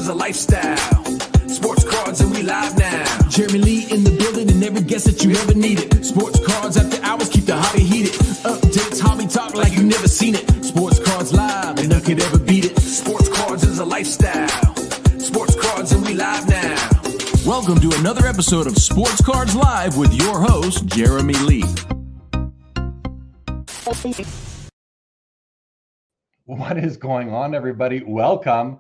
is a lifestyle. Sports cards and we live now. Jeremy Lee in the building and every guest that you ever needed. Sports cards after hours keep the hobby heated. Updates, hobby talk like you never seen it. Sports cards live and none could ever beat it. Sports cards is a lifestyle. Sports cards and we live now. Welcome to another episode of Sports Cards Live with your host, Jeremy Lee. What is going on, everybody? Welcome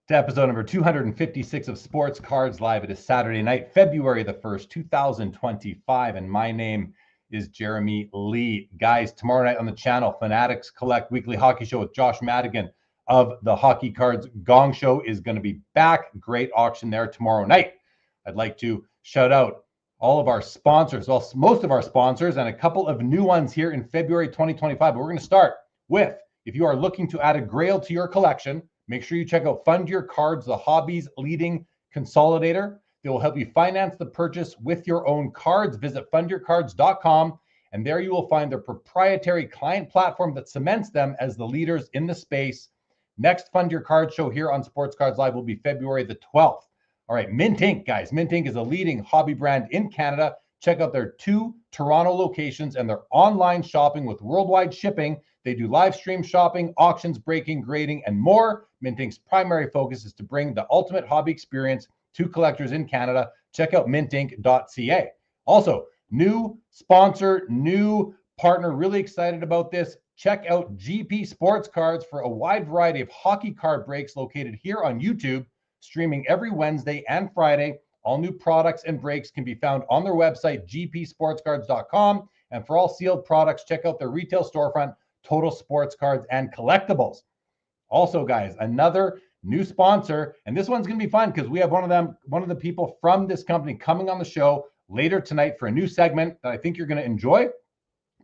to episode number 256 of Sports Cards Live. It is Saturday night, February the 1st, 2025, and my name is Jeremy Lee. Guys, tomorrow night on the channel, Fanatics Collect Weekly Hockey Show with Josh Madigan of the Hockey Cards Gong Show is going to be back. Great auction there tomorrow night. I'd like to shout out all of our sponsors, well, most of our sponsors, and a couple of new ones here in February 2025. But we're going to start with, if you are looking to add a grail to your collection, make sure you check out Fund Your Cards, the hobby's leading consolidator. They will help you finance the purchase with your own cards. Visit fundyourcards.com, and there you will find their proprietary client platform that cements them as the leaders in the space. Next Fund Your Cards show here on Sports Cards Live will be February the 12th. All right, Mint Inc., guys. Mint Inc. is a leading hobby brand in Canada. Check out their 2 Toronto locations and their online shopping with worldwide shipping. They do live stream shopping, auctions, breaking, grading, and more. Mint Inc.'s primary focus is to bring the ultimate hobby experience to collectors in Canada. Check out mintinc.ca. Also, new sponsor, new partner, really excited about this. Check out GP Sports Cards for a wide variety of hockey card breaks located here on YouTube. Streaming every Wednesday and Friday. All new products and breaks can be found on their website, gpsportscards.com. And for all sealed products, check out their retail storefront, Total Sports Cards and Collectibles. Also, guys, another new sponsor, and this one's going to be fun because we have one of the people from this company coming on the show later tonight for a new segment that I think you're going to enjoy.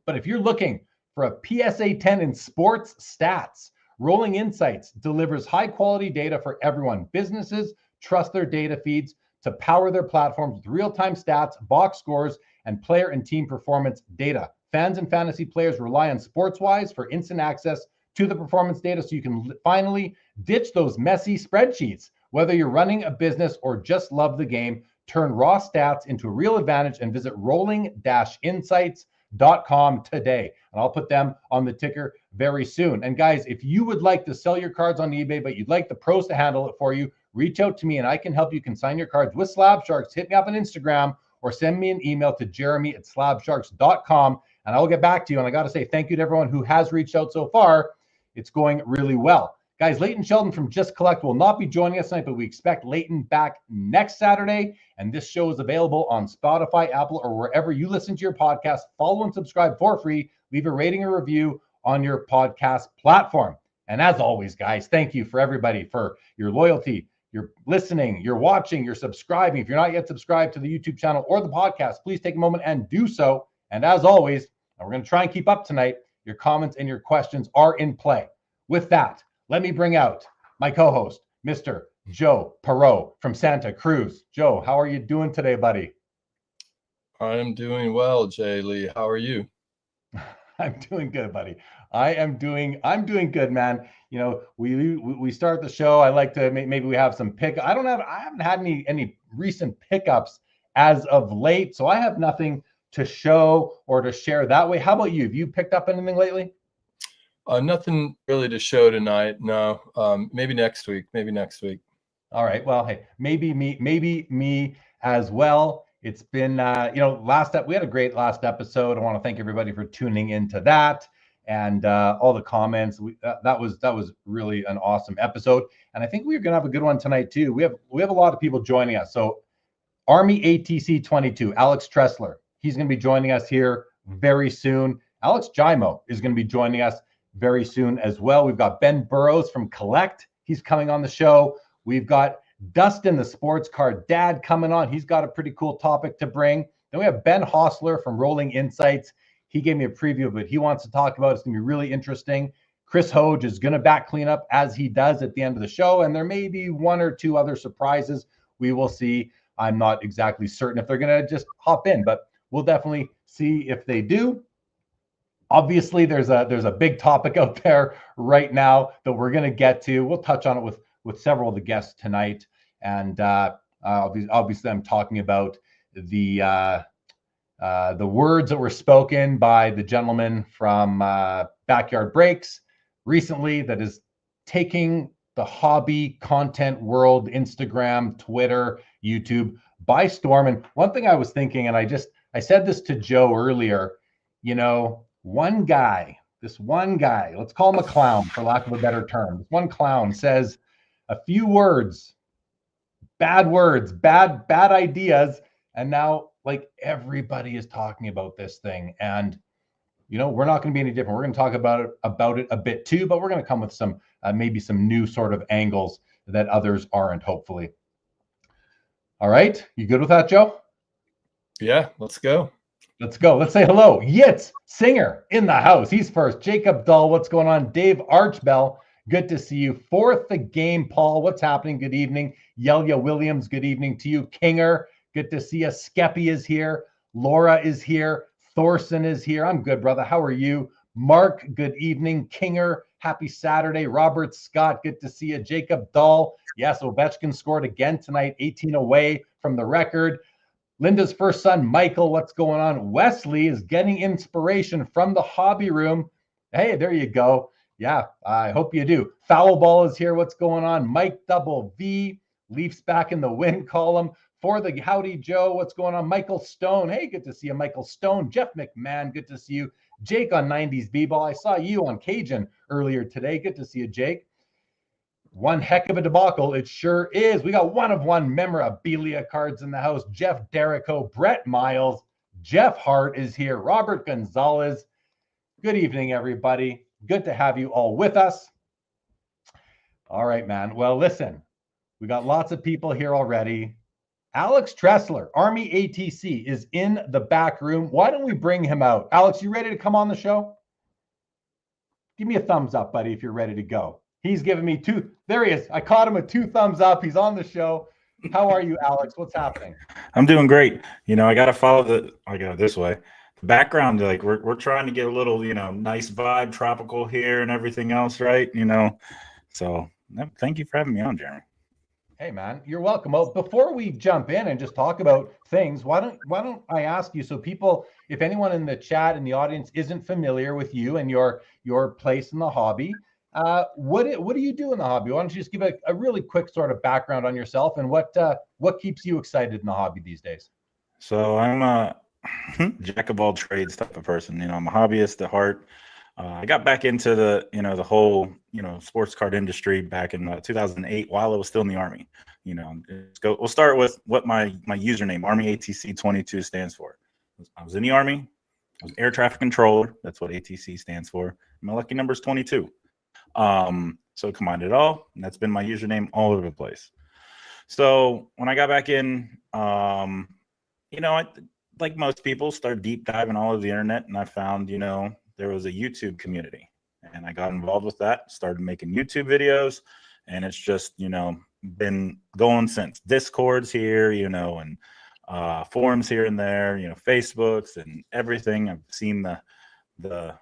But if you're looking for a PSA 10 in sports stats, Rolling Insights delivers high-quality data for everyone. Businesses trust their data feeds to power their platforms with real-time stats, box scores, and player and team performance data. Fans and fantasy players rely on SportsWise for instant access to the performance data so you can finally ditch those messy spreadsheets. Whether you're running a business or just love the game, turn raw stats into a real advantage and visit rolling-insights.com today. And I'll put them on the ticker very soon. And guys, if you would like to sell your cards on eBay, but you'd like the pros to handle it for you, reach out to me and I can help you consign your cards with Slab Sharks. Hit me up on Instagram or send me an email to jeremy@slabsharks.com and I'll get back to you. And I got to say thank you to everyone who has reached out so far. It's going really well. Guys, Leighton Sheldon from Just Collect will not be joining us tonight, but we expect Leighton back next Saturday. And this show is available on Spotify, Apple, or wherever you listen to your podcast. Follow and subscribe for free. Leave a rating or review on your podcast platform. And as always, guys, thank you for everybody for your loyalty, your listening, your watching, your subscribing. If you're not yet subscribed to the YouTube channel or the podcast, please take a moment and do so. And as always, and we're going to try and keep up tonight, your comments and your questions are in play. With that, let me bring out my co-host, Mr. Joe Poirot from Santa Cruz. Joe, how are you doing today, buddy? I'm doing well, Jay Lee. How are you? I'm doing good, buddy. I'm doing good, man. You know, we start the show. I like to maybe we have some I haven't had any recent pickups as of late, so I have nothing to show or to share that way. How about you? Have you picked up anything lately? Nothing really to show tonight. No. Maybe next week. All right. Well, hey, maybe me as well. It's been, we had a great last episode. I want to thank everybody for tuning into that and all the comments. That was really an awesome episode. And I think we're going to have a good one tonight too. We have a lot of people joining us. So Army ATC 22, Alex Tressler, he's going to be joining us here very soon. Alex Giaimo is going to be joining us very soon as well. We've got Ben Burrows from Collect. He's coming on the show. We've got Dustin, the sports card dad, coming on. He's got a pretty cool topic to bring. Then we have Ben Hossler from Rolling Insights. He gave me a preview of what he wants to talk about. It's going to be really interesting. Chris Hoge is going to back clean up as he does at the end of the show. And there may be one or two other surprises. We will see. I'm not exactly certain if they're going to just hop in, but we'll definitely see if they do. Obviously, there's a big topic out there right now that we're going to get to. We'll touch on it with several of the guests tonight. And obviously I'm talking about the words that were spoken by the gentleman from Backyard Breaks recently that is taking the hobby content world, Instagram, Twitter, YouTube, by storm. And one thing I was thinking, and I said this to Joe earlier, one guy, let's call him a clown for lack of a better term. This one clown says a few words, bad ideas, and now like everybody is talking about this thing. And we're not going to be any different. We're going to talk about it a bit too, but we're going to come with some maybe some new sort of angles that others aren't, hopefully. All right, you good with that, Joe? Yeah, let's go. Let's go. Let's say hello. Yitz Singer in the house. He's first. Jacob Dull, what's going on? Dave Archbell, good to see you. Fourth the game, Paul. What's happening? Good evening. Yelia Williams, good evening to you. Kinger, good to see you. Skeppy is here. Laura is here. Thorson is here. I'm good, brother. How are you? Mark, good evening. Kinger, happy Saturday. Robert Scott, good to see you. Jacob Dull, yes, Ovechkin scored again tonight, 18 away from the record. Linda's first son, Michael, what's going on? Wesley is getting inspiration from the hobby room. Hey, there you go. Yeah, I hope you do. Foul Ball is here. What's going on? Mike Double V, Leafs back in the win column. For the Howdy Joe, what's going on? Michael Stone. Hey, good to see you, Michael Stone. Jeff McMahon, good to see you. Jake on 90s B-Ball. I saw you on Cajun earlier today. Good to see you, Jake. One heck of a debacle. It sure is. We got one of one memorabilia cards in the house. Jeff Derrico, Brett Miles, Jeff Hart is here. Robert Gonzalez. Good evening, everybody. Good to have you all with us. All right, man. Well, listen, we got lots of people here already. Alex Tressler, Army ATC, is in the back room. Why don't we bring him out? Alex, you ready to come on the show? Give me a thumbs up, buddy, if you're ready to go. He's giving me two. There he is. I caught him with 2 thumbs up. He's on the show. How are you, Alex? What's happening? I'm doing great. I got to follow I go this way. The background, like we're trying to get a little, nice vibe, tropical here and everything else, right? So thank you for having me on, Jeremy. Hey, man, you're welcome. Well, before we jump in and just talk about things, why don't I ask you, so people, if anyone in the chat and the audience isn't familiar with you and your place in the hobby, what do you do in the hobby? Why don't you just give a really quick sort of background on yourself and what keeps you excited in the hobby these days? So I'm a jack of all trades type of person. I'm a hobbyist at heart. I got back into the whole sports card industry back in 2008 while I was still in the Army. We'll start with what my username, Army ATC 22, stands for. I was in the Army. I was air traffic controller. That's what ATC stands for. My lucky number is 22. So it combined it all, and that's been my username all over the place. So when I got back in, I, like most people, started deep diving all over the internet, and I found, there was a YouTube community, and I got involved with that, started making YouTube videos, and it's just, been going since. Discords here, and forums here and there, Facebooks and everything. I've seen the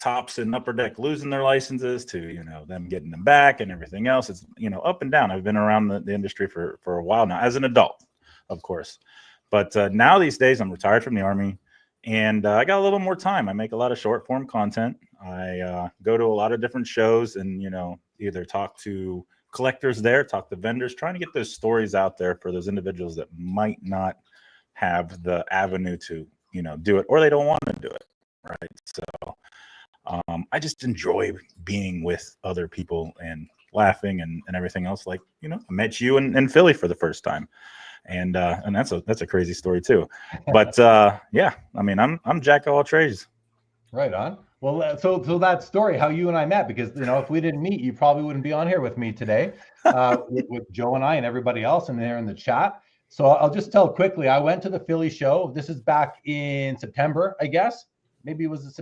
Tops and Upper Deck losing their licenses to, them getting them back and everything else. It's, up and down. I've been around the industry for a while now, as an adult, of course. But now these days, I'm retired from the Army, and I got a little more time. I make a lot of short form content. I go to a lot of different shows and, either talk to collectors there, talk to vendors, trying to get those stories out there for those individuals that might not have the avenue to, do it, or they don't want to do it. Right. So I just enjoy being with other people and laughing and everything else. Like, I met you in Philly for the first time. And that's a crazy story too. But yeah, I mean, I'm jack of all trades. Right on. Well, so that story, how you and I met, because if we didn't meet, you probably wouldn't be on here with me today, with Joe and I and everybody else in there in the chat. So I'll just tell quickly. I went to the Philly show. This is back in September, I guess. Maybe it was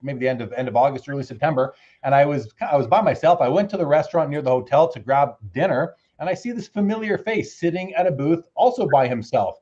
maybe the end of August, early September. And I was by myself. I went to the restaurant near the hotel to grab dinner, and I see this familiar face sitting at a booth, also by himself.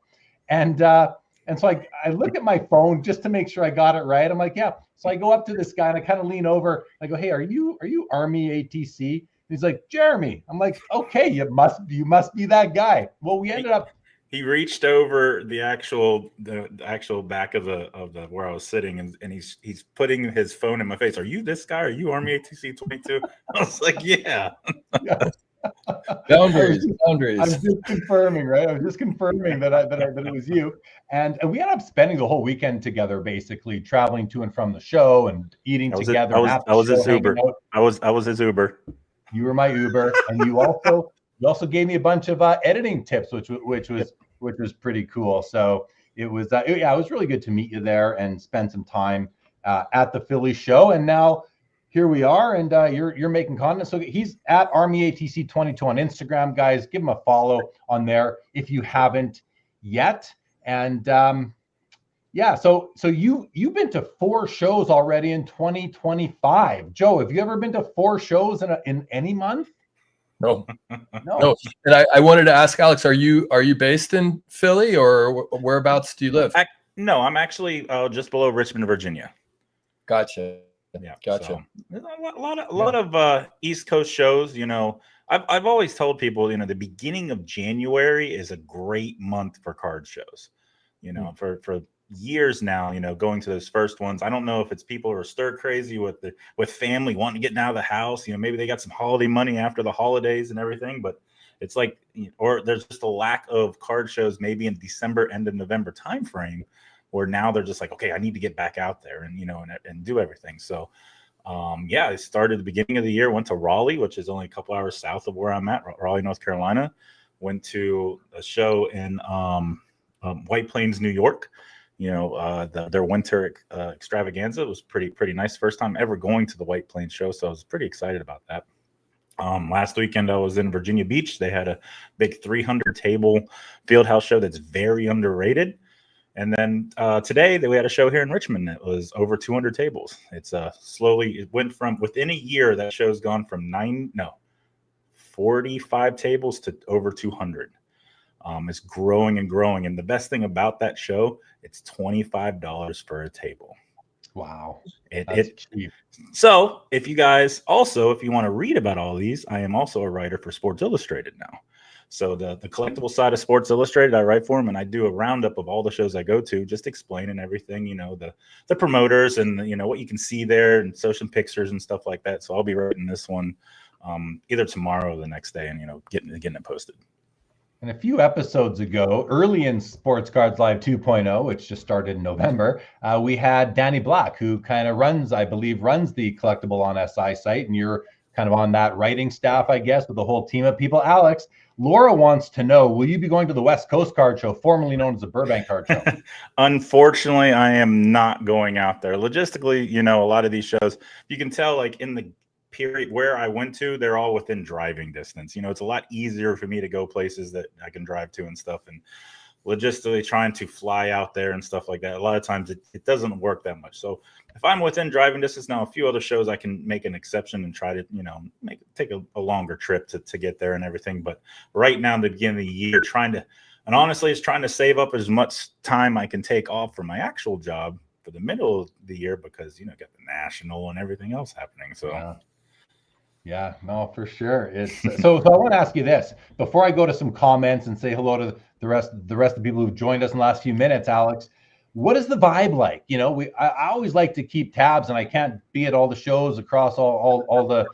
And so I look at my phone just to make sure I got it right. I'm like, yeah. So I go up to this guy and I kind of lean over. I go, hey, are you Army ATC? He's like, Jeremy. I'm like, okay, you must be that guy. Well, we ended up. He reached over the actual back of the where I was sitting, and he's putting his phone in my face. Are you this guy? Are you Army ATC 22? I was like, yeah. Boundaries. I'm just confirming, right? I was just confirming that it was you. And we ended up spending the whole weekend together, basically traveling to and from the show and eating together. I was his Uber. I was his Uber. You were my Uber, and you also gave me a bunch of editing tips, which was pretty cool. So it was it was really good to meet you there and spend some time at the Philly show. And now here we are, and you're making content. So he's at Army ATC 22 on Instagram, guys. Give him a follow on there if you haven't yet. And so you've been to 4 shows already in 2025. Joe, have you ever been to 4 shows in any month? No. And I wanted to ask Alex, are you based in Philly, or whereabouts do you live? No, I'm actually just below Richmond, Virginia. Gotcha. Yeah, gotcha. So, a lot of East Coast shows. I've always told people, the beginning of January is a great month for card shows. For years now, going to those first ones. I don't know if it's people who are stir crazy with family wanting to get out of the house. Maybe they got some holiday money after the holidays and everything, but it's like, or there's just a lack of card shows maybe in December, end of November timeframe, where now they're just like, okay, I need to get back out there and and do everything. So I started the beginning of the year, went to Raleigh, which is only a couple hours south of where I'm at, Raleigh, North Carolina. Went to a show in White Plains, New York. Their winter extravaganza was pretty nice. First time ever going to the White Plains show, so I was pretty excited about that. Last weekend I was in Virginia Beach. They had a big 300 table field house show that's very underrated. And then today we had a show here in Richmond that was over 200 tables. It's it went from within a year, that show's gone from 45 tables to over 200. It's growing and growing. And the best thing about that show, it's $25 for a table. Wow. That's cheap. So if you guys if you want to read about all these, I am also a writer for Sports Illustrated now. So the collectible side of Sports Illustrated, I write for them, and I do a roundup of all the shows I go to, just explaining everything, the promoters and, what you can see there, and social pictures and stuff like that. So I'll be writing this one either tomorrow or the next day, and, getting it posted. And a few episodes ago, early in Sports Cards Live 2.0, which just started in November, we had Danny Black, who kind of runs the Collectible on SI site, and you're kind of on that writing staff, I guess, with the whole team of people. Alex, Laura wants to know, will you be going to the West Coast Card Show, formerly known as the Burbank Card Show? Unfortunately, I am not going out there. Logistically, a lot of these shows, you can tell, like in the period where I went to, they're all within driving distance. It's a lot easier for me to go places that I can drive to and stuff. And logistically trying to fly out there and stuff like that, a lot of times it doesn't work that much. So if I'm within driving distance, now a few other shows I can make an exception and try to, take a longer trip to get there and everything. But right now, the beginning of the year, trying to save up as much time I can take off from my actual job for the middle of the year, because, got the national and everything else happening. So yeah, no, for sure. It's so I want to ask you this before I go to some comments and say hello to the rest of the people who've joined us in the last few minutes. Alex, what is the vibe like? I always like to keep tabs, and I can't be at all the shows across all the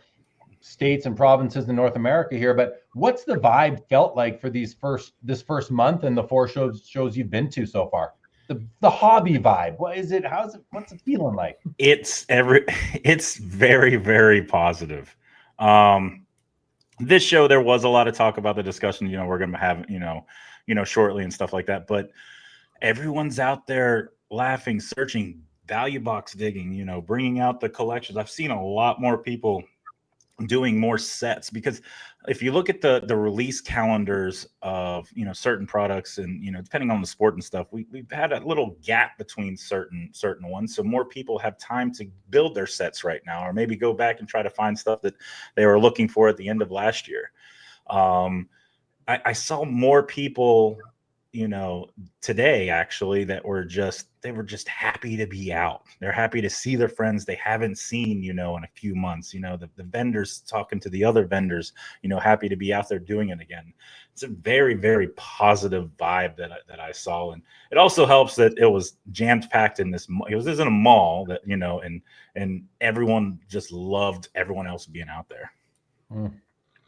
states and provinces in North America here. But what's the vibe felt like for this first month and the 4 shows you've been to so far? The hobby vibe. What is it? What's it feeling like? It's very, very positive. This show, there was a lot of talk about the discussion, we're going to have, shortly and stuff like that. But everyone's out there laughing, searching, value box digging, bringing out the collections. I've seen a lot more people doing more sets, because if you look at the release calendars of certain products, and depending on the sport and stuff, we've had a little gap between certain ones, so more people have time to build their sets right now, or maybe go back and try to find stuff that they were looking for at the end of last year. I saw more people today actually that they were just happy to be out. They're happy to see their friends they haven't seen, in a few months, the vendors talking to the other vendors, happy to be out there doing it again. It's a very, very positive vibe that I saw. And it also helps that it was jammed packed in this, it was in a mall that, and everyone just loved everyone else being out there.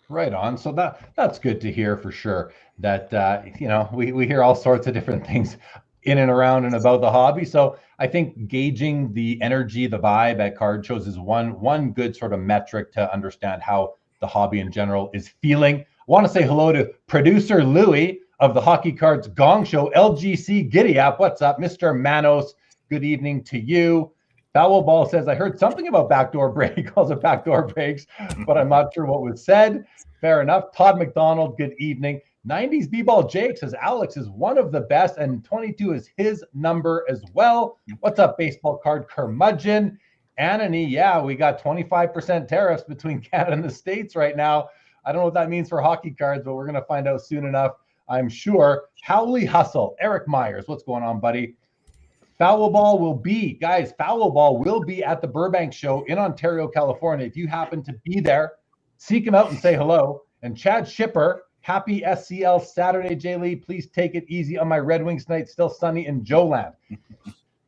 Right on. So that's good to hear for sure. That we hear all sorts of different things in and around and about the hobby. So I think gauging the energy, the vibe at card shows is one good sort of metric to understand how the hobby in general is feeling. I want to say hello to producer Louie of the Hockey Cards Gong Show, LGC Giddy Up. What's up, Mr. Manos? Good evening to you. Foul Ball says, I heard something about backdoor break. He calls it backdoor breaks, but I'm not sure what was said. Fair enough. Todd McDonald, good evening. 90s B-Ball Jake says, Alex is one of the best, and 22 is his number as well. What's up, baseball card curmudgeon? Anony, yeah, we got 25% tariffs between Canada and the States right now. I don't know what that means for hockey cards, but we're going to find out soon enough, I'm sure. Howley Hustle, Eric Myers, what's going on, buddy? Foul Ball will be at the Burbank show in Ontario, California. If you happen to be there, seek him out and say hello. And Chad Shipper, happy SCL Saturday, Jay Lee. Please take it easy on my Red Wings night. Still sunny in Joeland.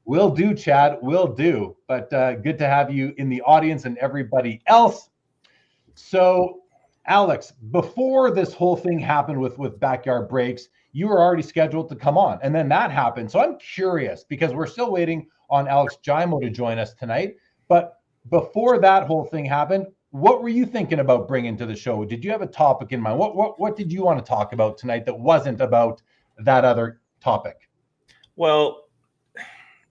Will do, Chad. Will do. But good to have you in the audience and everybody else. So, Alex, before this whole thing happened with Backyard Breaks, you were already scheduled to come on, and then that happened. So I'm curious because we're still waiting on Alex Giaimo to join us tonight. But before that whole thing happened, what were you thinking about bringing to the show? Did you have a topic in mind? What did you want to talk about tonight that wasn't about that other topic? Well,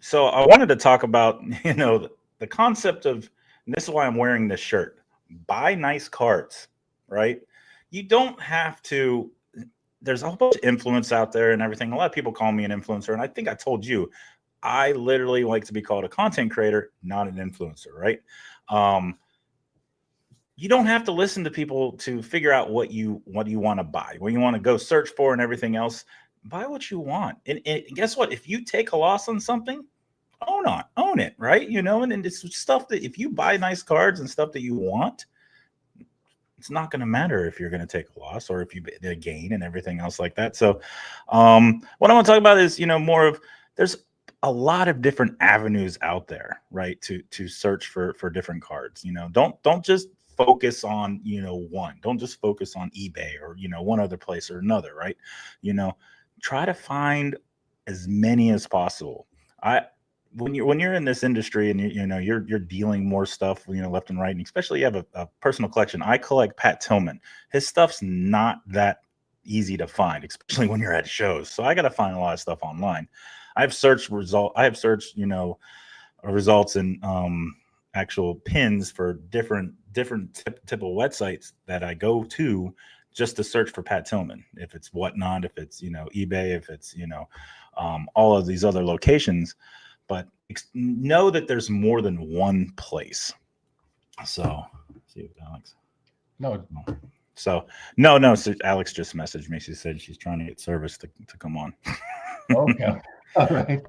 so I wanted to talk about, the concept of, and this is why I'm wearing this shirt, buy nice cards, right? You don't have to. There's a whole bunch of influence out there and everything. A lot of people call me an influencer. And I think I told you, I literally like to be called a content creator, not an influencer, right? You don't have to listen to people to figure out what you want to buy, what you want to go search for and everything else. Buy what you want. And guess what? If you take a loss on something, own it, right? And it's stuff that if you buy nice cards and stuff that you want, it's not going to matter if you're going to take a loss or if you gain and everything else like that. So what I want to talk about is, more of, there's a lot of different avenues out there, right? To search for different cards. Don't just focus on, one. Don't just focus on eBay or, one other place or another, right? Try to find as many as possible. When you're in this industry and you're dealing more stuff, left and right, and especially you have a personal collection. I collect Pat Tillman. His stuff's not that easy to find, especially when you're at shows. So I got to find a lot of stuff online. I've searched results and actual pins for different type of websites that I go to just to search for Pat Tillman. If it's Whatnot, if it's eBay, if it's all of these other locations. But know that there's more than one place. So, see Alex. No. So no. So Alex just messaged me. She said she's trying to get service to come on. Okay. All right.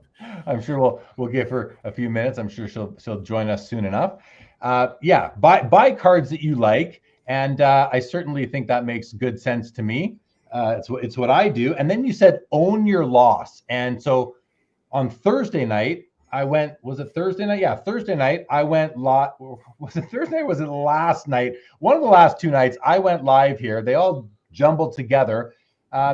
I'm sure we'll give her a few minutes. I'm sure she'll join us soon enough. Buy cards that you like, and I certainly think that makes good sense to me. It's what I do. And then you said own your loss, and so on Thursday night. I went, was it Thursday night? Yeah, Thursday night. I went live. Was it Thursday or was it last night? One of the last two nights I went live here. They all jumbled together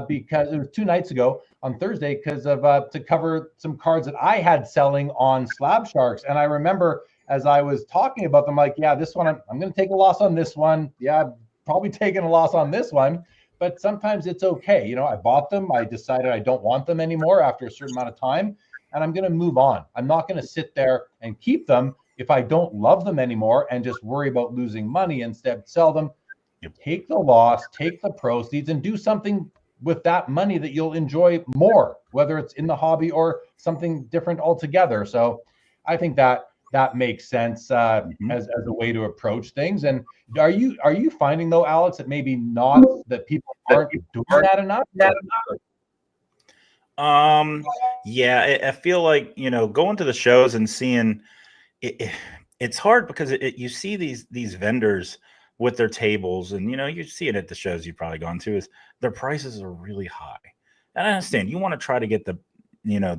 because it was 2 nights ago on Thursday because of to cover some cards that I had selling on Slab Sharks. And I remember as I was talking about them, like, yeah, this one, I'm going to take a loss on this one. Yeah, I'm probably taking a loss on this one. But sometimes it's okay. I bought them. I decided I don't want them anymore after a certain amount of time. And I'm going to move on. I'm not going to sit there and keep them if I don't love them anymore and just worry about losing money. Instead, sell them, take the loss, take the proceeds, and do something with that money that you'll enjoy more, whether it's in the hobby or something different altogether. So I think that makes sense as a way to approach things. And are you finding, though, Alex, that maybe not that people aren't doing that enough? Yeah, I feel like, going to the shows and seeing it's hard because you see these vendors with their tables, and you see it at the shows you've probably gone to, is their prices are really high. And I understand you want to try to get the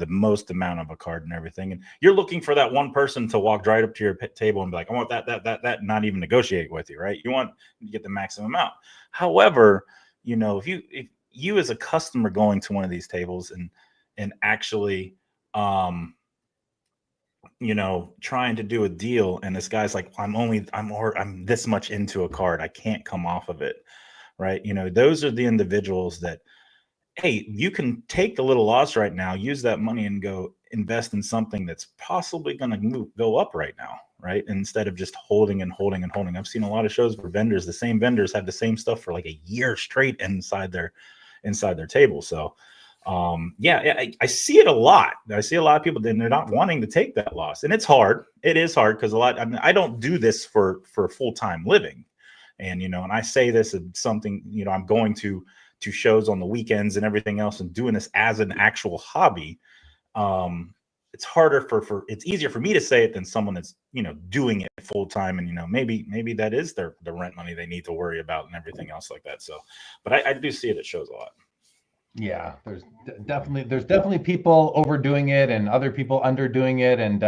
most amount of a card and everything, and you're looking for that one person to walk right up to your table and be like, I want that, and not even negotiate with you, right? You want to get the maximum amount. However, if you as a customer going to one of these tables and actually trying to do a deal, and this guy's like, I'm this much into a card, I can't come off of it, right? Those are the individuals that, hey, you can take the little loss right now, use that money and go invest in something that's possibly going to go up right now, right? Instead of just holding and holding and holding. I've seen a lot of shows where the same vendors have the same stuff for like a year straight inside their table. So I see it a lot. I see a lot of people, then they're not wanting to take that loss, and it's hard. It is hard because I don't do this for full-time living, and and I say this as something, I'm going to shows on the weekends and everything else, and doing this as an actual hobby. It's harder it's easier for me to say it than someone that's doing it full-time, and maybe that is the rent money they need to worry about and everything else like that. So, but I do see it at shows a lot. Yeah, there's definitely people overdoing it and other people underdoing it, and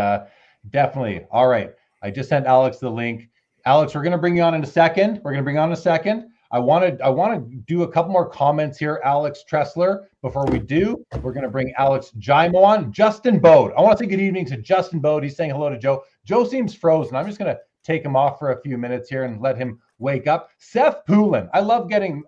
definitely. All right, I just sent Alex the link. Alex, we're going to bring you on in a second. I want to do a couple more comments here, Alex Tressler. Before we do, we're going to bring Alex Giaimo on. Justin Bode. I want to say good evening to Justin Bode. He's saying hello to Joe. Joe seems frozen. I'm just going to take him off for a few minutes here and let him wake up. Seth Poulin. I love getting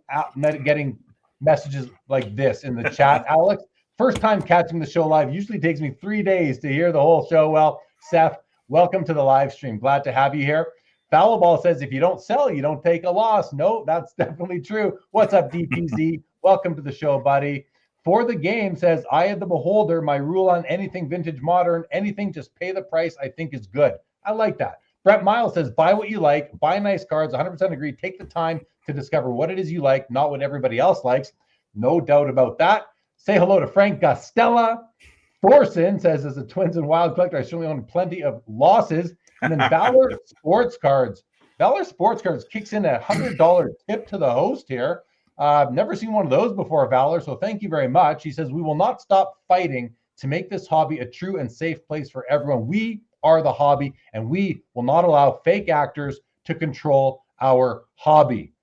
messages like this in the chat, Alex. First time catching the show live. Usually takes me 3 days to hear the whole show. Well, Seth, welcome to the live stream. Glad to have you here. Foul Ball says, if you don't sell, you don't take a loss. No, that's definitely true. What's up, DPZ? Welcome to the show, buddy. For the Game says, I am the beholder. My rule on anything vintage modern, anything, just pay the price I think is good. I like that. Brett Miles says, buy what you like, buy nice cards, 100% agree. Take the time to discover what it is you like, not what everybody else likes. No doubt about that. Say hello to Frank Gastella. Thorson says, as a Twins and Wild collector, I certainly own plenty of losses. And then Valor Sports Cards. Valor Sports Cards kicks in a $100 tip to the host here. Never seen one of those before, Valor, so thank you very much. He says, we will not stop fighting to make this hobby a true and safe place for everyone. We are the hobby, and we will not allow fake actors to control our hobby.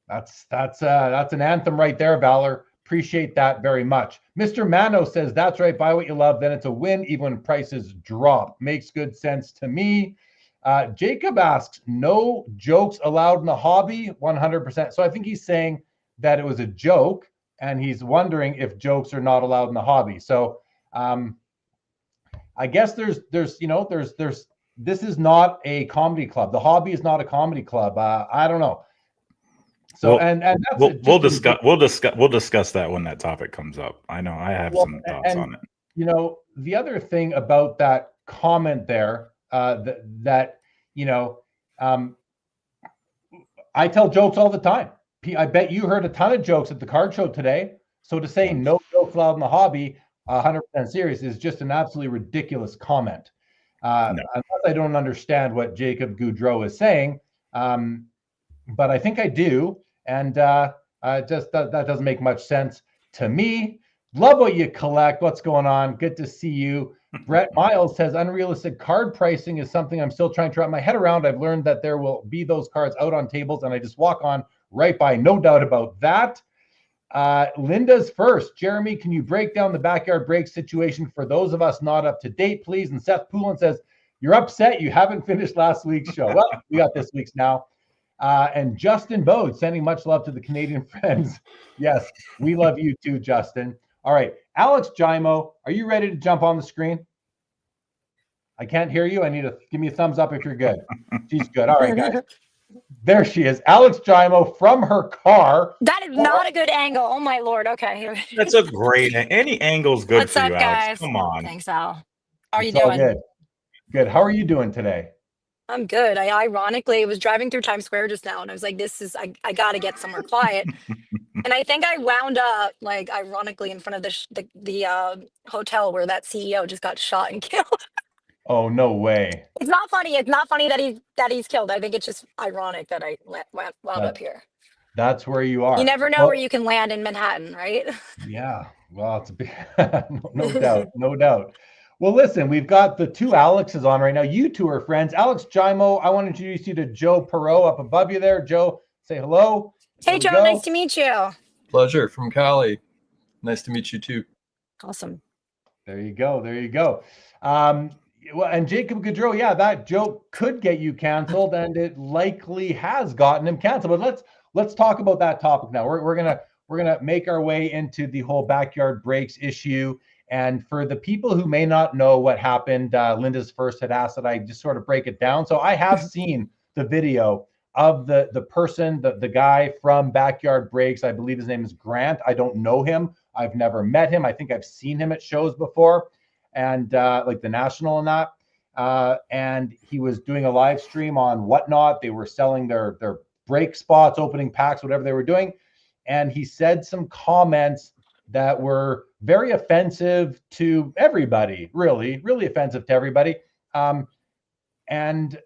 That's an anthem right there, Valor. Appreciate that very much. Mr. Mano says, that's right, buy what you love, then it's a win even when prices drop. Makes good sense to me. Jacob asks, no jokes allowed in the hobby? 100%. So I think he's saying that it was a joke, and he's wondering if jokes are not allowed in the hobby. So I guess there's this is not a comedy club. The hobby is not a comedy club. I don't know. So we'll discuss that when that topic comes up. I know I have some thoughts on it. The other thing about that comment there, I tell jokes all the time. I bet you heard a ton of jokes at the card show today. So to say no jokes allowed in the hobby, 100% serious, is just an absolutely ridiculous comment. Unless I don't understand what Jacob Goudreau is saying, but I think I do. And that doesn't make much sense to me. Love what you collect. What's going on? Good to see you. Brett Miles says, unrealistic card pricing is something I'm still trying to wrap my head around. I've learned that there will be those cards out on tables, and I just walk on right by. No doubt about that. Linda's first. Jeremy, can you break down the backyard break situation for those of us not up to date, please? And Seth Poulin says, you're upset you haven't finished last week's show. Well, we got this week's now. And Justin Bode sending much love to the Canadian friends. Yes, we love you too, Justin. All right, Alex Giaimo, are you ready to jump on the screen? I can't hear you. I need to give me a thumbs up if you're good. She's good. All right, guys. There she is, Alex Giaimo from her car. That is not a good angle. Oh my Lord. Okay. That's a great. Any angle's good What's for up, you, guys? Alex. Come on. Thanks, Al. How are you It's all doing? good. Good. How are you doing today? I'm good. I ironically was driving through Times Square just now, and I was like, I got to get somewhere quiet. And I think I wound up like ironically in front of the hotel where that CEO just got shot and killed. Oh, no way. It's not funny. It's not funny that he's killed. I think it's just ironic that I wound up That, here. that's where you You are. never know where Well, you can land in Manhattan, right? yeah. Well, it's a big, no doubt, no doubt. Well, listen, we've got the two Alexes on right now. You two are friends. Alex Giaimo, I want to introduce you to Joe Poirot up above you there. Joe, say hello. There Hey, we Joe. go. Nice to meet you. Pleasure from Cali. Nice to meet you too. Awesome. There you go. There you go. Well, and Jacob Gaudreau, yeah, that joke could get you canceled, and it likely has gotten him canceled. But let's talk about that topic now. We're gonna make our way into the whole backyard breaks issue. And for the people who may not know what happened, Linda's first had asked that I just sort of break it down. So I have seen the video of the person, the guy from Backyard Breaks. I believe his name is Grant. I don't know him. I've never met him. I think I've seen him at shows before, and like the National and that. And he was doing a live stream on Whatnot. They were selling their break spots, opening packs, whatever they were doing. And he said some comments that were very offensive to everybody, really offensive to everybody. And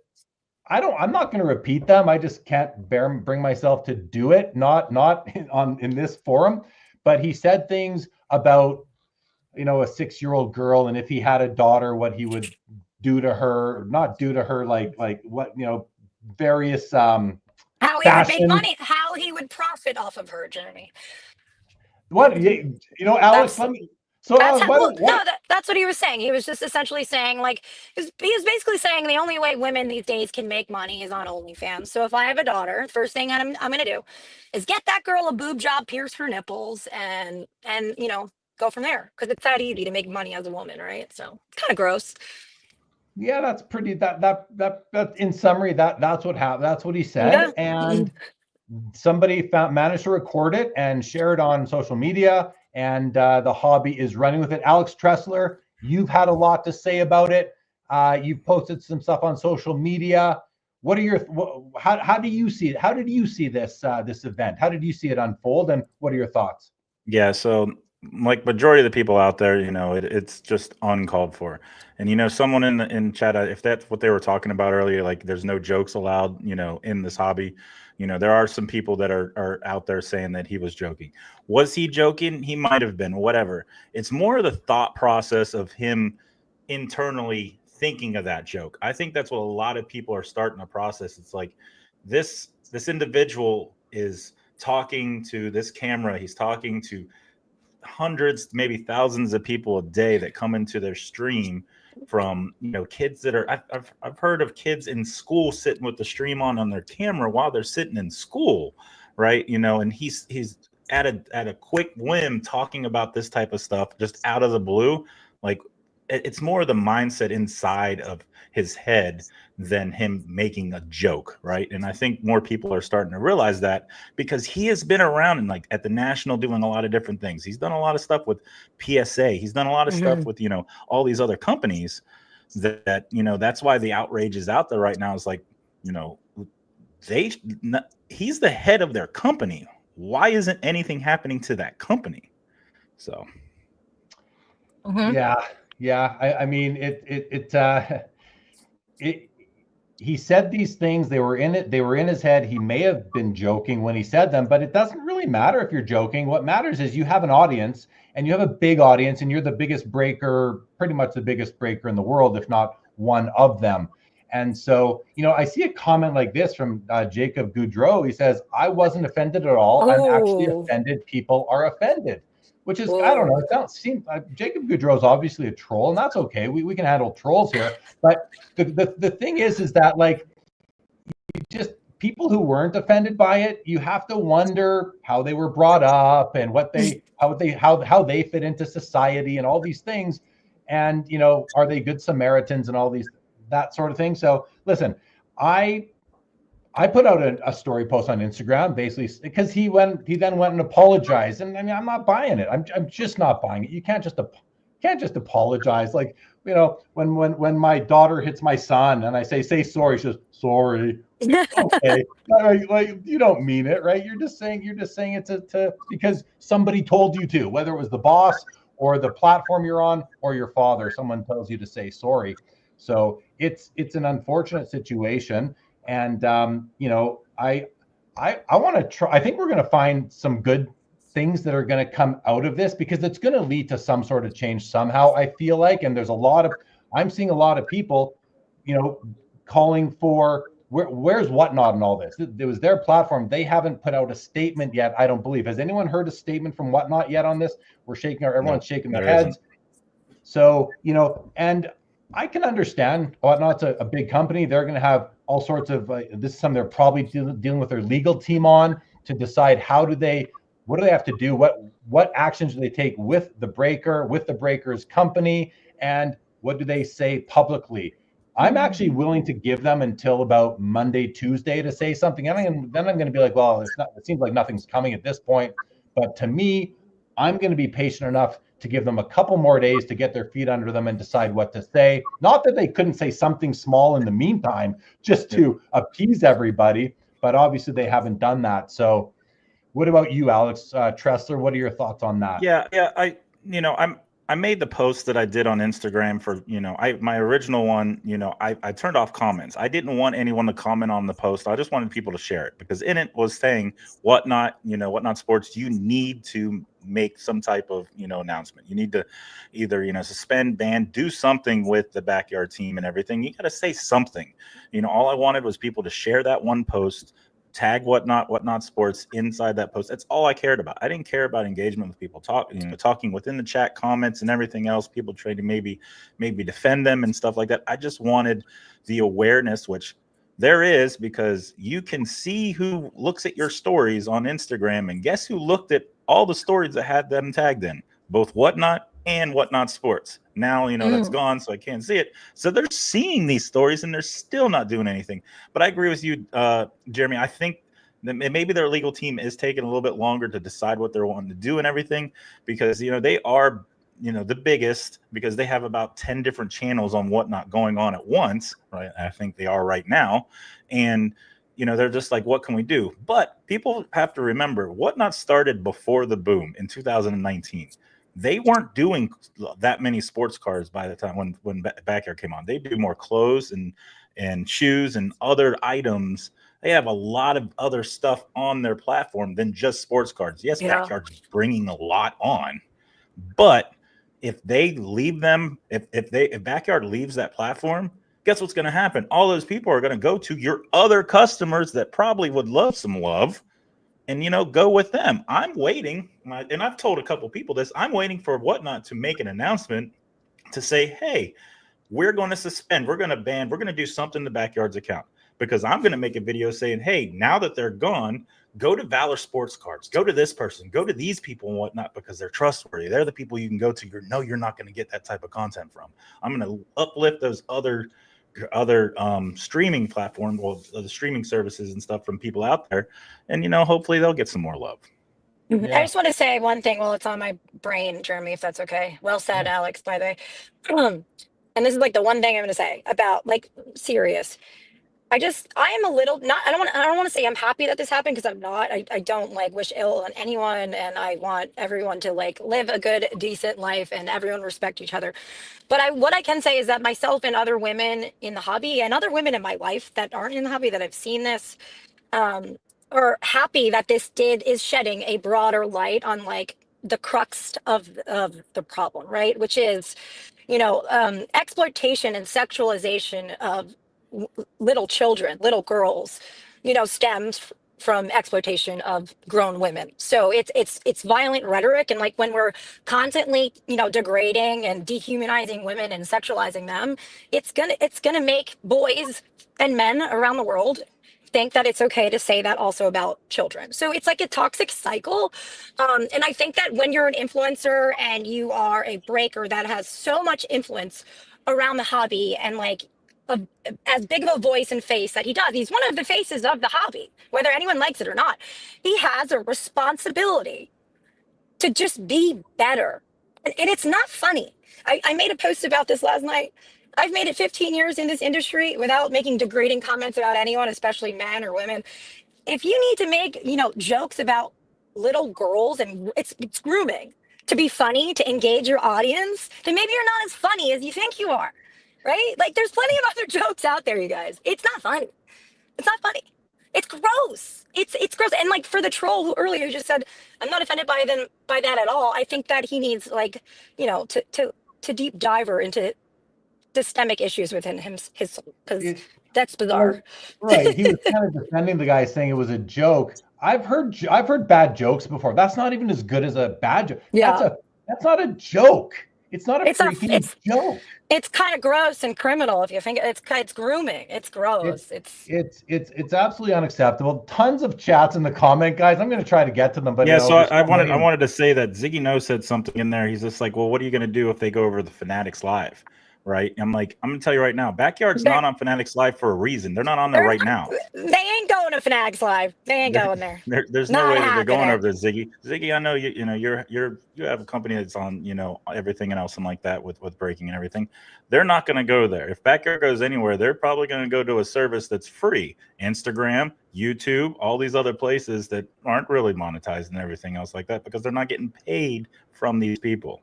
I'm not going to repeat them. I just can't bring myself to do it. Not in this forum. But he said things about, a 6-year-old girl, and if he had a daughter, what he would do to her, not do to her, like what, various How he would make fashion. money, how he would profit off of her, Jeremy. What, Alex, let me. So that's what he was saying. He was just essentially saying, like, he was basically saying the only way women these days can make money is on OnlyFans. So if I have a daughter, the first thing I'm going to do is get that girl a boob job, pierce her nipples, and go from there, because it's that easy to make money as a woman, right? So it's kind of gross. Yeah, that's pretty. That in summary, that's what happened. That's what he said, Yeah. and somebody managed to record it and share it on social media. And the hobby is running with it. Alex Tressler, you've had a lot to say about it. You've posted some stuff on social media. What are your how do you see it? How did you see this event? How did you see it unfold? And what are your thoughts? Yeah, so like majority of the people out there, it's just uncalled for. And someone in chat, if that's what they were talking about earlier, like there's no jokes allowed, in this hobby. There are some people that are out there saying that he was joking. Was he joking? He might have been, whatever. It's more of the thought process of him internally thinking of that joke. I think that's what a lot of people are starting to process. It's like this individual is talking to this camera. He's talking to hundreds, maybe thousands of people a day that come into their stream, from kids that are I've heard of kids in school sitting with the stream on their camera while they're sitting in school, right? And he's at a quick whim talking about this type of stuff just out of the blue. Like, it's more the mindset inside of his head than him making a joke, right? And I think more people are starting to realize that, because he has been around and like at the National doing a lot of different things. He's done a lot of stuff with PSA. He's done a lot of stuff with, all these other companies that that's why the outrage is out there right now. Is like, he's the head of their company. Why isn't anything happening to that company? So. Yeah. I mean, he said these things. They were in his head. He may have been joking when he said them, but it doesn't really matter if you're joking. What matters is you have an audience, and you have a big audience, and you're the biggest breaker, pretty much the biggest breaker in the world, if not one of them. And so, I see a comment like this from Jacob Gaudreau. He says, "I wasn't offended at all. I'm actually offended. People are offended." Which is, I don't know, it seems Jacob Gaudreau is obviously a troll, and that's okay. We can handle trolls here. But the thing is that, like, just people who weren't offended by it, you have to wonder how they were brought up and how they fit into society and all these things. And, are they good Samaritans and all these, that sort of thing. So listen, I put out a story post on Instagram, basically because he then went and apologized, and I mean, I'm not buying it. I'm just not buying it. You can't just apologize. Like, when my daughter hits my son and I say sorry, she says sorry. Okay, like you don't mean it, right? You're just saying it to because somebody told you to, whether it was the boss or the platform you're on or your father. Someone tells you to say sorry. So it's an unfortunate situation, and I want to try. I think we're going to find some good things that are going to come out of this because it's going to lead to some sort of change somehow. I feel like, and I'm seeing a lot of people, calling for where's Whatnot and all this. It was their platform. They haven't put out a statement yet. I don't believe. Has anyone heard a statement from Whatnot yet on this? Everyone's shaking their heads. Isn't. So, and I can understand Whatnot's a big company. They're going to have all sorts of, this is something they're probably dealing with their legal team on to decide what do they have to do? What actions do they take with the breaker's company? And what do they say publicly? I'm actually willing to give them until about Monday, Tuesday to say something. And then I'm going to be like, well, it seems like nothing's coming at this point. But to me, I'm going to be patient enough to give them a couple more days to get their feet under them and decide what to say. Not that they couldn't say something small in the meantime, just to appease everybody. But obviously they haven't done that. So what about you, Alex Tressler? What are your thoughts on that? Yeah. I made the post that I did on Instagram for, my original one, I turned off comments. I didn't want anyone to comment on the post. I just wanted people to share it because in it was saying Whatnot Sports, you need to make some type of, announcement. You need to either, suspend, ban, do something with the backyard team and everything. You got to say something. All I wanted was people to share that one post, tag Whatnot Sports inside that post. That's all I cared about. I didn't care about engagement with people talking within the chat comments and everything else. People trying to maybe defend them and stuff like that. I just wanted the awareness, which there is, because you can see who looks at your stories on Instagram, and guess who looked at all the stories that had them tagged in, both Whatnot and Whatnot Sports. Now, that's gone, so I can't see it. So they're seeing these stories and they're still not doing anything. But I agree with you, Jeremy. I think that maybe their legal team is taking a little bit longer to decide what they're wanting to do and everything, because, they are, the biggest, because they have about 10 different channels on Whatnot going on at once, right? I think they are right now. And, they're just like, what can we do? But people have to remember, Whatnot started before the boom in 2019. They weren't doing that many sports cars by the time when Backyard came on. They do more clothes and shoes and other items. They have a lot of other stuff on their platform than just sports cars. Yes, Backyard's bringing a lot on, but if they leave them, if Backyard leaves that platform, guess what's going to happen? All those people are going to go to your other customers that probably would love some love, and go with them. I'm waiting, and I've told a couple people this. I'm waiting for Whatnot to make an announcement to say, "Hey, we're going to suspend, we're going to ban, we're going to do something to Backyard's account." Because I'm going to make a video saying, "Hey, now that they're gone, go to Valor Sports Cards, go to this person, go to these people and whatnot, because they're trustworthy. They're the people you can go to. You're not going to get that type of content from. I'm going to uplift those other streaming platforms, the streaming services and stuff from people out there, and hopefully they'll get some more love." I just want to say one thing while it's on my brain, Jeremy, if that's okay. Well said, Alex, by the way. And this is like the one thing I'm going to say about serious. I am a little I don't want to say I'm happy that this happened, because I'm not. I don't wish ill on anyone, and I want everyone to live a good, decent life and everyone respect each other. But what I can say is that myself and other women in the hobby and other women in my life that aren't in the hobby that I've seen this are happy that this is shedding a broader light on the crux of the problem, right? Which is, exploitation and sexualization of little children, little girls, stems from exploitation of grown women. So it's violent rhetoric, and when we're constantly degrading and dehumanizing women and sexualizing them, it's gonna make boys and men around the world think that it's okay to say that also about children. So it's like a toxic cycle. And I think that when you're an influencer and you are a breaker that has so much influence around the hobby, and as big of a voice and face that he does, he's one of the faces of the hobby, whether anyone likes it or not, he has a responsibility to just be better. And it's not funny. I made a post about this last night. I've made it 15 years in this industry without making degrading comments about anyone, especially men or women. If you need to make, jokes about little girls and it's grooming to be funny, to engage your audience, then maybe you're not as funny as you think you are, right? Like there's plenty of other jokes out there, you guys. It's not funny. It's not funny. It's gross. It's gross. And like for the troll who earlier just said, I'm not offended by that at all. I think that he needs like, to deep diver into systemic issues within his because that's bizarre. Right. He was kind of defending the guy, saying it was a joke. I've heard bad jokes before. That's not even as good as a bad joke. Yeah. That's not a joke. It's not a freaking joke. It's kind of gross and criminal if you think it's grooming. It's gross. It's absolutely unacceptable. Tons of chats in the comment, guys. I'm going to try to get to them, but yeah. So I wanted to say that Ziggy No said something in there. He's just like, well, what are you going to do if they go over the Fanatics Live? Right. I'm like, I'm going to tell you right now, Backyard's not on Fanatics Live for a reason. They're not on there right now. They ain't going to Fanatics Live. They ain't going there. There's no way that they're going over there, Ziggy. Ziggy, I know you have a company that's on, everything else and like that with breaking and everything. They're not going to go there. If Backyard goes anywhere, they're probably going to go to a service that's free. Instagram, YouTube, all these other places that aren't really monetized and everything else like that because they're not getting paid from these people.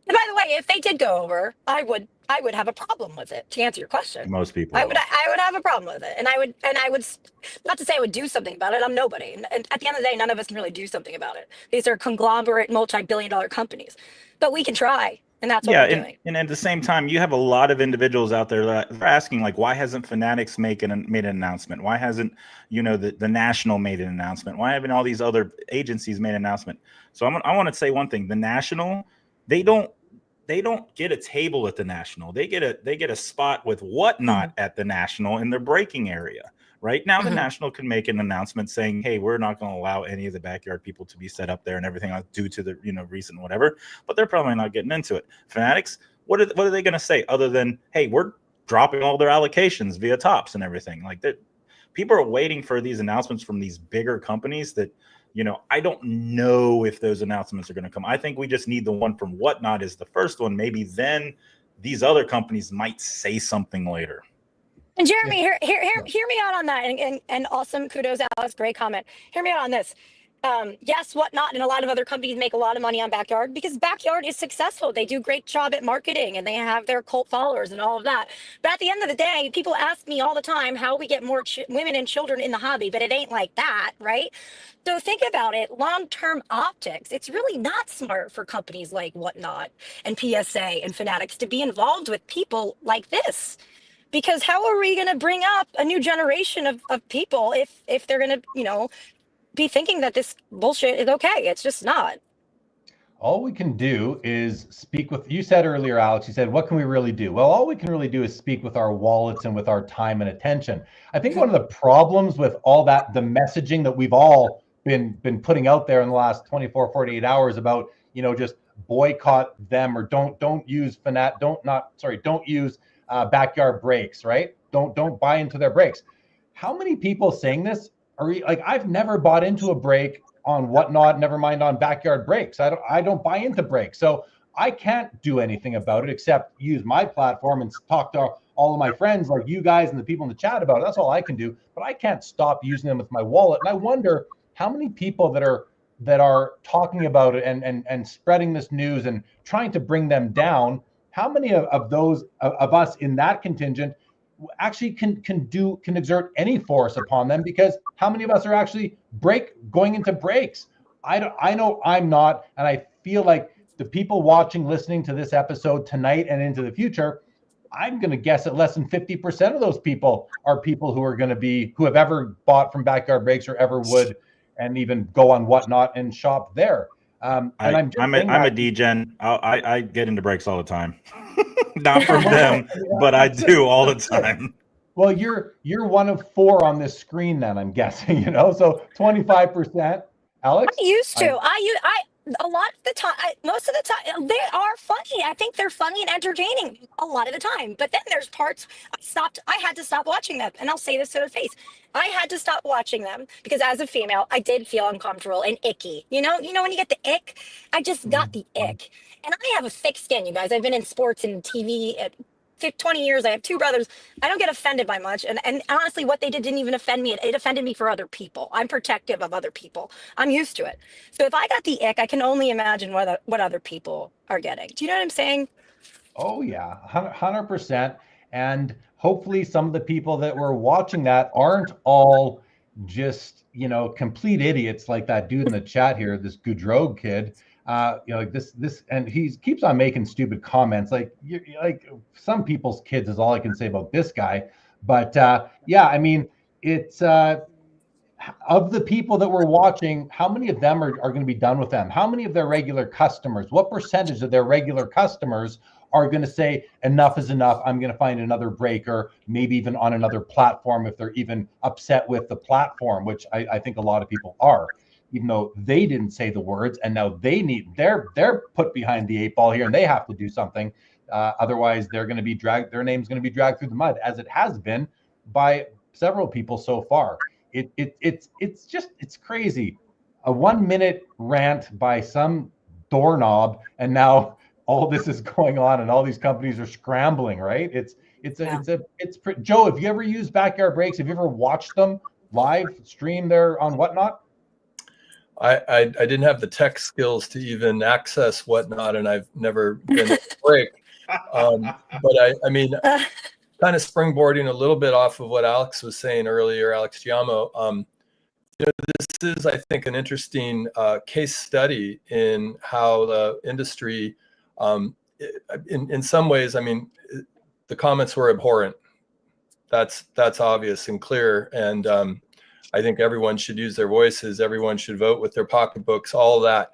And by the way, if they did go over, I would have a problem with it. To answer your question, most people, I would have a problem with it, and I would not to say I would do something about it. I'm nobody, and at the end of the day, none of us can really do something about it. These are conglomerate, multi-billion-dollar companies, but we can try, and that's what we're doing. And at the same time, you have a lot of individuals out there that are asking, like, why hasn't Fanatics made an announcement? Why hasn't the National made an announcement? Why haven't all these other agencies made an announcement? So I want to say one thing: the National. They don't get a table at the National. They get a spot with Whatnot at the National in their breaking area. Right now, the National can make an announcement saying, "Hey, we're not going to allow any of the Backyard people to be set up there and everything else due to the recent whatever." But they're probably not getting into it. Fanatics, what are they going to say other than, "Hey, we're dropping all their allocations via Tops and everything"? Like that, people are waiting for these announcements from these bigger companies that. I don't know if those announcements are going to come. I think we just need the one from Whatnot as the first one. Maybe then these other companies might say something later. And Jeremy, hear me out on that. And awesome kudos, Alex. Great comment. Hear me out on this. Yes, Whatnot and a lot of other companies make a lot of money on Backyard because Backyard is successful. They do a great job at marketing and they have their cult followers and all of that. But at the end of the day, people ask me all the time how we get more women and children in the hobby, but it ain't like that, right? So think about it, long-term optics. It's really not smart for companies like Whatnot and PSA and Fanatics to be involved with people like this. Because how are we going to bring up a new generation of people if they're going to, be thinking that this bullshit is okay? It's just not. All we can do is speak with, you said earlier, Alex, you said, what can we really do? Well, all we can really do is speak with our wallets and with our time and attention. I think one of the problems with all that, the messaging that we've all been putting out there in the last 24, 48 hours about, just boycott them or don't use don't use backyard breaks, right? Don't buy into their breaks. How many people saying this are like, I've never bought into a break on Whatnot, never mind on backyard breaks. I don't buy into breaks. So I can't do anything about it except use my platform and talk to all of my friends like you guys and the people in the chat about it. That's all I can do, but I can't stop using them with my wallet. And I wonder how many people that are talking about it and spreading this news and trying to bring them down, how many of those of us in that contingent actually can exert any force upon them, because how many of us are actually going into breaks? I know I'm not, and I feel like the people watching, listening to this episode tonight and into the future, I'm going to guess that less than 50% of those people are people who have ever bought from Backyard Breaks or ever would, and even go on Whatnot and shop there. And I'm a degen. I get into breaks all the time. Not from them, but I do all the time. Well, you're one of four on this screen then, I'm guessing, so 25%. Alex? I used to. A lot of the time, most of the time, they are funny. I think they're funny and entertaining a lot of the time. But then there's parts I had to stop watching them. And I'll say this to their face. I had to stop watching them because as a female, I did feel uncomfortable and icky. You know when you get the ick? I just got the ick. And I have a thick skin, you guys. I've been in sports and TV at 20 years. I have two brothers. I don't get offended by much. And honestly, what they didn't even offend me. It offended me for other people. I'm protective of other people. I'm used to it. So if I got the ick, I can only imagine what other people are getting. Do you know what I'm saying? Oh yeah, 100%. And hopefully some of the people that were watching that aren't all just, complete idiots like that dude in the chat here, this Goudreau kid. Like this, and he keeps on making stupid comments. Like, like some people's kids is all I can say about this guy. But yeah, I mean, it's of the people that were watching, how many of them are going to be done with them? How many of their regular customers? What percentage of their regular customers are going to say enough is enough? I'm going to find another breaker, maybe even on another platform if they're even upset with the platform, which I think a lot of people are, even though they didn't say the words, and now they're put behind the 8 ball here, and they have to do something. Otherwise, they're going to be dragged. Their name's going to be dragged through the mud, as it has been by several people so far. It's crazy. A 1 minute rant by some doorknob, and now all this is going on, and all these companies are scrambling. Right? Joe, have you ever used Backyard Breaks? Have you ever watched them live stream there on Whatnot? I didn't have the tech skills to even access Whatnot, and I've never been a break. But I mean, kind of springboarding a little bit off of what Alex was saying earlier, Alex Giaimo. This is, I think, an interesting case study in how the industry, in some ways, I mean, the comments were abhorrent. That's obvious and clear, and I think everyone should use their voices. Everyone should vote with their pocketbooks. All of that.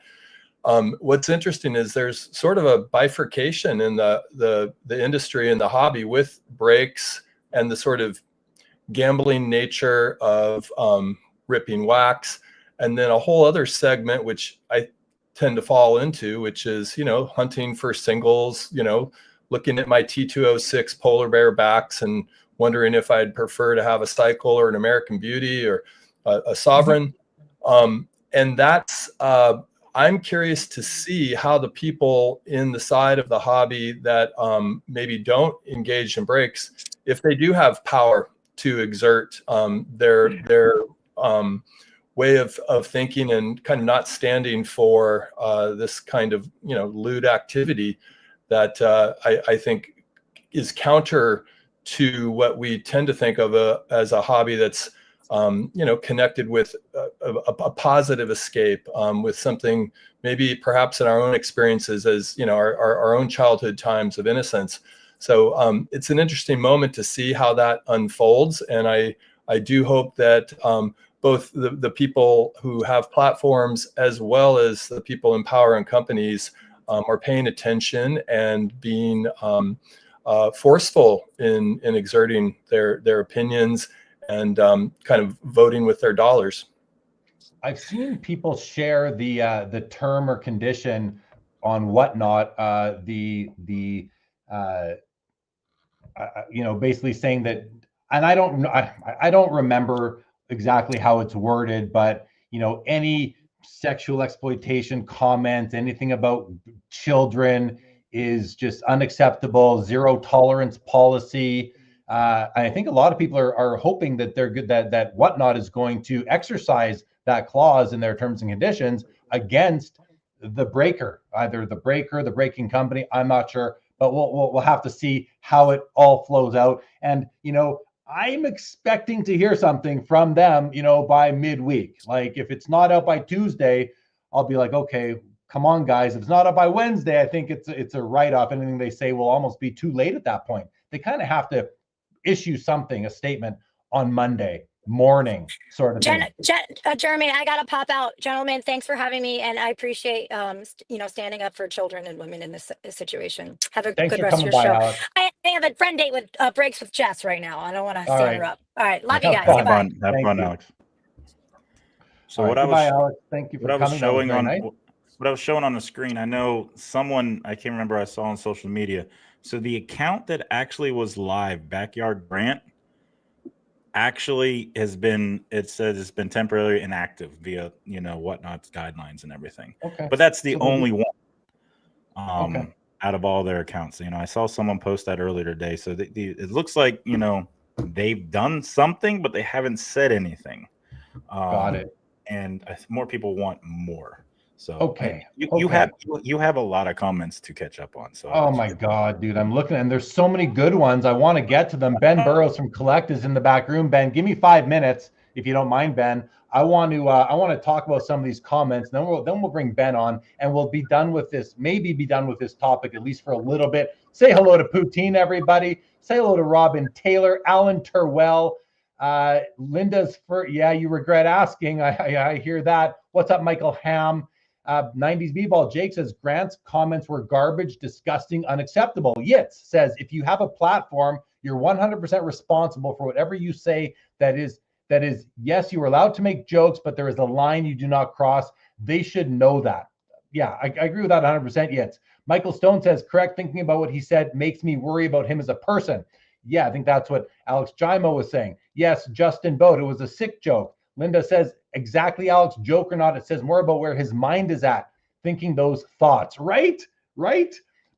What's interesting is there's sort of a bifurcation in the industry and the hobby with breaks and the sort of gambling nature of ripping wax, and then a whole other segment which I tend to fall into, which is hunting for singles. Looking at my T206 polar bear backs and wondering if I'd prefer to have a cycle or an American Beauty or a Sovereign. And that's, I'm curious to see how the people in the side of the hobby that maybe don't engage in breaks, if they do have power to exert their way of thinking and kind of not standing for this kind of, lewd activity that I think is counter to what we tend to think of as a hobby that's, connected with a positive escape, with something maybe perhaps in our own experiences as, our own childhood times of innocence. So it's an interesting moment to see how that unfolds. And I do hope that both the people who have platforms as well as the people in power and companies are paying attention and being forceful in exerting their opinions and kind of voting with their dollars. I've seen people share the term or condition on Whatnot, basically saying that, and I don't remember exactly how it's worded, but any sexual exploitation comment, anything about children is just unacceptable, zero tolerance policy. I think a lot of people are hoping that they're good, that Whatnot is going to exercise that clause in their terms and conditions against the breaker, either the breaker, the breaking company. I'm not sure, but we'll have to see how it all flows out. And I'm expecting to hear something from them, by midweek. Like if it's not out by Tuesday, I'll be like, okay, come on, guys. If it's not up by Wednesday, I think it's a write-off. Anything they say will almost be too late at that point. They kind of have to issue something, a statement on Monday morning, sort of thing. Jeremy, I gotta pop out. Gentlemen, thanks for having me, and I appreciate standing up for children and women in this situation. Have a good rest of your show. Alex. I have a friend date with breaks with Jess right now. I don't want to stand her up. All right, love you guys. Goodbye. Have fun, Alex. So Alex. Thank you for coming. Showing on. what I was showing on the screen, I know someone, I can't remember, I saw on social media. So the account that actually was live, Backyard Grant, actually has been, it says it's been temporarily inactive via, Whatnot's guidelines and everything. Okay. But that's the So only one Okay. out of all their accounts. I saw someone post that earlier today. So it looks like, they've done something, but they haven't said anything. Got it. And more people want more. So Okay. You have a lot of comments to catch up on. So Oh my God, dude, I'm looking and there's so many good ones. I want to get to them. Ben Burrows from Collect is in the back room. Ben, give me 5 minutes if you don't mind, Ben. I want to talk about some of these comments. Then we'll bring Ben on and we'll be done with this. Maybe be done with this topic at least for a little bit. Say hello to Poutine, everybody. Say hello to Robin Taylor, Alan Terwell, Linda's you regret asking. I hear that. What's up, Michael Ham? 90s B-ball Jake says Grant's comments were garbage, disgusting, unacceptable. Yitz says if you have a platform, you're 100% responsible for whatever you say. That is, yes, you are allowed to make jokes, but there is a line you do not cross. They should know that. Yeah, I agree with that 100%. Yitz. Michael Stone says, correct, thinking about what he said makes me worry about him as a person. Yeah, I think that's what Alex Giaimo was saying. Yes, Justin Boat, it was a sick joke. Linda says, exactly, Alex, joke or not, it says more about where his mind is at, thinking those thoughts. Right?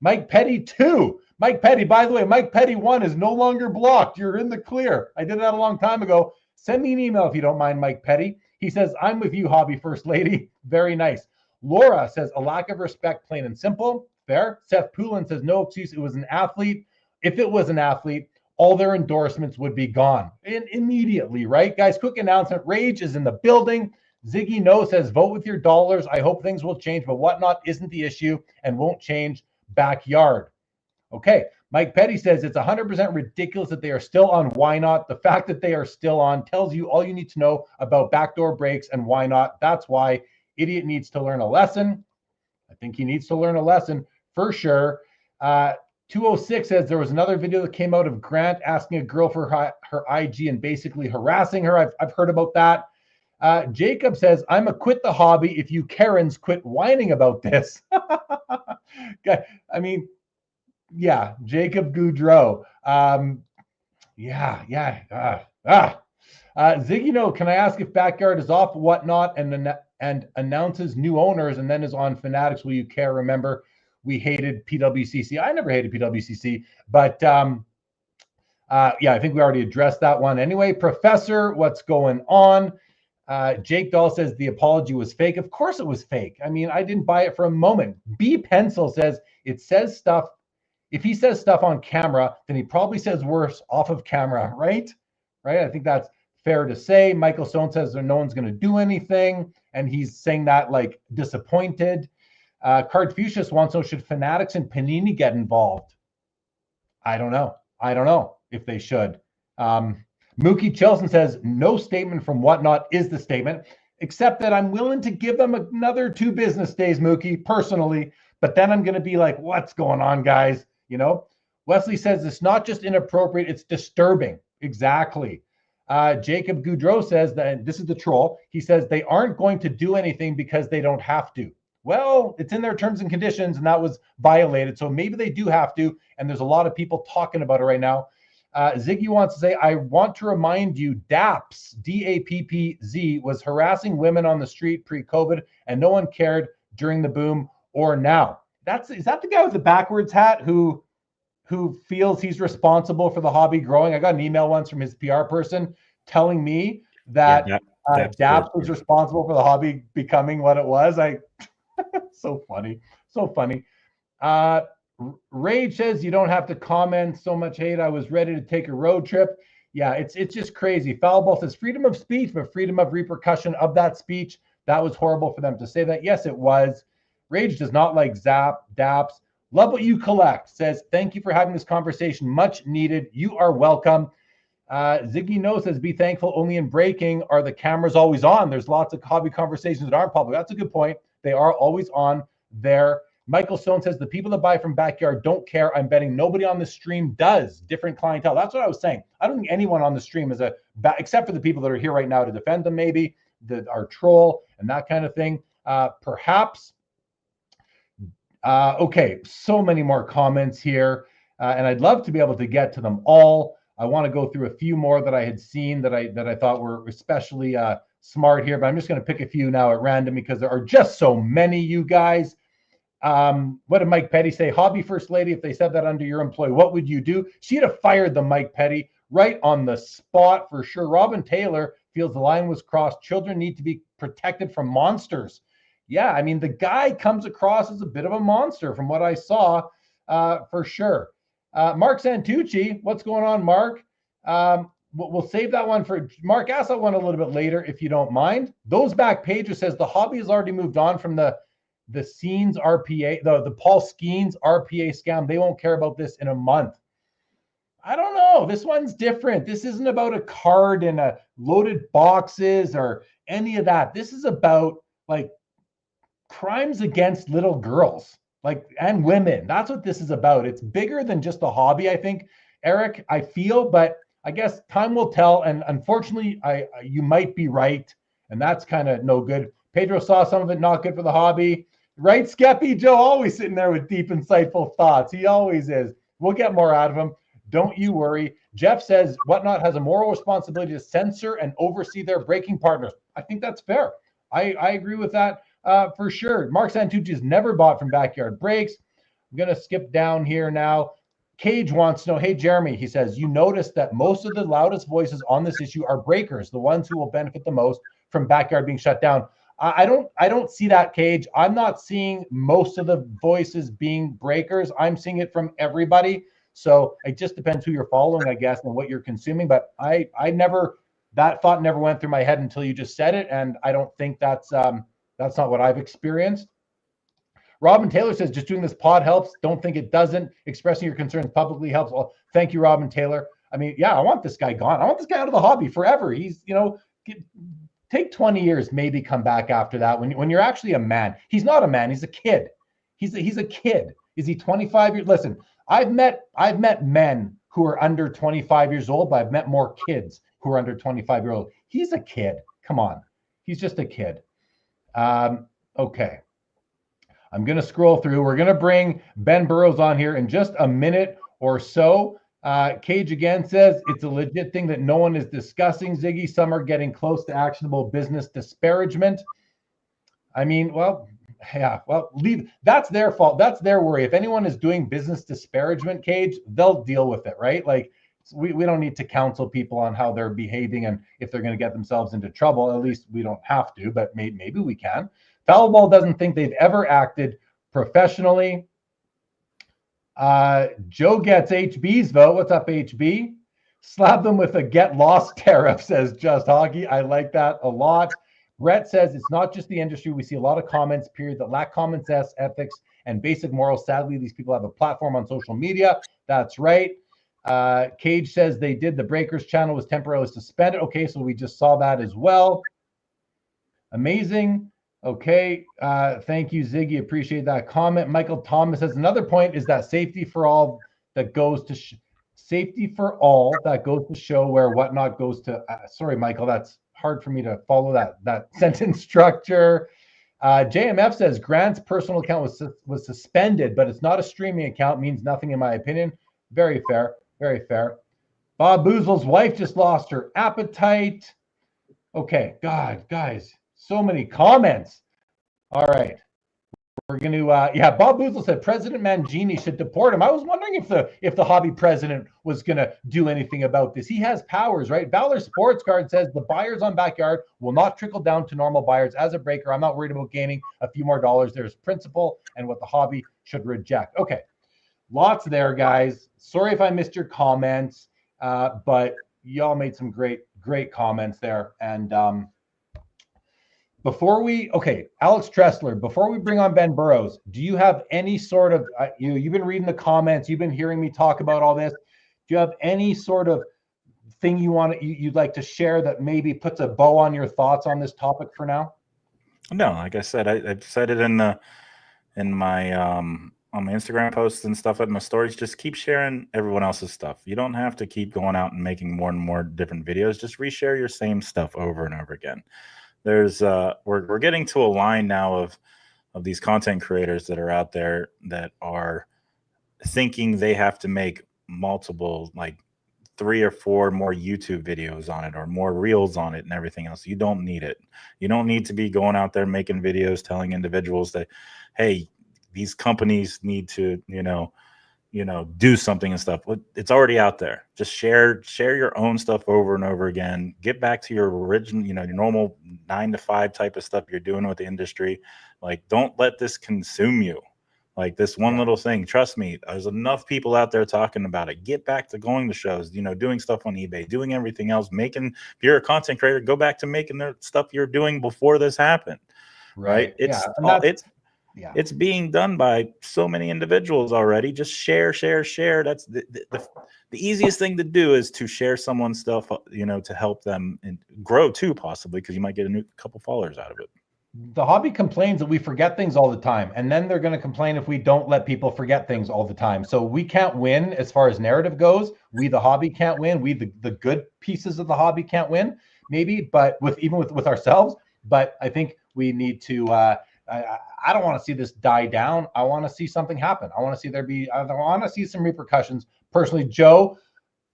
Mike Petty 2. Mike Petty, by the way, Mike Petty 1 is no longer blocked. You're in the clear. I did that a long time ago. Send me an email if you don't mind, Mike Petty. He says, I'm with you, Hobby First Lady. Very nice. Laura says, a lack of respect, plain and simple. Fair. Seth Poulin says, no excuse. It was an athlete. If it was an athlete, all their endorsements would be gone and immediately, right? Guys, quick announcement. Rage is in the building. Ziggy No says, vote with your dollars. I hope things will change, but Whatnot isn't the issue and won't change. Backyard. Okay. Mike Petty says, it's 100% ridiculous that they are still on Why Not. The fact that they are still on tells you all you need to know about backdoor breaks and why not. That's why Idiot needs to learn a lesson. I think he needs to learn a lesson for sure. 206 says there was another video that came out of Grant asking a girl for her IG and basically harassing her. I've heard about that. Jacob says, I'm a quit the hobby if you Karens quit whining about this. I mean, yeah, Jacob Goudreau. Ziggy, no, can I ask if Backyard is off Whatnot and announces new owners and then is on Fanatics? Will you care? Remember, we hated PWCC. I never hated PWCC, but I think we already addressed that one. Anyway, Professor, what's going on? Jake Dahl says the apology was fake. Of course it was fake. I mean, I didn't buy it for a moment. B Pencil says it says stuff. If he says stuff on camera, then he probably says worse off of camera, right? I think that's fair to say. Michael Stone says no one's going to do anything, and he's saying that like disappointed. Cardfucius wants to know, should Fanatics and Panini get involved? I don't know if they should. Mookie Chilson says no statement from Whatnot is the statement, except that I'm willing to give them another 2 business days, Mookie, personally. But then I'm going to be like, what's going on, guys? Wesley says it's not just inappropriate, it's disturbing. Exactly. Jacob Goudreau says that, this is the troll, he says they aren't going to do anything because they don't have to. Well, it's in their terms and conditions, and that was violated. So maybe they do have to, and there's a lot of people talking about it right now. Ziggy wants to say, I want to remind you, DAPZ, D-A-P-P-Z, was harassing women on the street pre-COVID, and no one cared during the boom or now. Is that the guy with the backwards hat who feels he's responsible for the hobby growing? I got an email once from his PR person telling me that DAPZ was responsible for the hobby becoming what it was. So funny. Rage says you don't have to comment. So much hate. I was ready to take a road trip. Yeah, it's just crazy. Foulball says freedom of speech, but freedom of repercussion of that speech. That was horrible for them to say that. Yes, it was. Rage does not like DAPZ. Love what you collect. Says thank you for having this conversation. Much needed. You are welcome. Ziggy No says be thankful only in breaking are the cameras always on. There's lots of hobby conversations that aren't public. That's a good point. They are always on there. Michael Stone says the people that buy from Backyard don't care. I'm betting nobody on the stream does. Different clientele. That's what I was saying. I don't think anyone on the stream is except for the people that are here right now to defend them, maybe our troll and that kind of thing. Perhaps Okay, so many more comments here, and I'd love to be able to get to them all. I want to go through a few more that I had seen that I thought were especially smart here, but I'm just going to pick a few now at random because there are just so many, you guys. What did Mike Petty say? Hobby first lady, if they said that under your employee, what would you do? She'd have fired the Mike Petty right on the spot for sure. Robin Taylor feels the line was crossed. Children need to be protected from monsters. Yeah, I mean, the guy comes across as a bit of a monster from what I saw, for sure. Mark Santucci, what's going on, Mark? We'll save that one for Mark. Ask that one a little bit later if you don't mind. Those back pages says the hobby has already moved on from the Scenes RPA, the Paul Skeens RPA scam. They won't care about this in a month. I don't know. This one's different. This isn't about a card and a loaded boxes or any of that. This is about like crimes against little girls, like, and women. That's what this is about. It's bigger than just a hobby, I think, Eric, I feel, but I guess time will tell. And unfortunately, you might be right. And that's kind of no good. Pedro saw some of it, not good for the hobby. Right, Skeppy Joe, always sitting there with deep, insightful thoughts. He always is. We'll get more out of him. Don't you worry. Jeff says Whatnot has a moral responsibility to censor and oversee their breaking partners. I think that's fair. I agree with that for sure. Mark Santucci has never bought from Backyard Breaks. I'm going to skip down here now. Cage wants to know, hey, Jeremy, he says, you notice that most of the loudest voices on this issue are breakers, the ones who will benefit the most from Backyard being shut down. I don't see that, Cage. I'm not seeing most of the voices being breakers. I'm seeing it from everybody. So it just depends who you're following, I guess, and what you're consuming. But that thought never went through my head until you just said it. And I don't think that's not what I've experienced. Robin Taylor says, just doing this pod helps. Don't think it doesn't. Expressing your concerns publicly helps. Well, thank you, Robin Taylor. I mean, yeah, I want this guy gone. I want this guy out of the hobby forever. He's, take 20 years, maybe come back after that. When you're actually a man, he's not a man. He's a kid. He's a kid. Is he 25 years? Listen, I've met men who are under 25 years old, but I've met more kids who are under 25 years old. He's a kid. Come on. He's just a kid. Okay. I'm going to scroll through. We're going to bring Ben Burrows on here in just a minute or so. Cage again says it's a legit thing that no one is discussing, Ziggy. Some are getting close to actionable business disparagement. I mean, that's their fault. That's their worry. If anyone is doing business disparagement, Cage, they'll deal with it, right? Like we don't need to counsel people on how they're behaving and if they're going to get themselves into trouble. At least we don't have to, but maybe we can. Foulball doesn't think they've ever acted professionally. Joe gets HB's vote. What's up, HB? Slap them with a get lost tariff, says Just Hockey. I like that a lot. Brett says it's not just the industry. We see a lot of comments, period, that lack common sense, ethics, and basic morals. Sadly, these people have a platform on social media. That's right. Cage says they did. The Breakers channel was temporarily suspended. Okay, so we just saw that as well. Amazing. Okay, thank you, Ziggy. Appreciate that comment. Michael Thomas says another point is that safety for all that goes to show where Whatnot goes to. Sorry, Michael, that's hard for me to follow that sentence structure. JMF says Grant's personal account was suspended, but it's not a streaming account. Means nothing in my opinion. Very fair, very fair. Bob Boozle's wife just lost her appetite. Okay, God, guys. So many comments. All right. We're going to, Bob Boozle said President Mangini should deport him. I was wondering if the hobby president was going to do anything about this. He has powers, right? Valor Sports Card says the buyers on Backyard will not trickle down to normal buyers. As a breaker, I'm not worried about gaining a few more dollars. There's principle and what the hobby should reject. Okay. Lots there, guys. Sorry if I missed your comments, but y'all made some great comments there. And, Alex Tressler, before we bring on Ben Burrows, do you have any sort of, you've been reading the comments, you've been hearing me talk about all this. Do you have any sort of thing you'd like to share that maybe puts a bow on your thoughts on this topic for now? No, like I said, I've said it in my on my Instagram posts and stuff in my stories. Just keep sharing everyone else's stuff. You don't have to keep going out and making more and more different videos. Just reshare your same stuff over and over again. There's we're getting to a line now of these content creators that are out there that are thinking they have to make multiple, like 3 or 4 more YouTube videos on it or more reels on it and everything else. You don't need it. You don't need to be going out there making videos telling individuals that, hey, these companies need to, do something and stuff. It's already out there. Just share your own stuff over and over again. Get back to your original, your normal 9 to 5 type of stuff you're doing with the industry. Like, don't let this consume you. Like this one little thing. Trust me, there's enough people out there talking about it. Get back to going to shows, doing stuff on eBay, doing everything else, if you're a content creator, go back to making the stuff you're doing before this happened. Right? It's being done by so many individuals already. Just share. That's the easiest thing to do, is to share someone's stuff, to help them and grow too, possibly, because you might get a couple followers out of it. The hobby complains that we forget things all the time, and then they're going to complain if we don't let people forget things all the time. So we can't win as far as narrative goes. We, the hobby, can't win. We, the good pieces of the hobby, can't win, maybe, but with ourselves. But I think we need to. I don't want to see this die down. I want to see something happen. I want to see some repercussions. Personally, Joe,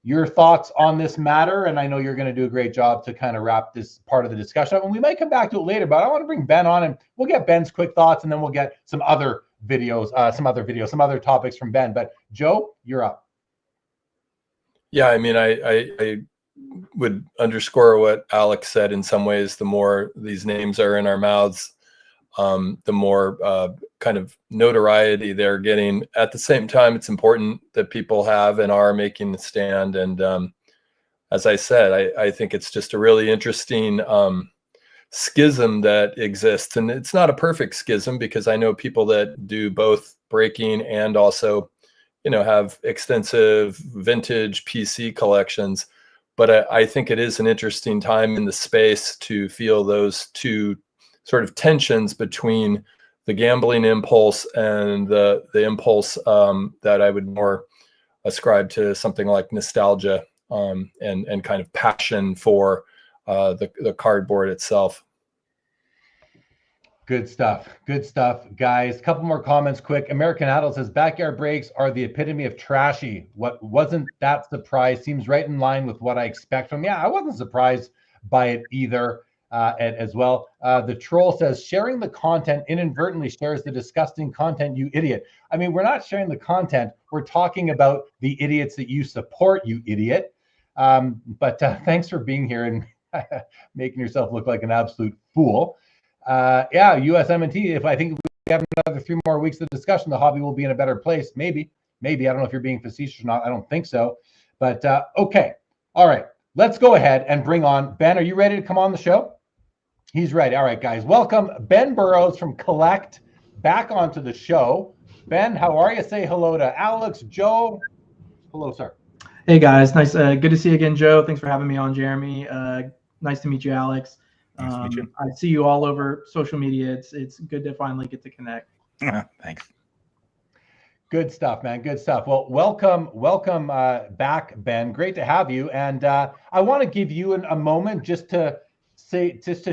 your thoughts on this matter, and I know you're going to do a great job to kind of wrap this part of the discussion up, and we might come back to it later, but I want to bring Ben on, and we'll get Ben's quick thoughts, and then we'll get some other videos, some other topics from Ben. But Joe, you're up. Yeah, I mean, I would underscore what Alex said. In some ways, the more these names are in our mouths, the more kind of notoriety they're getting. At the same time, it's important that people have and are making the stand. And as I said, I think it's just a really interesting schism that exists. And it's not a perfect schism, because I know people that do both breaking and also, have extensive vintage PC collections. But I think it is an interesting time in the space to feel those two sort of tensions between the gambling impulse and the impulse that I would more ascribe to something like nostalgia and kind of passion for the cardboard itself. Good stuff, guys. A couple more comments quick. American Adult says backyard breaks are the epitome of trashy. What wasn't that surprise? Seems right in line with what I expect from. Yeah, I wasn't surprised by it either. As well. The troll says sharing the content inadvertently shares the disgusting content, you idiot. I mean, we're not sharing the content. We're talking about the idiots that you support, you idiot. But thanks for being here and making yourself look like an absolute fool. Yeah, USM&T, if I think we have another 3 more weeks of discussion, the hobby will be in a better place. Maybe. I don't know if you're being facetious or not. I don't think so. But okay. All right. Let's go ahead and bring on Ben. Are you ready to come on the show? He's ready. All right, guys. Welcome Ben Burrows from Collect back onto the show. Ben, how are you? Say hello to Alex, Joe. Hello, sir. Hey, guys. Nice. Good to see you again, Joe. Thanks for having me on, Jeremy. Nice to meet you, Alex. Nice to meet you. I see you all over social media. It's good to finally get to connect. Thanks. Good stuff, man. Good stuff. Well, welcome back, Ben. Great to have you. And I want to give you a moment just to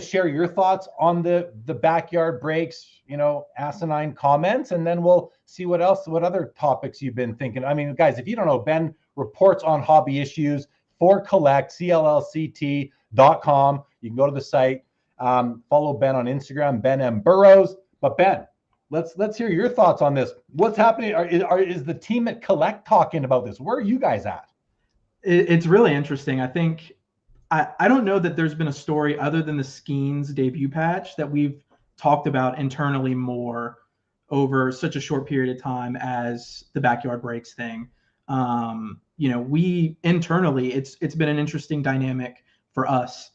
share your thoughts on the backyard breaks, asinine comments, and then we'll see what other topics you've been thinking. I mean, guys, if you don't know, Ben reports on hobby issues for Collect, CLLCT.com. You can go to the site, follow Ben on Instagram, Ben M. Burrows. But Ben, let's hear your thoughts on this. What's happening? Is the team at Collect talking about this? Where are you guys at? It's really interesting. I think I don't know that there's been a story other than the Skeens debut patch that we've talked about internally more over such a short period of time as the backyard breaks thing. We internally, it's been an interesting dynamic for us.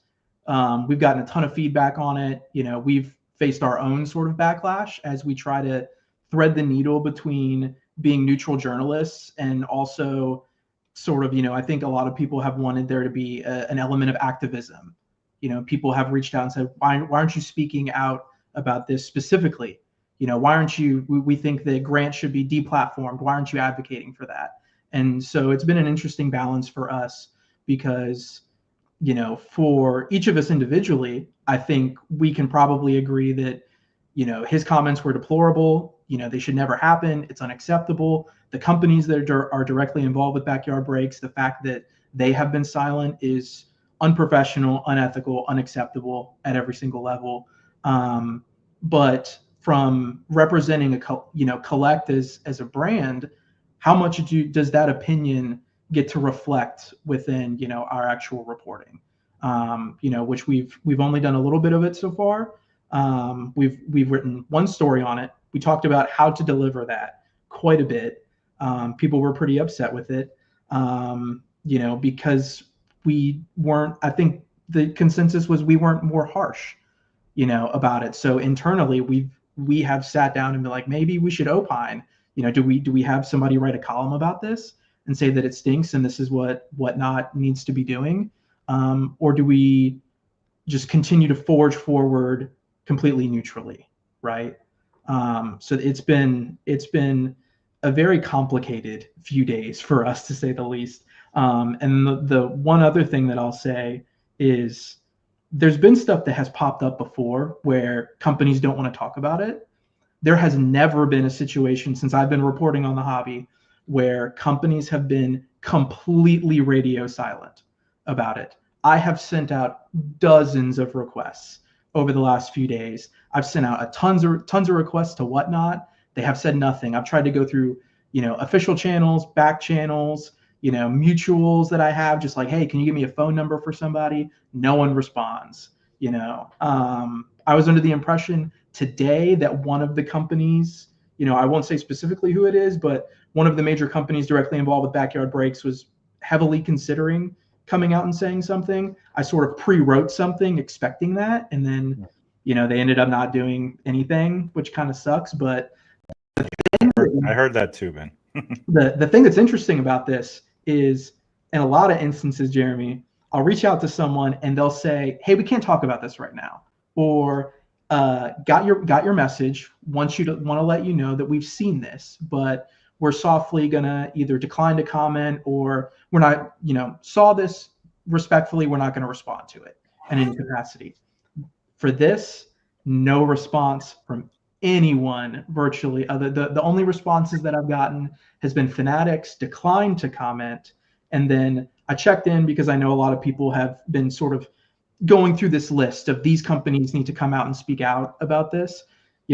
We've gotten a ton of feedback on it. We've faced our own sort of backlash as we try to thread the needle between being neutral journalists and also sort of, I think a lot of people have wanted there to be an element of activism. People have reached out and said, why aren't you speaking out about this specifically? Why aren't you, we think that grants should be deplatformed. Why aren't you advocating for that? And so it's been an interesting balance for us because, for each of us individually, I think we can probably agree that, his comments were deplorable. They should never happen. It's unacceptable. The companies that are directly involved with backyard breaks, the fact that they have been silent is unprofessional, unethical, unacceptable at every single level. But from representing Collect as a brand, how much does that opinion get to reflect within our actual reporting? Which we've only done a little bit of it so far. We've written one story on it. We talked about how to deliver that quite a bit. People were pretty upset with it, because we weren't. I think the consensus was we weren't more harsh, about it. So internally, we have sat down and been like, maybe we should opine. Do we have somebody write a column about this and say that it stinks and this is what Whatnot needs to be doing, or do we just continue to forge forward completely neutrally, right? So it's been a very complicated few days for us, to say the least. And the one other thing that I'll say is there's been stuff that has popped up before where companies don't want to talk about it. There has never been a situation since I've been reporting on the hobby where companies have been completely radio silent about it. I have sent out dozens of requests over the last few days. I've sent out tons of requests to Whatnot. They have said nothing. I've tried to go through, official channels, back channels, mutuals that I have, just like, hey, can you give me a phone number for somebody? No one responds. I was under the impression today that one of the companies, I won't say specifically who it is, but one of the major companies directly involved with backyard breaks was heavily considering coming out and saying something. I sort of pre-wrote something expecting that, and then they ended up not doing anything, which kind of sucks. But I heard that too, Ben. the thing that's interesting about this is, in a lot of instances, Jeremy, I'll reach out to someone and they'll say, hey, we can't talk about this right now, or got your message, want to let you know that we've seen this, but we're softly gonna either decline to comment, or we're not, saw this respectfully, we're not going to respond to it in any capacity. For this, no response from anyone virtually. The only responses that I've gotten has been fanatics declined to comment, and then I checked in because I know a lot of people have been sort of going through this list of these companies need to come out and speak out about this.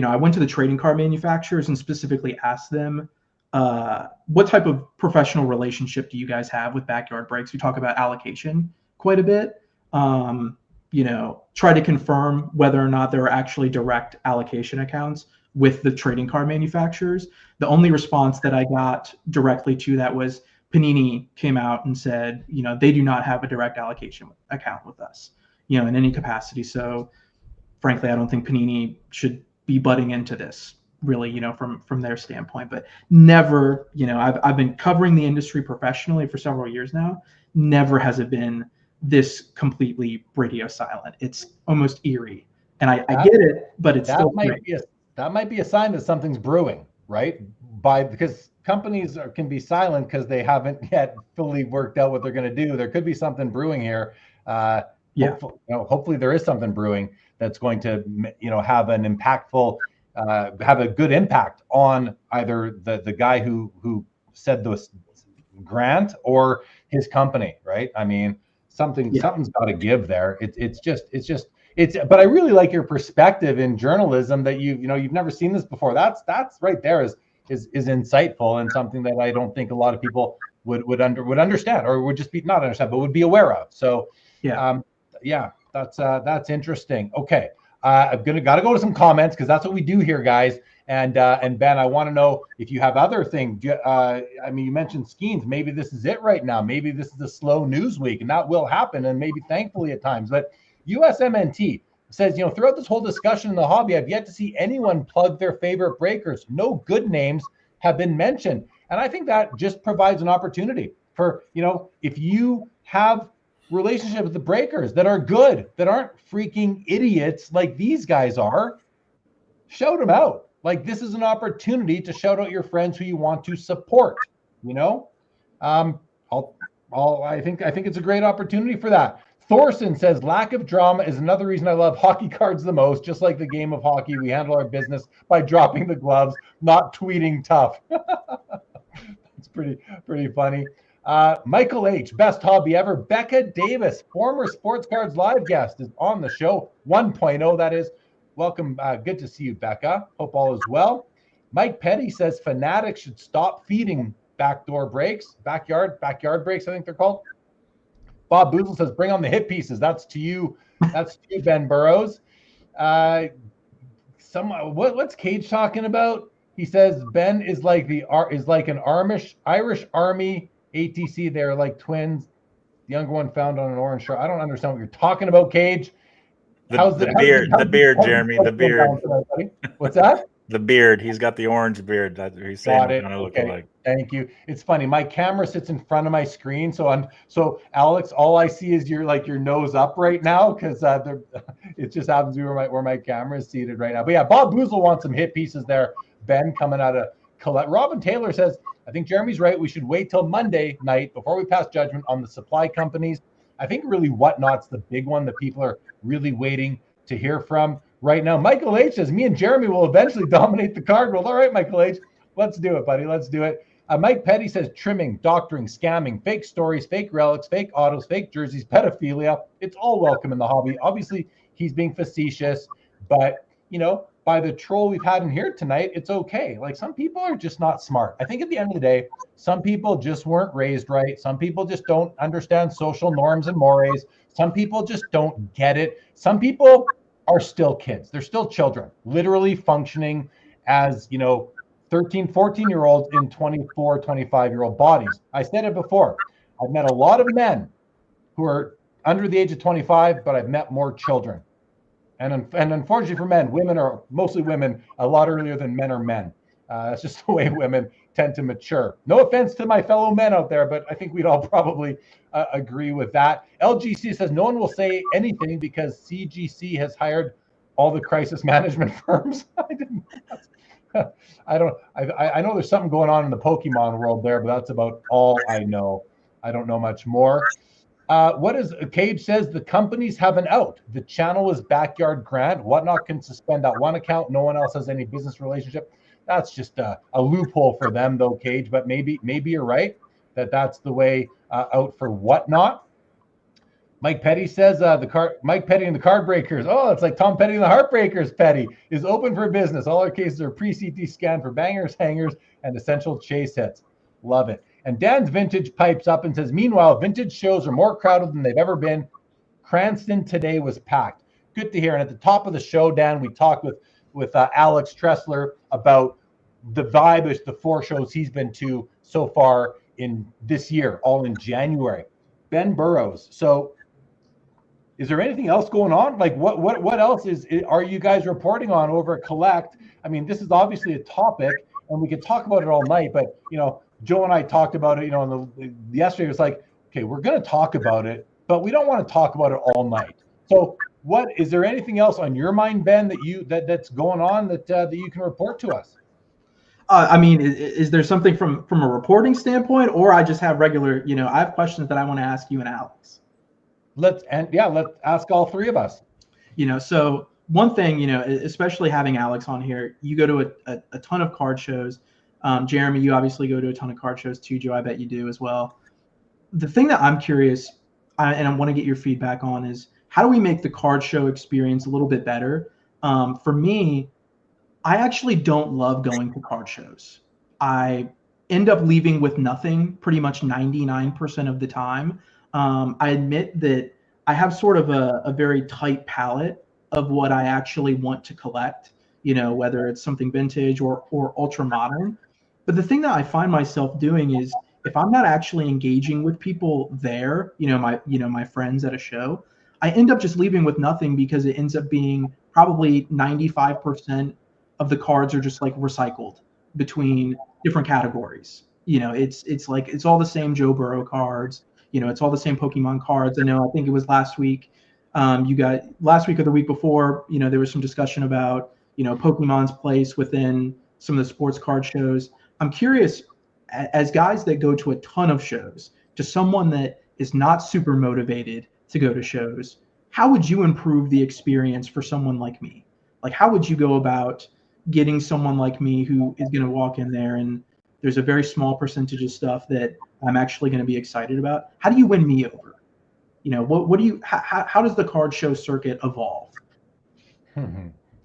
I went to the trading card manufacturers and specifically asked them, what type of professional relationship do you guys have with backyard breaks? We talk about allocation quite a bit. Try to confirm whether or not there are actually direct allocation accounts with the trading card manufacturers. The only response that I got directly to that was Panini came out and said, they do not have a direct allocation account with us, in any capacity. So frankly, I don't think Panini should be butting into this really, from their standpoint, but never, I've been covering the industry professionally for several years now. Never has it been this completely radio silent. It's almost eerie, and I get it, but it's still that might be a sign that something's brewing, right? Because companies can be silent because they haven't yet fully worked out what they're going to do. There could be something brewing here. Hopefully there is something brewing that's going to, have an impactful, have a good impact on either the guy who said this grant or his company, right? I mean, something's got to give there. But I really like your perspective in journalism that you've never seen this before. That's right there is insightful, and something that I don't think a lot of people would understand, or would just be not understand, but would be aware of. So that's interesting. Okay. I've got to go to some comments because that's what we do here, guys. And Ben, I want to know if you have other things. You mentioned Skeens. Maybe this is it right now. Maybe this is a slow news week, and that will happen, and maybe thankfully at times. But USMNT says, throughout this whole discussion in the hobby, I've yet to see anyone plug their favorite breakers. No good names have been mentioned. And I think that just provides an opportunity for, if you have relationship with the breakers that are good, that aren't freaking idiots like these guys are, shout them out. Like, this is an opportunity to shout out your friends who you want to support. I think it's a great opportunity for that. Thorson says, lack of drama is another reason I love hockey cards the most. Just like the game of hockey, we handle our business by dropping the gloves, not tweeting tough. It's pretty funny. Michael H., best hobby ever. Becca Davis, former Sports Cards Live guest, is on the show. 1.0, that is. Welcome. Good to see you, Becca. Hope all is well. Mike Petty says Fanatics should stop feeding backyard breaks, I think they're called. Bob Boozle says, bring on the hit pieces. That's to you. That's to you, Ben Burrows. What's Cage talking about? He says Ben is like an Irish Army ATC. They're like twins. The younger one found on an orange shirt. I don't understand what you're talking about, Cage. The beard, Jeremy, the beard. What's that? The beard. He's got the orange beard. That he's saying it. Okay. Like. Thank you. It's funny. My camera sits in front of my screen, so Alex, all I see is your nose up right now because it just happens to be where my camera is seated right now. But yeah, Bob Boozle wants some hit pieces there. Ben coming out of collect. Robin Taylor says, I think Jeremy's right. We should wait till Monday night before we pass judgment on the supply companies. I think really Whatnot's the big one that people are really waiting to hear from right now. Michael H. says, me and Jeremy will eventually dominate the card world. All right, Michael H., let's do it, buddy. Let's do it. Mike Petty says, trimming, doctoring, scamming, fake stories, fake relics, fake autos, fake jerseys, pedophilia. It's all welcome in the hobby. Obviously, he's being facetious, but, by the troll we've had in here tonight, it's okay. Like, some people are just not smart. I think at the end of the day, some people just weren't raised right. Some people just don't understand social norms and mores. Some people just don't get it. Some people are still kids. They're still children, literally functioning as, 13, 14-year-olds in 24, 25-year-old bodies. I said it before. I've met a lot of men who are under the age of 25, but I've met more children. And unfortunately for men, mostly women, a lot earlier than men are men. That's just the way women tend to mature. No offense to my fellow men out there, but I think we'd all probably agree with that. LGC says no one will say anything because CGC has hired all the crisis management firms. I know there's something going on in the Pokemon world there, but that's about all I know. I don't know much more. Cage says the companies have an out. The channel is Backyard Grant. Whatnot can suspend that one account. No one else has any business relationship. That's just a loophole for them, though, Cage. But maybe you're right that's the way out for Whatnot. Mike Petty says Mike Petty and the Card Breakers. Oh, it's like Tom Petty and the Heartbreakers. Petty is open for business. All our cases are pre-CT scanned for bangers, hangers, and essential chase hits. Love it. And Dan's Vintage pipes up and says, meanwhile, vintage shows are more crowded than they've ever been. Cranston today was packed. Good to hear. And at the top of the show, Dan, we talked with Alex Tressler about the vibe of the 4 shows he's been to so far in this year, all in January. Ben Burrows. So is there anything else going on? Like what else are you guys reporting on over at Collect? I mean, this is obviously a topic and we could talk about it all night, but Joe and I talked about it, yesterday. It was like, okay, we're going to talk about it, but we don't want to talk about it all night. So is there anything else on your mind, Ben, that's going on that you can report to us? I mean, is there something from a reporting standpoint, or I just have regular, I have questions that I want to ask you and Alex. Let's ask all three of us. So one thing, especially having Alex on here, you go to a ton of card shows. Jeremy, you obviously go to a ton of card shows too. Joe, I bet you do as well. The thing that I'm curious, and I want to get your feedback on, is how do we make the card show experience a little bit better? For me, I actually don't love going to card shows. I end up leaving with nothing pretty much 99% of the time. I admit that I have sort of a very tight palette of what I actually want to collect, whether it's something vintage or ultra modern. But the thing that I find myself doing is if I'm not actually engaging with people there, my friends at a show, I end up just leaving with nothing because it ends up being probably 95% of the cards are just like recycled between different categories. It's like it's all the same Joe Burrow cards. It's all the same Pokemon cards. I think it was last week. Last week or the week before, there was some discussion about Pokemon's place within some of the sports card shows. I'm curious, as guys that go to a ton of shows, to someone that is not super motivated to go to shows. How would you improve the experience for someone like me? Like, how would you go about getting someone like me who is going to walk in there and there's a very small percentage of stuff that I'm actually going to be excited about? How do you win me over? You know, what do you, how does the card show circuit evolve?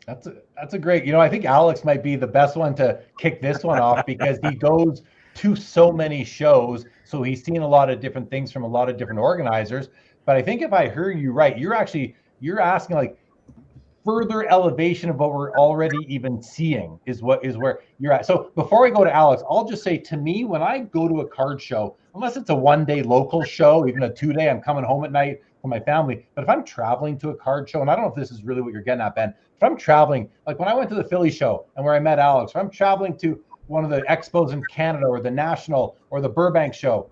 That's a great, I think Alex might be the best one to kick this one off because he goes to so many shows. So he's seen a lot of different things from a lot of different organizers. But I think if I heard you right, you're asking like further elevation of what we're already even seeing is where you're at. So before I go to Alex, I'll just say, to me, when I go to a card show, unless it's a 1-day local show, even a 2-day, I'm coming home at night for my family. But if I'm traveling to a card show, and I don't know if this is really what you're getting at, Ben, if I'm traveling, like when I went to the Philly show and where I met Alex, if I'm traveling to one of the expos in Canada or the National or the Burbank show,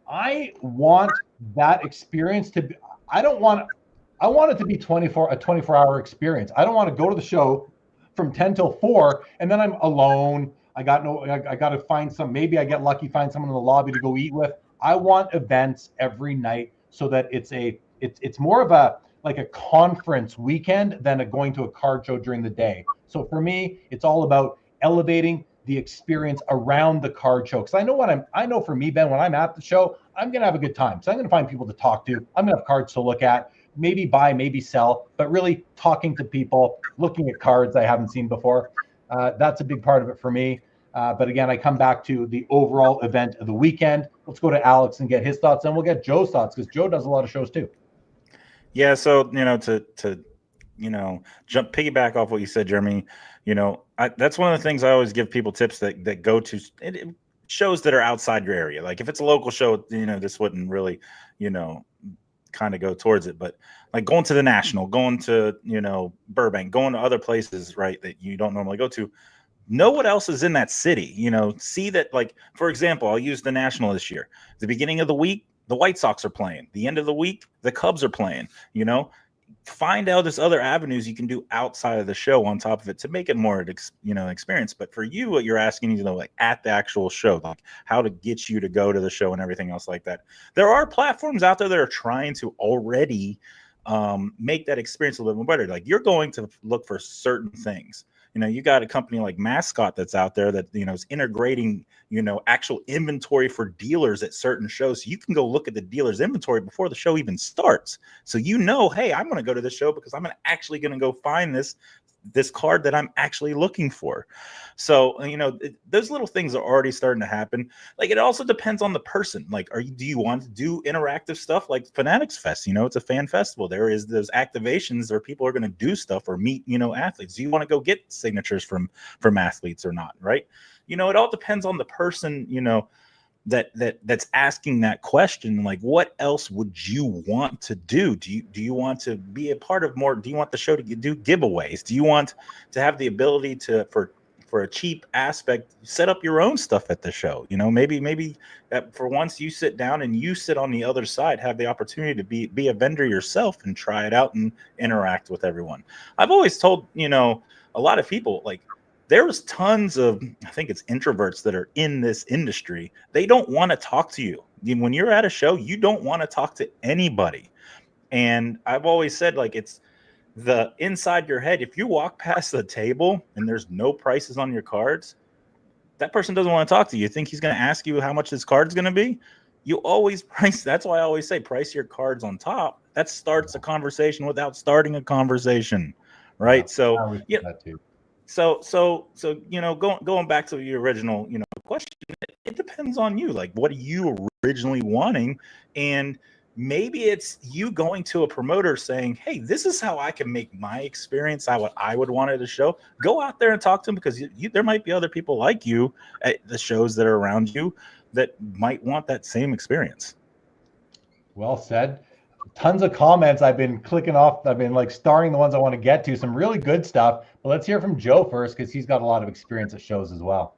I want that experience to be, I want it to be a 24-hour experience. I don't want to go to the show from 10 till 4 and then I'm alone. I got to find maybe I get lucky, find someone in the lobby to go eat with. I want events every night so that it's more of a conference weekend than going to a card show during the day. So for me, it's all about elevating the experience around the card show. Because I know for me, Ben, when I'm at the show, I'm going to have a good time. So I'm going to find people to talk to. I'm going to have cards to look at, maybe buy, maybe sell, but really talking to people, looking at cards I haven't seen before. That's a big part of it for me. But again, I come back to the overall event of the weekend. Let's go to Alex and get his thoughts, and we'll get Joe's thoughts because Joe does a lot of shows too. Yeah, so to piggyback off what you said, Jeremy, that's one of the things I always give people tips that go to shows that are outside your area. Like if it's a local show, this wouldn't really, kind of go towards it. But like going to the National, going to, Burbank, going to other places, right, that you don't normally go to, know what else is in that city, see that, like, for example, I'll use the National this year. The beginning of the week, the White Sox are playing. The end of the week, the Cubs are playing, find out there's other avenues you can do outside of the show on top of it to make it more, experience. But for you, what you're asking, like at the actual show, like how to get you to go to the show and everything else like that. There are platforms out there that are trying to already make that experience a little bit better. Like you're going to look for certain things. You got a company like Mascot that's out there that, is integrating, actual inventory for dealers at certain shows. So you can go look at the dealer's inventory before the show even starts. So, hey, I'm going to go to the show because I'm actually going to go find this card that I'm actually looking for. So, those little things are already starting to happen. Like, it also depends on the person. Like, do you want to do interactive stuff like Fanatics Fest? It's a fan festival. There is those activations where people are going to do stuff or meet, athletes. Do you want to go get signatures from athletes or not? Right. It all depends on the person, that's asking that question. Like, what else would you want to do? Do you want to be a part of more? Do you want the show to do giveaways? Do you want to have the ability to, for a cheap aspect, set up your own stuff at the show? Maybe for once you sit down and you sit on the other side, have the opportunity to be a vendor yourself and try it out and interact with everyone. I've always told, a lot of people, like, there's tons of, I think it's introverts that are in this industry. They don't want to talk to you. When you're at a show, you don't want to talk to anybody. And I've always said, like, it's the inside your head. If you walk past the table and there's no prices on your cards, that person doesn't want to talk to you. You think he's going to ask you how much his card's going to be? You always price. That's why I always say price your cards on top. That starts a conversation without starting a conversation. Right. Yeah, So, yeah. That too. So going back to your original, question, it depends on you. Like, what are you originally wanting? And maybe it's you going to a promoter saying, hey, this is how I can make my experience what I would want at a show. Go out there and talk to them, because there might be other people like you at the shows that are around you that might want that same experience. Well said. Tons of comments I've been clicking off. I've been starring the ones I want to get to. Some really good stuff. But let's hear from Joe first, because he's got a lot of experience at shows as well.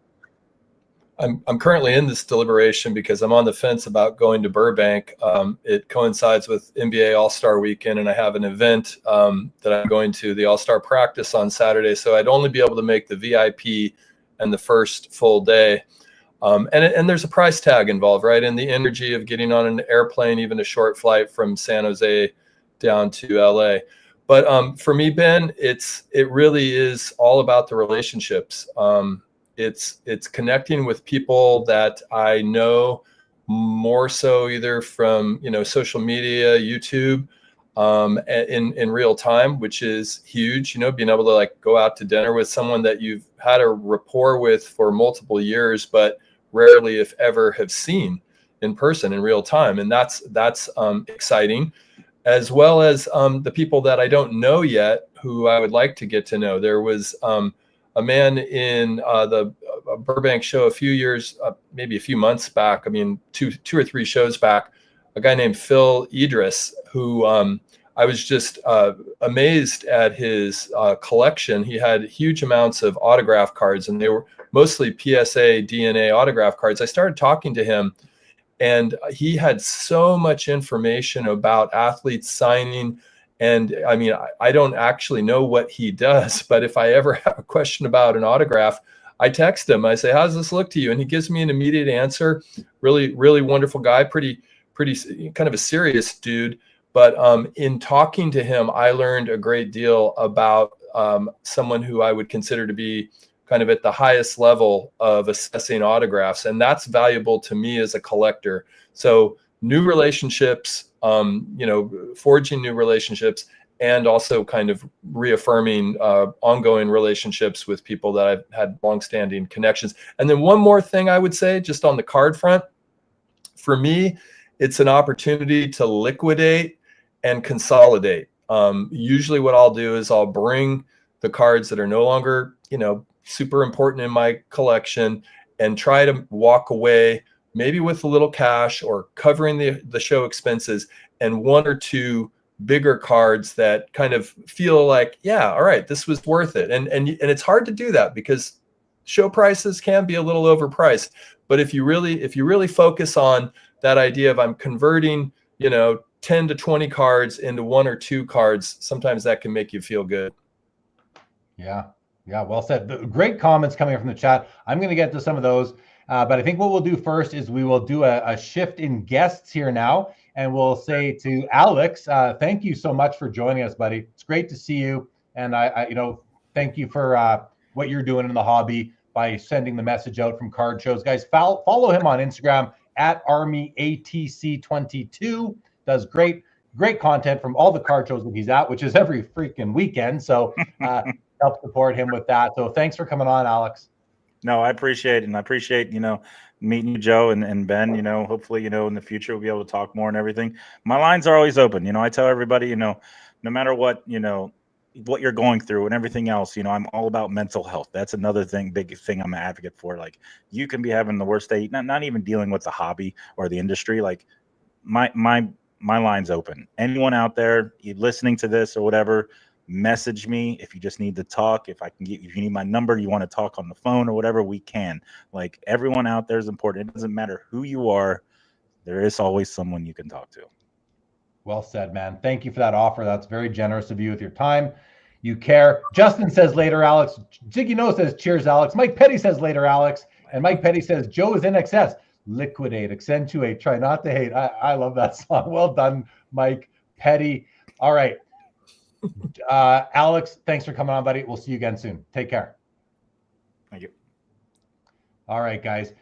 I'm currently in this deliberation because I'm on the fence about going to Burbank. It coincides with NBA All-Star Weekend, and I have an event that I'm going to, the All-Star Practice on Saturday. So I'd only be able to make the VIP and the first full day. And there's a price tag involved, right? And the energy of getting on an airplane, even a short flight from San Jose down to LA. But for me, Ben, it really is all about the relationships. It's connecting with people that I know more so either from, social media, YouTube, in real time, which is huge, being able to like go out to dinner with someone that you've had a rapport with for multiple years, but rarely, if ever, have seen in person in real time. And that's exciting, as well as the people that I don't know yet who I would like to get to know. There was a man in the Burbank show a few years, maybe a few months back. I mean, two or three shows back, a guy named Phil Idris, who I was just amazed at his collection. He had huge amounts of autograph cards, and they were mostly PSA DNA autograph cards. I started talking to him, and he had so much information about athletes signing. And I mean, I don't actually know what he does, but if I ever have a question about an autograph, I text him. I say, "How does this look to you?" And he gives me an immediate answer. Really, really wonderful guy, pretty kind of a serious dude. But in talking to him, I learned a great deal about someone who I would consider to be kind of at the highest level of assessing autographs. And that's valuable to me as a collector. So new relationships, forging new relationships, and also kind of reaffirming ongoing relationships with people that I've had longstanding connections. And then one more thing I would say, just on the card front, for me, it's an opportunity to liquidate and consolidate. Usually what I'll do is I'll bring the cards that are no longer, super important in my collection and try to walk away maybe with a little cash or covering the show expenses and one or two bigger cards that kind of feel like, yeah, all right, this was worth it. And it's hard to do that because show prices can be a little overpriced. But if you really focus on that idea of I'm converting, 10 to 20 cards into one or two cards, sometimes that can make you feel good. Yeah, well said. Great comments coming from the chat. I'm going to get to some of those, but I think what we'll do first is we will do a shift in guests here now, and we'll say to Alex, thank you so much for joining us, buddy. It's great to see you, and I thank you for what you're doing in the hobby by sending the message out from card shows. Guys, follow him on Instagram at ArmyATC22. Does great content from all the card shows that he's at, which is every freaking weekend. So help support him with that. So thanks for coming on, Alex. No, I appreciate it. And I appreciate, meeting you, Joe and Ben, hopefully, in the future we'll be able to talk more and everything. My lines are always open. I tell everybody, no matter what, what you're going through and everything else, I'm all about mental health. That's another big thing I'm an advocate for. Like, you can be having the worst day, not even dealing with the hobby or the industry. Like my line's open. Anyone out there, you listening to this or whatever, message me if you just need to talk. If you need my number, you want to talk on the phone or whatever, we can. Like, everyone out there is important. It doesn't matter who you are. There is always someone you can talk to. Well said, man. Thank you for that offer. That's very generous of you with your time. You care. Justin says later, Alex. Jiggy No says cheers, Alex. Mike Petty says later, Alex. And Mike Petty says Joe is in excess. Liquidate, accentuate, try not to hate. I love that song. Well done, Mike Petty. All right. Alex, thanks for coming on, buddy. We'll see you again soon. Take care. Thank you. All right, guys.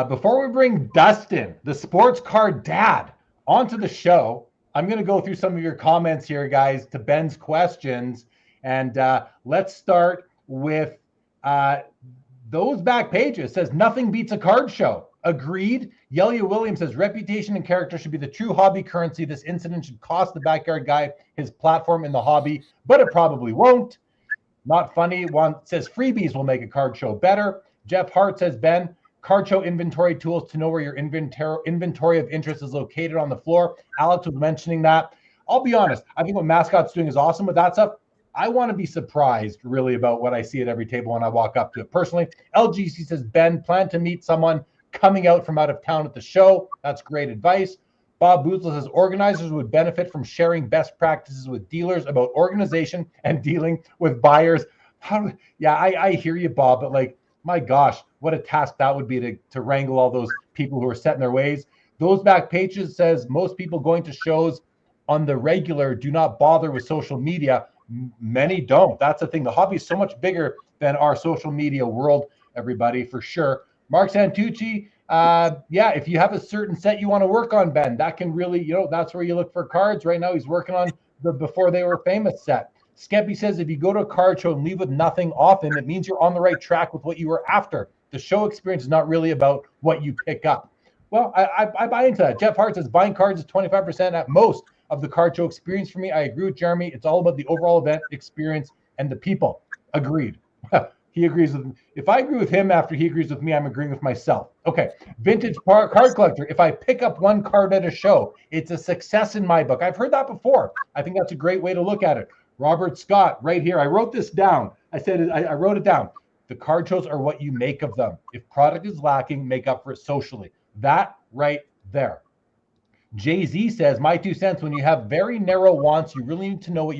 Before we bring Dustin, the sports card dad, onto the show, I'm going to go through some of your comments here, guys, to Ben's questions. And let's start with those back pages. It says nothing beats a card show. Agreed. Yelia Williams says reputation and character should be the true hobby currency. This incident should cost the backyard guy his platform in the hobby, but it probably won't. Not funny. One says freebies will make a card show better. Jeff Hart says, Ben, card show inventory tools to know where your inventory of interest is located on the floor. Alex was mentioning that. I'll be honest. I think what Mascot's doing is awesome with that stuff. I want to be surprised really about what I see at every table when I walk up to it. Personally, LGC says, Ben, plan to meet someone coming out from out of town at the show. That's great advice. Bob Boozle says organizers would benefit from sharing best practices with dealers about organization and dealing with buyers. I hear you, Bob, but like, my gosh, what a task that would be to wrangle all those people who are set in their ways. Those back pages says most people going to shows on the regular do not bother with social media. Many don't. That's the thing. The hobby is so much bigger than our social media world, everybody, for sure. Mark Santucci, if you have a certain set you want to work on, Ben, that can really, that's where you look for cards. Right now, he's working on the Before They Were Famous set. Skeppy says if you go to a card show and leave with nothing often, it means you're on the right track with what you were after. The show experience is not really about what you pick up. Well, I buy into that. Jeff Hart says buying cards is 25% at most of the card show experience for me. I agree with Jeremy. It's all about the overall event experience and the people. Agreed. He agrees with me. If I agree with him after he agrees with me, I'm agreeing with myself. Okay. Vintage card collector. If I pick up one card at a show, it's a success in my book. I've heard that before. I think that's a great way to look at it. Robert Scott, right here. I wrote this down. I wrote it down. The card shows are what you make of them. If product is lacking, make up for it socially. That right there. Jay-Z says, my 2 cents, when you have very narrow wants, you really need to know what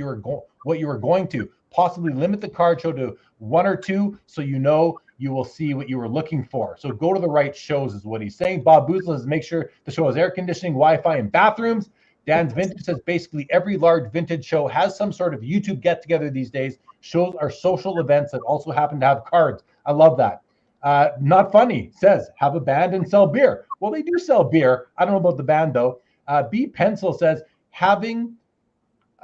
you are going to. Possibly limit the card show to 1 or 2 so you know you will see what you were looking for. So go to the right shows is what he's saying. Bob Boozle says, make sure the show has air conditioning, Wi-Fi, and bathrooms. Dan's Vintage says, basically every large vintage show has some sort of YouTube get-together these days. Shows are social events that also happen to have cards. I love that. Not Funny says, have a band and sell beer. Well, they do sell beer. I don't know about the band, though. B Pencil says, having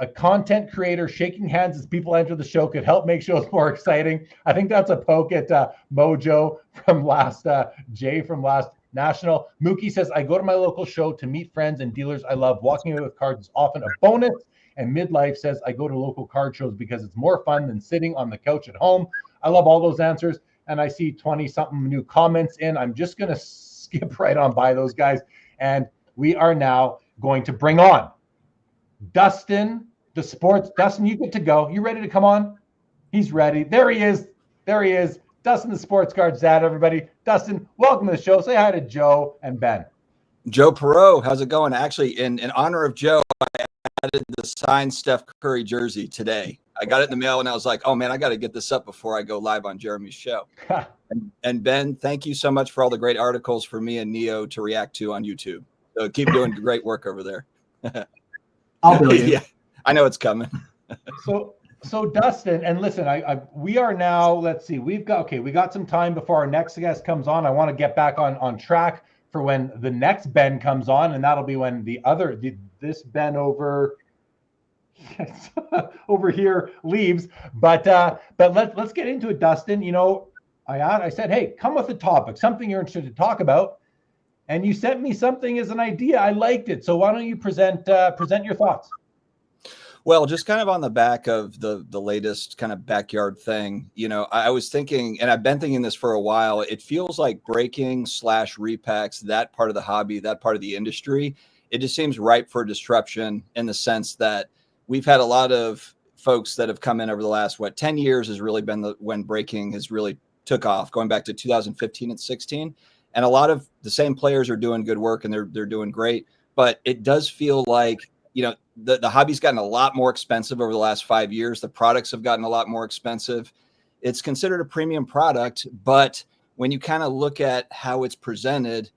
a content creator shaking hands as people enter the show could help make shows more exciting. I think that's a poke at Mojo from last, Jay from last National. Mookie says, I go to my local show to meet friends and dealers I love. Walking away with cards is often a bonus. And Midlife says, I go to local card shows because it's more fun than sitting on the couch at home. I love all those answers. And I see 20-something new comments in. I'm just going to skip right on by those guys. And we are now going to bring on Dustin, the sports. Dustin, you get to go. You ready to come on? He's ready. There he is. There he is. Dustin, the sports cards dad, everybody. Dustin, welcome to the show. Say hi to Joe and Ben. Joe Poirot, how's it going? Actually, in honor of Joe, I added the signed Steph Curry jersey today. I got it in the mail and I was like, oh man, I got to get this up before I go live on Jeremy's show. and Ben, thank you so much for all the great articles for me and Neo to react to on YouTube. So keep doing great work over there. I'll do it. Yeah, I know it's coming. So Dustin, and listen, we are now, let's see, we got some time before our next guest comes on. I want to get back on track for when the next Ben comes on, and that'll be when this Ben over here leaves. But let's get into it, Dustin. I said, hey, come with a topic, something you're interested to talk about. And you sent me something as an idea. I liked it. So why don't you present your thoughts? Well, just kind of on the back of the latest kind of backyard thing, I was thinking, and I've been thinking this for a while, it feels like breaking / repacks, that part of the hobby, that part of the industry, it just seems ripe for disruption in the sense that we've had a lot of folks that have come in over the last, 10 years has really been when breaking has really took off, going back to 2015 and 16. And a lot of the same players are doing good work and they're doing great. But it does feel like, the hobby's gotten a lot more expensive over the last 5 years. The products have gotten a lot more expensive. It's considered a premium product, but when you kind of look at how it's presented,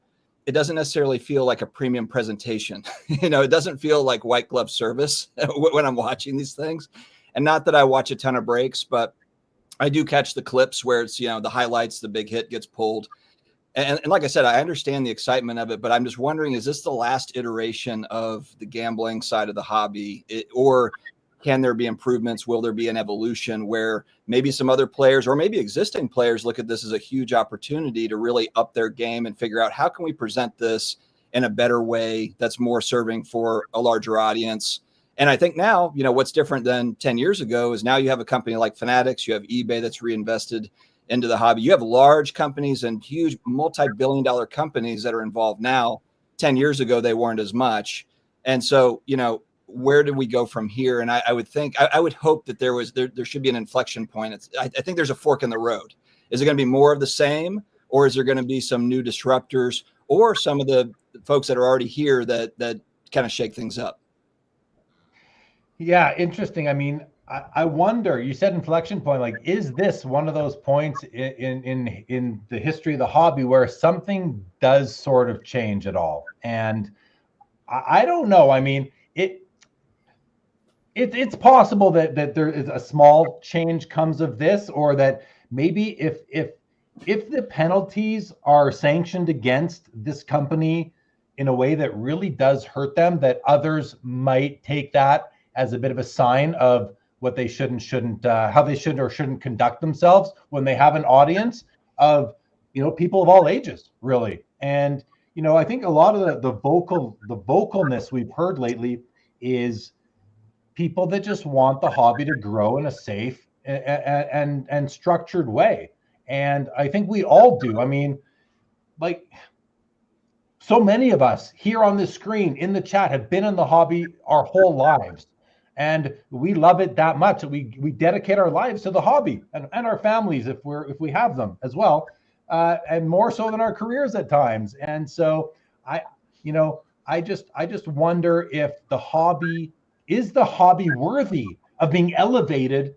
it doesn't necessarily feel like a premium presentation. It doesn't feel like white glove service when I'm watching these things. And not that I watch a ton of breaks, but I do catch the clips where it's, the highlights, the big hit gets pulled. And like I said, I understand the excitement of it, but I'm just wondering, is this the last iteration of the gambling side of the hobby, or can there be improvements? Will there be an evolution where maybe some other players or maybe existing players look at this as a huge opportunity to really up their game and figure out how can we present this in a better way that's more serving for a larger audience? And I think now, what's different than 10 years ago is now you have a company like Fanatics, you have eBay that's reinvested into the hobby. You have large companies and huge multi-billion-dollar companies that are involved now. 10 years ago, they weren't as much. And so, where do we go from here? And I would think, I would hope that there should be an inflection point. I think there's a fork in the road. Is it going to be more of the same, or is there going to be some new disruptors, or some of the folks that are already here that kind of shake things up? Yeah, interesting. I mean, I wonder, you said inflection point, like, is this one of those points in the history of the hobby where something does sort of change at all? And I don't know. I mean, it's possible that there is a small change comes of this, or that maybe if the penalties are sanctioned against this company in a way that really does hurt them, that others might take that as a bit of a sign of what they should and shouldn't, how they should or shouldn't conduct themselves when they have an audience of, people of all ages, really. And, I think a lot of the vocalness we've heard lately is people that just want the hobby to grow in a safe and structured way. And I think we all do. I mean, like, so many of us here on this screen in the chat have been in the hobby our whole lives. And we love it that much that we dedicate our lives to the hobby and our families if we have them as well, and more so than our careers at times. And so I just wonder if the hobby worthy of being elevated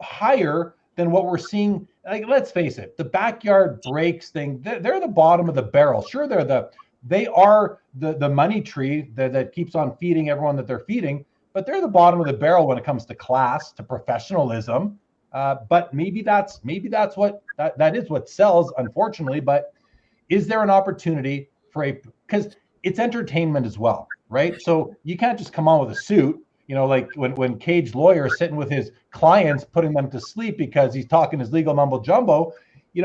higher than what we're seeing. Like, let's face it, the backyard breaks thing, they're the bottom of the barrel. Sure, they are the money tree that keeps on feeding everyone that they're feeding, but they're the bottom of the barrel when it comes to class, to professionalism. But maybe that's what that is what sells, unfortunately. But is there an opportunity because it's entertainment as well, right? So you can't just come on with a suit, like when Cage Lawyer is sitting with his clients, putting them to sleep because he's talking his legal mumbo jumbo. You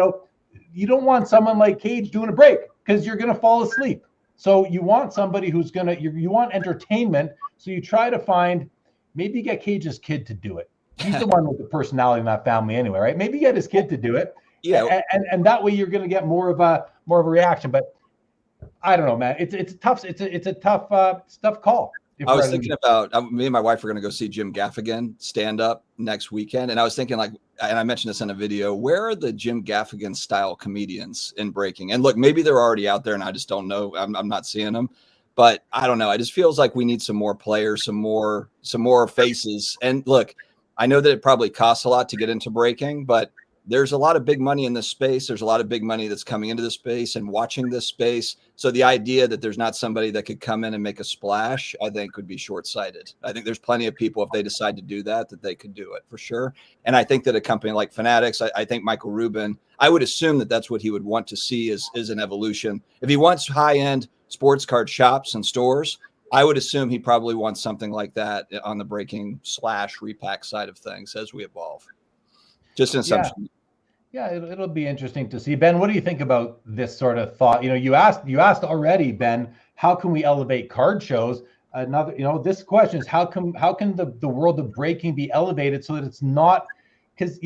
don't want someone like Cage doing a break because you're going to fall asleep. So you want somebody who's you want entertainment. So you try to maybe get Cage's kid to do it. He's the one with the personality in that family anyway, right? Maybe get his kid to do it. Yeah. And that way you're going to get more of a reaction. But I don't know, man. It's a tough call. I was thinking about, me and my wife are going to go see Jim Gaffigan stand up next weekend. And I was thinking, like, and I mentioned this in a video, where are the Jim Gaffigan style comedians in breaking? And look, maybe they're already out there and I just don't know. I'm not seeing them, but I don't know. It just feels like we need some more players, some more faces. And look, I know that it probably costs a lot to get into breaking, but there's a lot of big money in this space. There's a lot of big money that's coming into this space and watching this space. So the idea that there's not somebody that could come in and make a splash, I think would be short-sighted. I think there's plenty of people, if they decide to do that they could do it for sure. And I think that a company like Fanatics, I think Michael Rubin, I would assume that that's what he would want to see is an evolution. If he wants high-end sports card shops and stores, I would assume he probably wants something like that on the breaking / repack side of things as we evolve. Just an assumption. Yeah, it'll be interesting to see. Ben, what do you think about this sort of thought? You asked already, Ben, how can we elevate card shows? Another, this question is how can the world of breaking be elevated so that it's not, because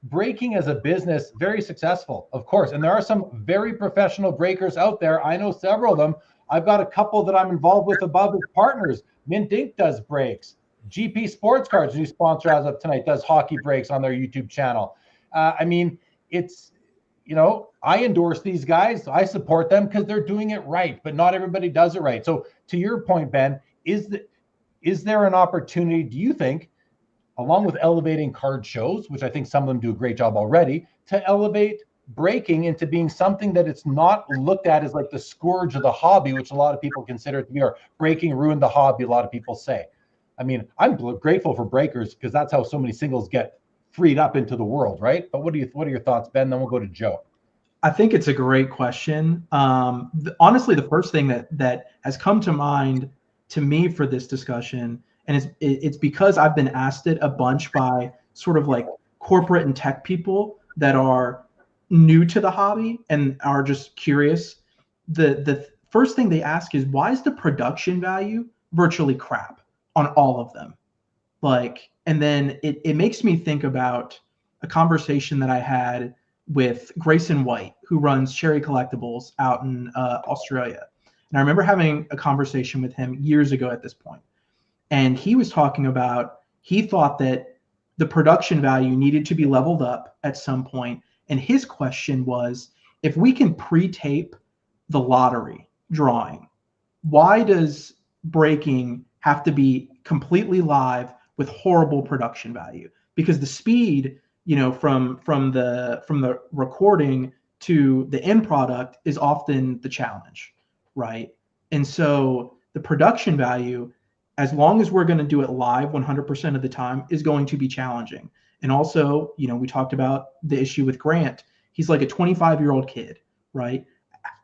breaking as a business, very successful, of course, and there are some very professional breakers out there. I know several of them. I've got a couple that I'm involved with above as partners. Mint Inc. does breaks. GP Sports Cards, new sponsor as of tonight, does hockey breaks on their YouTube channel. I mean, it's, I endorse these guys. I support them because they're doing it right, but not everybody does it right. So to your point, Ben, is there an opportunity, do you think, along with elevating card shows, which I think some of them do a great job already, to elevate breaking into being something that it's not looked at as like the scourge of the hobby, which a lot of people consider it to be, or breaking ruined the hobby, a lot of people say. I mean, I'm grateful for breakers because that's how so many singles get freed up into the world, right? But what are your thoughts, Ben? Then we'll go to Joe. I think it's a great question. Honestly, the first thing that has come to mind to me for this discussion, and it's because I've been asked it a bunch by sort of like corporate and tech people that are new to the hobby and are just curious. The first thing they ask is, why is the production value virtually crap on all of them? Like, and then it makes me think about a conversation that I had with Grayson White, who runs Cherry Collectibles out in Australia. And I remember having a conversation with him years ago at this point. And he was talking about, he thought that the production value needed to be leveled up at some point. And his question was, if we can pre-tape the lottery drawing, why does breaking have to be completely live with horrible production value, because the speed, from the recording to the end product is often the challenge, right? And so the production value, as long as we're going to do it live 100% of the time, is going to be challenging. And also, we talked about the issue with Grant. He's like a 25-year-old kid, right?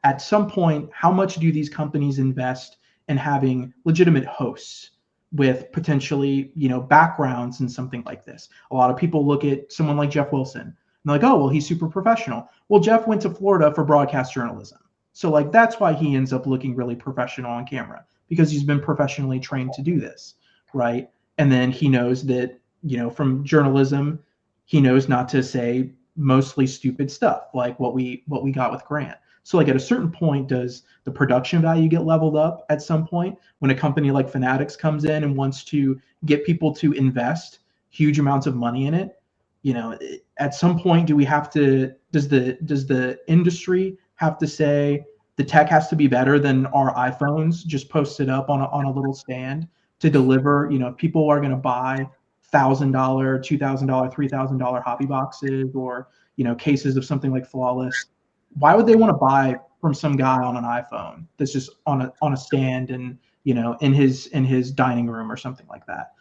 At some point, how much do these companies invest in having legitimate hosts with potentially, backgrounds in something like this? A lot of people look at someone like Jeff Wilson and they're like, oh, well, he's super professional. Well, Jeff went to Florida for broadcast journalism. So like, that's why he ends up looking really professional on camera, because he's been professionally trained to do this, right? And then he knows that, from journalism, he knows not to say mostly stupid stuff like what we got with Grant. So like, at a certain point, does the production value get leveled up at some point when a company like Fanatics comes in and wants to get people to invest huge amounts of money in it? At some point, does the industry have to say the tech has to be better than our iPhones just posted up on a little stand to deliver? People are going to buy $1,000, $2,000, $3,000 hobby boxes, or cases of something like Flawless. Why would they want to buy from some guy on an iPhone that's just on a stand and in his dining room or something like that?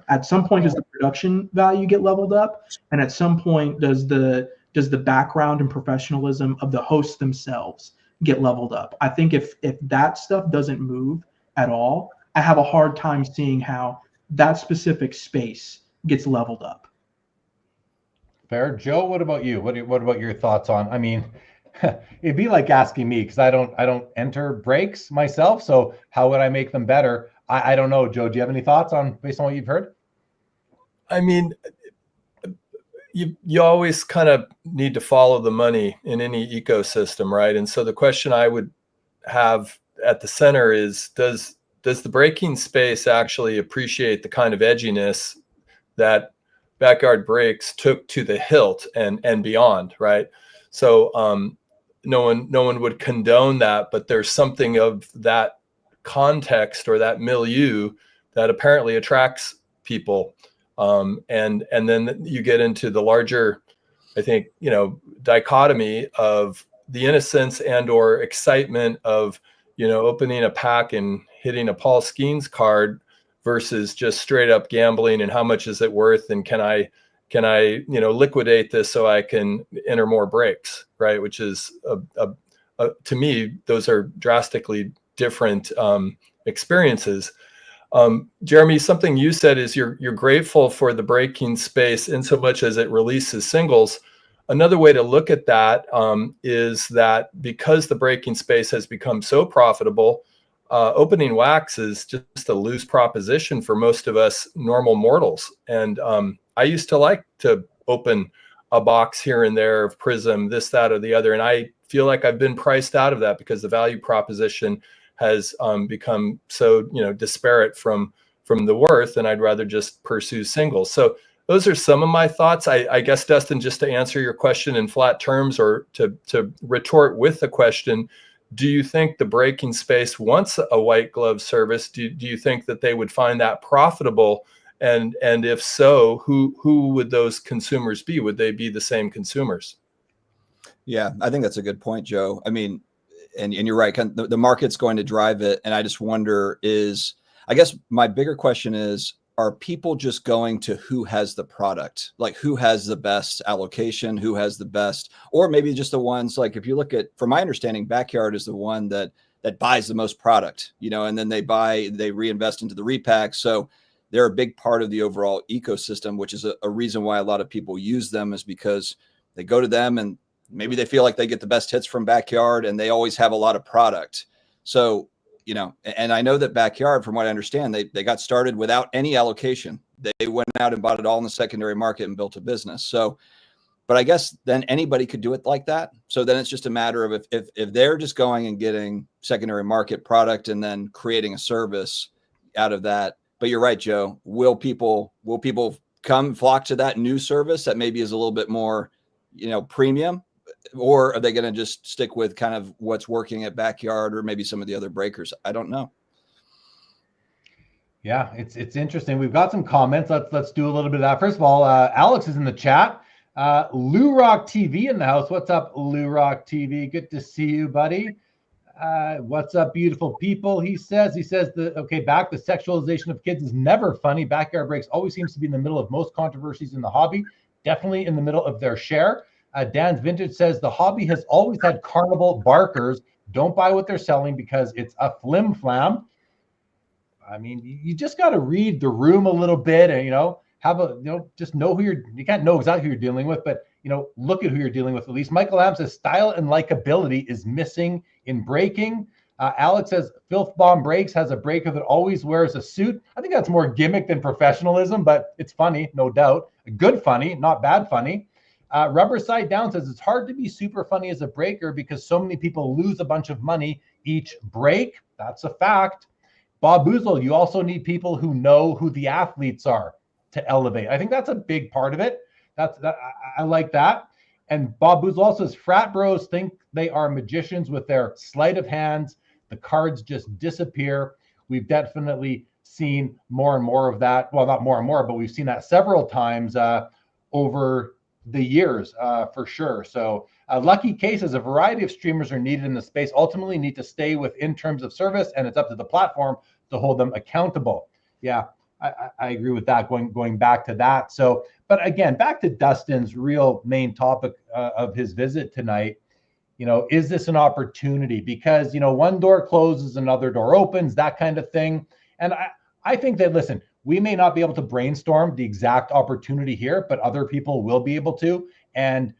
At some point, does the production value get leveled up, and at some point, does the background and professionalism of the hosts themselves get leveled up? I think if that stuff doesn't move at all, I have a hard time seeing how that specific space gets leveled up. Fair. Joe, what about you? What about your thoughts on? I mean, it'd be like asking me, because I don't enter breaks myself. So how would I make them better? I don't know. Joe, do you have any thoughts based on what you've heard? I mean, you always kind of need to follow the money in any ecosystem, right? And so the question I would have at the center is, does the breaking space actually appreciate the kind of edginess that Backyard Breaks took to the hilt and beyond, right? So no one would condone that, but there's something of that context or that milieu that apparently attracts people. And then you get into the larger, I think, dichotomy of the innocence and or excitement of, opening a pack and hitting a Paul Skeens card versus just straight up gambling and how much is it worth, and can I liquidate this so I can enter more breaks, right? Which is to me, those are drastically different experiences. Jeremy, something you said is you're grateful for the breaking space in so much as it releases singles. Another way to look at that is that because the breaking space has become so profitable, opening wax is just a loose proposition for most of us normal mortals. And I used to like to open a box here and there of Prism, this, that, or the other. And I feel like I've been priced out of that because the value proposition has become so, disparate from the worth, and I'd rather just pursue singles. So those are some of my thoughts. I guess, Dustin, just to answer your question in flat terms, or to retort with the question, do you think the breaking space wants a white glove service? Do you think that they would find that profitable? And if so, who would those consumers be? Would they be the same consumers? Yeah, I think that's a good point, Joe. I mean, and you're right, the market's going to drive it. And I just wonder I guess my bigger question is, are people just going to who has the product, like who has the best allocation, who has the best, or maybe just the ones, like if you look at, from my understanding, Backyard is the one that buys the most product, and then they reinvest into the repack. So they're a big part of the overall ecosystem, which is a reason why a lot of people use them, is because they go to them and maybe they feel like they get the best hits from Backyard and they always have a lot of product. So, and I know that Backyard, from what I understand, they got started without any allocation. They went out and bought it all in the secondary market and built a business. So, but I guess then anybody could do it like that. So then it's just a matter of if they're just going and getting secondary market product and then creating a service out of that. But you're right, Joe. Will people come flock to that new service that maybe is a little bit more, premium? Or are they going to just stick with kind of what's working at Backyard or maybe some of the other breakers? I don't know. Yeah, it's interesting. We've got some comments. Let's do a little bit of that. First of all, Alex is in the chat. Lou Rock TV in the house. What's up, Lou Rock TV? Good to see you, buddy. What's up, beautiful people? He says the sexualization of kids is never funny. Backyard breaks always seems to be in the middle of most controversies in the hobby. Definitely in the middle of their share. Dan's Vintage says the hobby has always had carnival barkers. Don't buy what they're selling because it's a flim flam. I mean, you just got to read the room a little bit and, just know you can't know exactly who you're dealing with, but, look at who you're dealing with at least. Michael Lamb says style and likability is missing in breaking. Alex says Filth Bomb Breaks has a breaker that always wears a suit. I think that's more gimmick than professionalism, but it's funny, no doubt. Good funny, not bad funny. Rubber Side Down says it's hard to be super funny as a breaker because so many people lose a bunch of money each break. That's a fact. Bob Boozle, you also need people who know who the athletes are to elevate. I think that's a big part of it. I like that. And Bob Boozle also says frat bros think they are magicians with their sleight of hands. The cards just disappear. We've definitely seen more and more of that. Well, not more and more, but we've seen that several times over the years for sure. So lucky cases, a variety of streamers are needed in the space, ultimately need to stay within terms of service, and it's up to the platform to hold them accountable. Yeah, I agree with that, going back to that. So, but again, back to Dustin's real main topic of his visit tonight, is this an opportunity? Because, one door closes, another door opens, that kind of thing. And I think that, listen, we may not be able to brainstorm the exact opportunity here, but other people will be able to. And,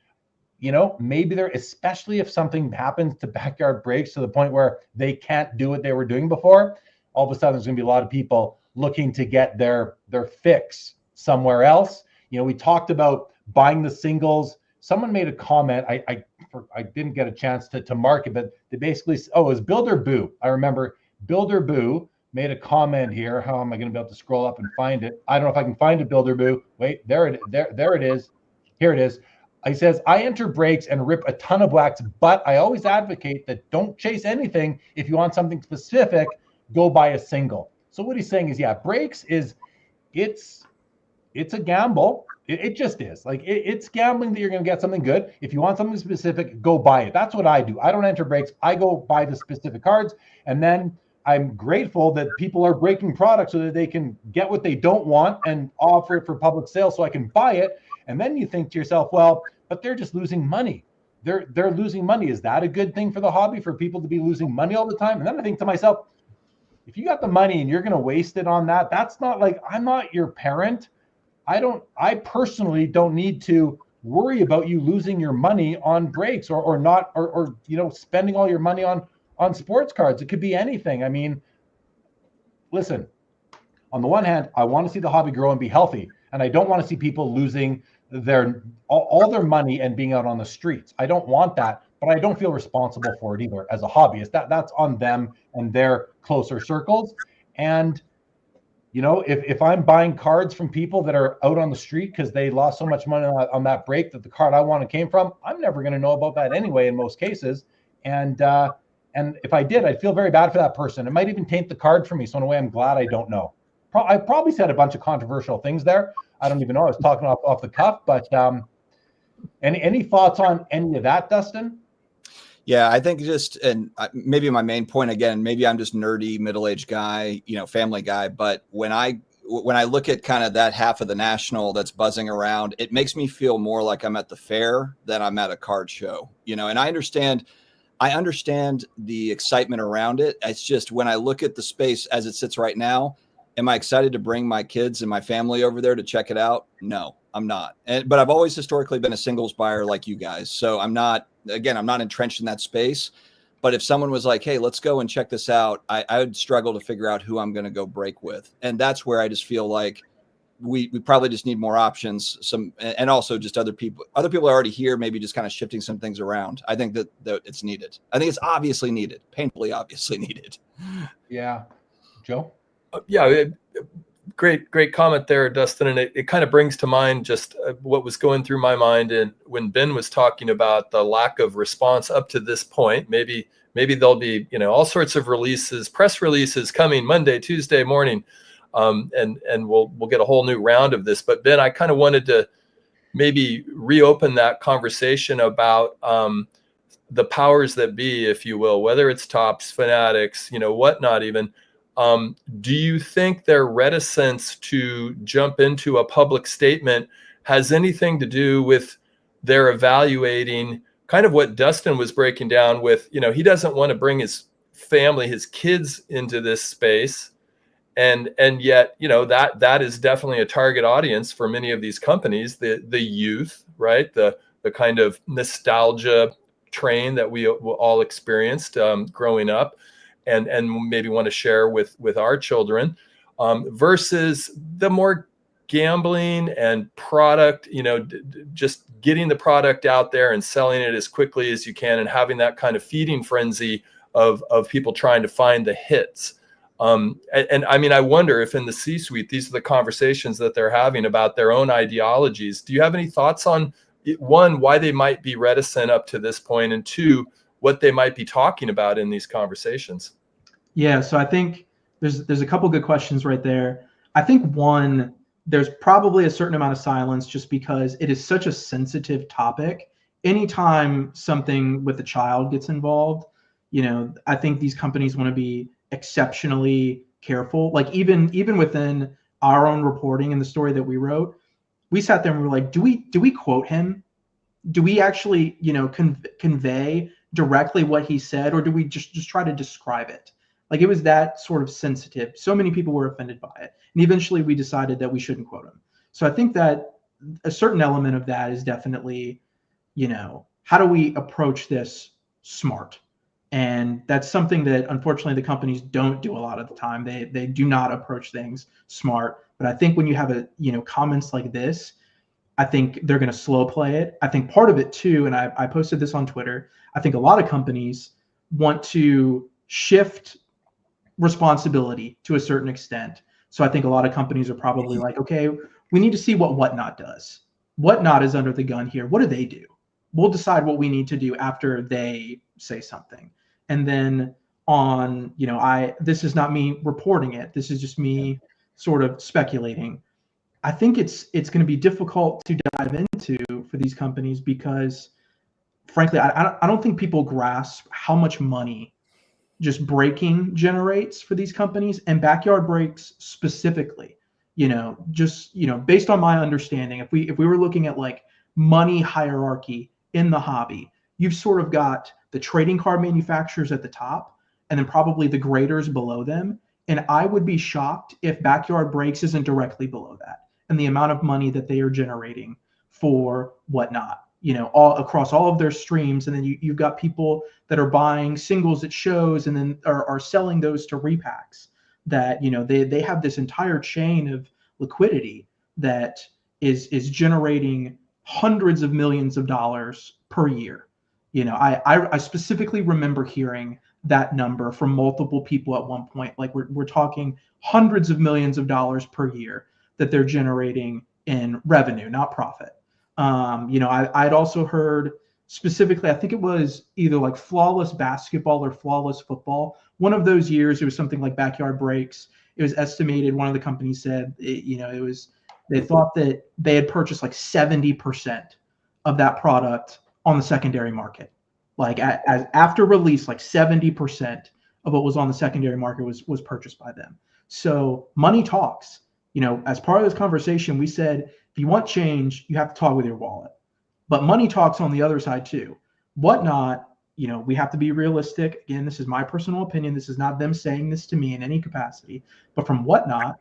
maybe especially if something happens to backyard breaks to the point where they can't do what they were doing before, all of a sudden there's going to be a lot of people looking to get their fix somewhere else. We talked about buying the singles. Someone made a comment. I didn't get a chance to mark it, but they basically, it was Builder Boo. I remember Builder Boo made a comment here. How am I going to be able to scroll up and find it? I don't know if I can find it, Builder Boo. Wait, there it is. Here it is. He says, I enter breaks and rip a ton of wax, but I always advocate that don't chase anything. If you want something specific, go buy a single. So what he's saying is, breaks it's a gamble. It just is. Like it's gambling that you're going to get something good. If you want something specific, go buy it. That's what I do. I don't enter breaks. I go buy the specific cards, and then I'm grateful that people are breaking products so that they can get what they don't want and offer it for public sale so I can buy it. And then you think to yourself, well, but they're just losing money. They're losing money. Is that a good thing for the hobby, for people to be losing money all the time? And then I think to myself, if you got the money and you're going to waste it on that, that's not like, I'm not your parent. I personally don't need to worry about you losing your money on breaks or not, or spending all your money on sports cards. It could be anything. I mean, listen, on the one hand, I want to see the hobby grow and be healthy. And I don't want to see people losing all their money and being out on the streets. I don't want that, but I don't feel responsible for it either as a hobbyist. That's on them and their closer circles. And, if I'm buying cards from people that are out on the street because they lost so much money on that break that the card I wanted came from, I'm never going to know about that anyway in most cases. And if I did, I'd feel very bad for that person. It might even taint the card for me. So in a way, I'm glad I don't know. I probably said a bunch of controversial things there. I don't even know. I was talking off the cuff, but any thoughts on any of that, Dustin? Yeah, I think maybe my main point again, maybe I'm just nerdy middle-aged guy, family guy. But when I look at kind of that half of the national that's buzzing around, it makes me feel more like I'm at the fair than I'm at a card show, and I understand the excitement around it. It's just when I look at the space as it sits right now, am I excited to bring my kids and my family over there to check it out? No, I'm not. But I've always historically been a singles buyer like you guys. So I'm not entrenched in that space. But if someone was like, hey, let's go and check this out, I would struggle to figure out who I'm going to go break with. And that's where I just feel like we probably just need more options. And also just other people are already here, maybe just kind of shifting some things around. I think that it's needed. I think it's obviously needed, painfully obviously needed. Yeah. Joe? Great comment there, Dustin. And it kind of brings to mind just what was going through my mind. And when Ben was talking about the lack of response up to this point, maybe there'll be, all sorts of releases, press releases coming Monday, Tuesday morning. And we'll get a whole new round of this. But Ben, I kind of wanted to maybe reopen that conversation about the powers that be, if you will, whether it's Topps, Fanatics, whatnot even. Do you think their reticence to jump into a public statement has anything to do with their evaluating kind of what Dustin was breaking down with, he doesn't want to bring his family, his kids into this space. And yet, that is definitely a target audience for many of these companies, the youth, right? The kind of nostalgia train that we all experienced growing up and maybe want to share with our children, versus the more gambling and product, just getting the product out there and selling it as quickly as you can and having that kind of feeding frenzy of people trying to find the hits. And I mean, I wonder if in the C-suite, these are the conversations that they're having about their own ideologies. Do you have any thoughts on, one, why they might be reticent up to this point, and two, what they might be talking about in these conversations? Yeah, so I think there's a couple good questions right there. I think one, there's probably a certain amount of silence just because it is such a sensitive topic. Anytime something with a child gets involved, I think these companies want to be exceptionally careful. Like even within our own reporting and the story that we wrote, we sat there and we were like, do we quote him? Do we actually, convey directly what he said, or do we just try to describe it? Like, it was that sort of sensitive. So many people were offended by it. And eventually we decided that we shouldn't quote him. So I think that a certain element of that is definitely, how do we approach this smart? And that's something that unfortunately the companies don't do a lot of the time. They do not approach things smart. But I think when you have comments like this, I think they're going to slow play it. I think part of it too, and I posted this on Twitter, I think a lot of companies want to shift responsibility to a certain extent. So I think a lot of companies are probably like, okay, we need to see what Whatnot does. Whatnot is under the gun here. What do they do? We'll decide what we need to do after they say something. And then on, this is not me reporting it. This is just me sort of speculating. I think it's going to be difficult to dive into for these companies because, frankly, I don't think people grasp how much money just breaking generates for these companies, and backyard breaks specifically. Based on my understanding, if we were looking at like money hierarchy in the hobby, you've sort of got the trading card manufacturers at the top, and then probably the graders below them. And I would be shocked if backyard breaks isn't directly below that, and the amount of money that they are generating for Whatnot, all across all of their streams. And then you've got people that are buying singles at shows and then are selling those to repacks that, they have this entire chain of liquidity that is generating hundreds of millions of dollars per year. I specifically remember hearing that number from multiple people at one point. Like we're talking hundreds of millions of dollars per year that they're generating in revenue, not profit. I'd also heard specifically, I think it was either like flawless basketball or flawless football. One of those years, it was something like backyard breaks. It was estimated, one of the companies said, they thought that they had purchased like 70% of that product on the secondary market. Like after release, like 70% of what was on the secondary market was purchased by them. So money talks. As part of this conversation, we said, if you want change, you have to talk with your wallet. But money talks on the other side too. Whatnot, we have to be realistic. Again, this is my personal opinion. This is not them saying this to me in any capacity. But from Whatnot,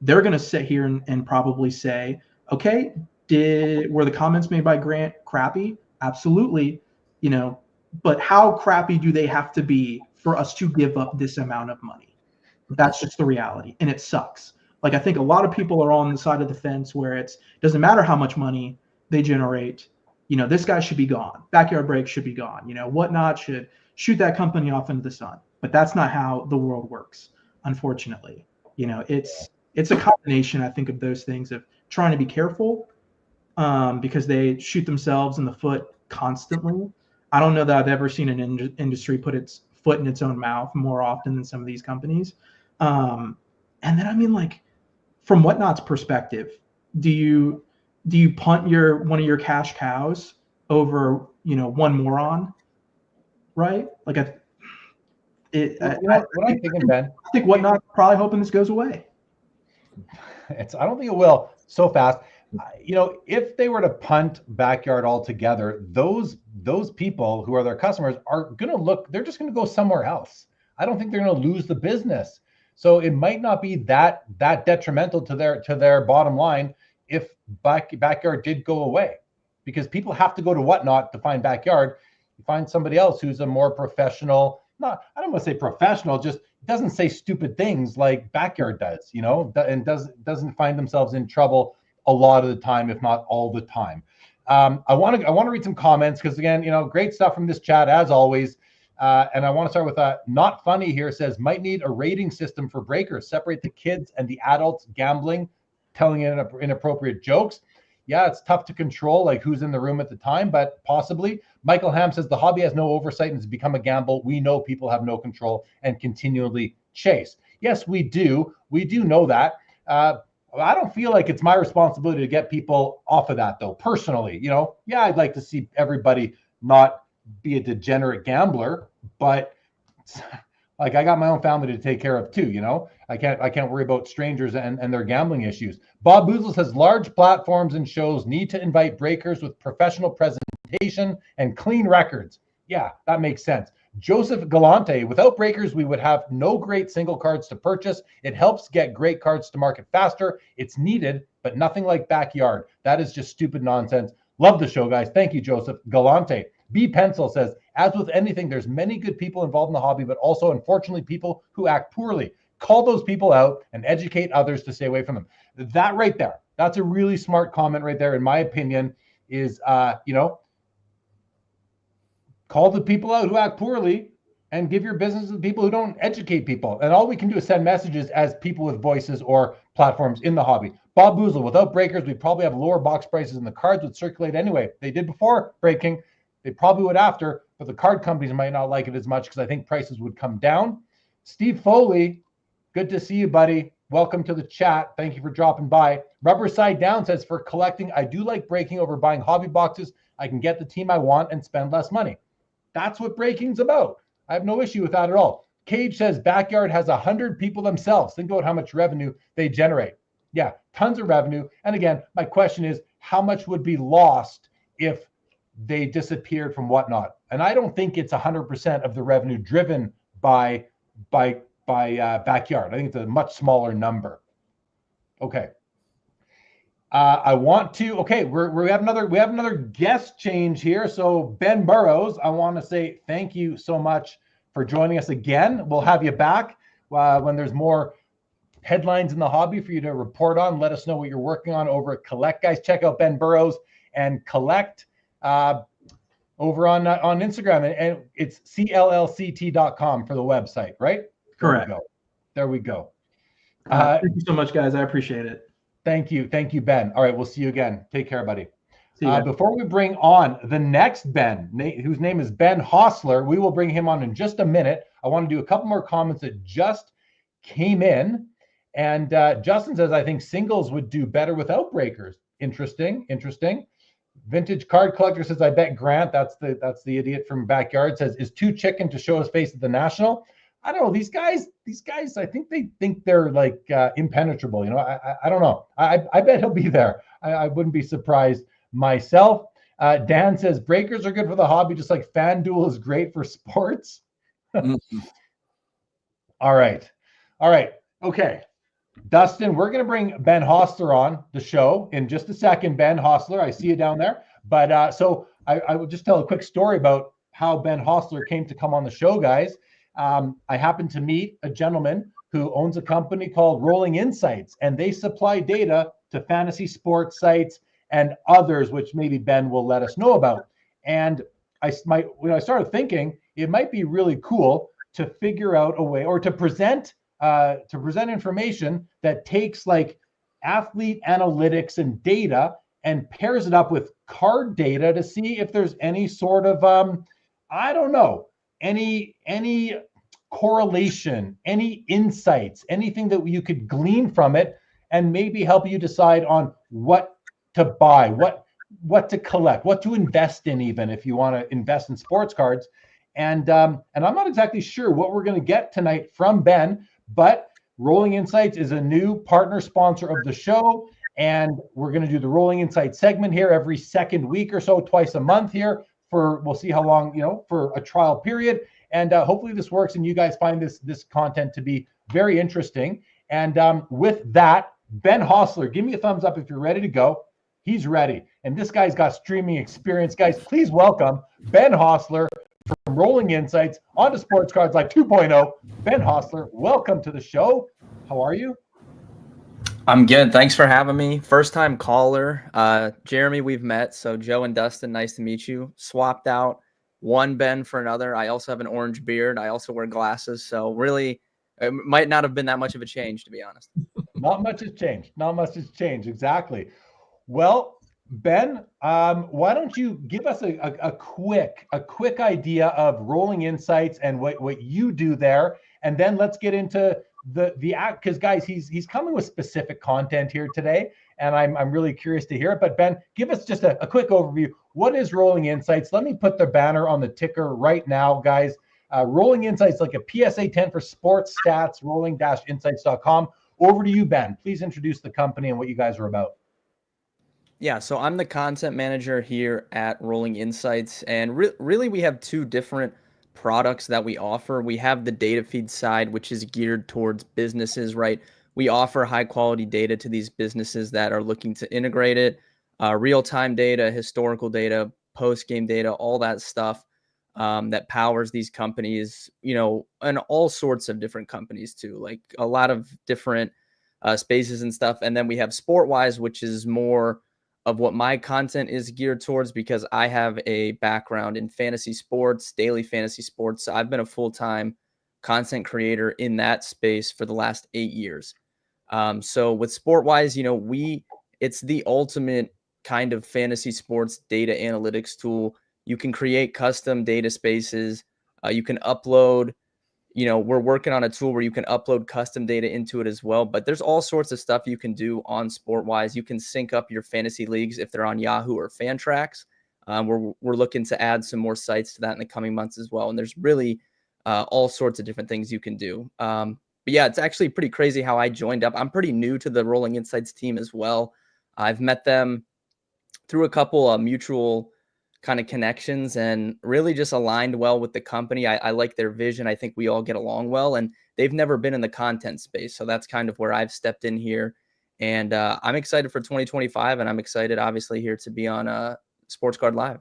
they're going to sit here and probably say, okay, were the comments made by Grant crappy? Absolutely. But how crappy do they have to be for us to give up this amount of money? That's just the reality. And it sucks. Like, I think a lot of people are on the side of the fence where it doesn't matter how much money they generate. This guy should be gone. Backyard break should be gone. Whatnot should shoot that company off into the sun. But that's not how the world works, unfortunately. It's a combination, I think, of those things of trying to be careful because they shoot themselves in the foot constantly. I don't know that I've ever seen an industry put its foot in its own mouth more often than some of these companies. And then, from Whatnot's perspective, do you punt one of your cash cows over, one moron, right? Like what I'm thinking, Ben. I think Whatnot's probably hoping this goes away. I don't think it will so fast. If they were to punt Backyard altogether, those people who are their customers are going to look, they're just going to go somewhere else. I don't think they're going to lose the business. So it might not be that detrimental to their bottom line if Backyard did go away, because people have to go to Whatnot to find Backyard. You find somebody else who's a more professional, I don't want to say professional, just doesn't say stupid things like Backyard does, and doesn't find themselves in trouble a lot of the time, if not all the time. I want to read some comments because, again, great stuff from this chat as always. And I want to start with Not Funny here. Says, might need a rating system for breakers, separate the kids and the adults gambling, telling inappropriate jokes. Yeah, it's tough to control, like who's in the room at the time, but possibly. Michael Ham says, the hobby has no oversight and has become a gamble. We know people have no control and continually chase. Yes, we do. We do know that. I don't feel like it's my responsibility to get people off of that, though, personally. Yeah, I'd like to see everybody not be a degenerate gambler, but like I got my own family to take care of too. I can't worry about strangers and their gambling issues. Bob Boozle says, large platforms and shows need to invite breakers with professional presentation and clean records. Yeah, that makes sense. Joseph Galante, without breakers, we would have no great single cards to purchase. It helps get great cards to market faster. It's needed, but nothing like Backyard. That is just stupid nonsense. Love the show, guys. Thank you, Joseph Galante. B Pencil says, as with anything, there's many good people involved in the hobby, but also, unfortunately, people who act poorly. Call those people out and educate others to stay away from them. That right there, that's a really smart comment right there, in my opinion, is, call the people out who act poorly and give your business to the people who don't educate people. And all we can do is send messages as people with voices or platforms in the hobby. Bob Boozle, without breakers, we'd probably have lower box prices and the cards would circulate anyway. They did before breaking. They probably would after, but the card companies might not like it as much because I think prices would come down. Steve Foley, good to see you, buddy. Welcome to the chat. Thank you for dropping by. Rubber Side Down says, for collecting, I do like breaking over buying hobby boxes. I can get the team I want and spend less money. That's what breaking's about. I have no issue with that at all. Cage says, Backyard has 100 people themselves. Think about how much revenue they generate. Yeah, tons of revenue. And again, my question is, how much would be lost if they disappeared from Whatnot? And I don't think it's 100% of the revenue driven by Backyard. I think it's a much smaller number. Okay. I want to. Okay, we have another guest change here. So Ben Burrows, I want to say thank you so much for joining us again. We'll have you back when there's more headlines in the hobby for you to report on. Let us know what you're working on over at Collect, guys. Check out Ben Burrows and Collect over on Instagram, and it's cllct.com for the website, right? Correct. There we go. Thank you so much, guys. I appreciate it. Thank you, Ben. All right, we'll see you again. Take care, buddy. Before we bring on the next Ben, whose name is Ben Hossler, we will bring him on in just a minute. I want to do a couple more comments that just came in. And Justin says, I think singles would do better without breakers. Interesting. Vintage Card Collector says, I bet Grant, that's the idiot from Backyard, says, is too chicken to show his face at the National. I don't know. These guys, I think they think they're like impenetrable. I don't know. I bet he'll be there. I wouldn't be surprised myself. Dan says, breakers are good for the hobby, just like FanDuel is great for sports. Mm-hmm. All right. Okay. Dustin, we're going to bring Ben Hossler on the show in just a second. Ben Hossler, I see you down there. But so I will just tell a quick story about how Ben Hossler came to come on the show, guys. I happened to meet a gentleman who owns a company called Rolling Insights, and they supply data to fantasy sports sites and others, which maybe Ben will let us know about. And when I started thinking, it might be really cool to figure out a way or to present information that takes like athlete analytics and data and pairs it up with card data to see if there's any sort of I don't know, any correlation, any insights, anything that you could glean from it. and maybe help you decide on what to buy, what to collect, what to invest in, even if you want to invest in sports cards. And I'm not exactly sure what we're going to get tonight from Ben, but Rolling Insights is a new partner sponsor of the show, and we're going to do the Rolling Insights segment here every second week or so, twice a month here we'll see how long, for a trial period. And hopefully this works and you guys find this content to be very interesting. And with that, Ben Hossler, give me a thumbs up if you're ready to go. He's ready. And this guy's got streaming experience. Guys, please welcome Ben Hossler from Rolling Insights onto Sports Cards Live 2.0. Ben Hossler, welcome to the show. How are you? I'm good. Thanks for having me. First time caller. Jeremy, we've met. So Joe and Dustin, nice to meet you. Swapped out one Ben for another. I also have an orange beard. I also wear glasses. So really, it might not have been that much of a change, to be honest. Not much has changed. Not much has changed. Exactly. Well, Ben, why don't you give us a quick idea of Rolling Insights and what you do there, and then let's get into the act, because guys, he's coming with specific content here today, and I'm really curious to hear it. But Ben, give us just a quick overview. What is Rolling Insights? Let me put the banner on the ticker right now, guys. Rolling Insights, like a PSA 10 for sports stats. Rolling-insights.com. Over to you, Ben. Please introduce the company and what you guys are about. Yeah, so I'm the content manager here at Rolling Insights, and really we have two different products that we offer. We have the data feed side, which is geared towards businesses, right? We offer high quality data to these businesses that are looking to integrate it, real-time data, historical data, post-game data, all that stuff that powers these companies, and all sorts of different companies too, like a lot of different spaces and stuff. And then we have SportWise, which is more of what my content is geared towards, because I have a background in fantasy sports, daily fantasy sports. I've been a full-time content creator in that space for the last 8 years. So with SportWise, it's the ultimate kind of fantasy sports data analytics tool. You can create custom data spaces. You can upload, we're working on a tool where you can upload custom data into it as well. But there's all sorts of stuff you can do on SportWise. You can sync up your fantasy leagues if they're on Yahoo or Fantrax. We're looking to add some more sites to that in the coming months as well. And there's really all sorts of different things you can do. But yeah, it's actually pretty crazy how I joined up. I'm pretty new to the Rolling Insights team as well. I've met them through a couple mutual kind of connections and really just aligned well with the company. I like their vision. I think we all get along well, and they've never been in the content space. So that's kind of where I've stepped in here. And I'm excited for 2025, and I'm excited, obviously, here to be on Sports Card Live.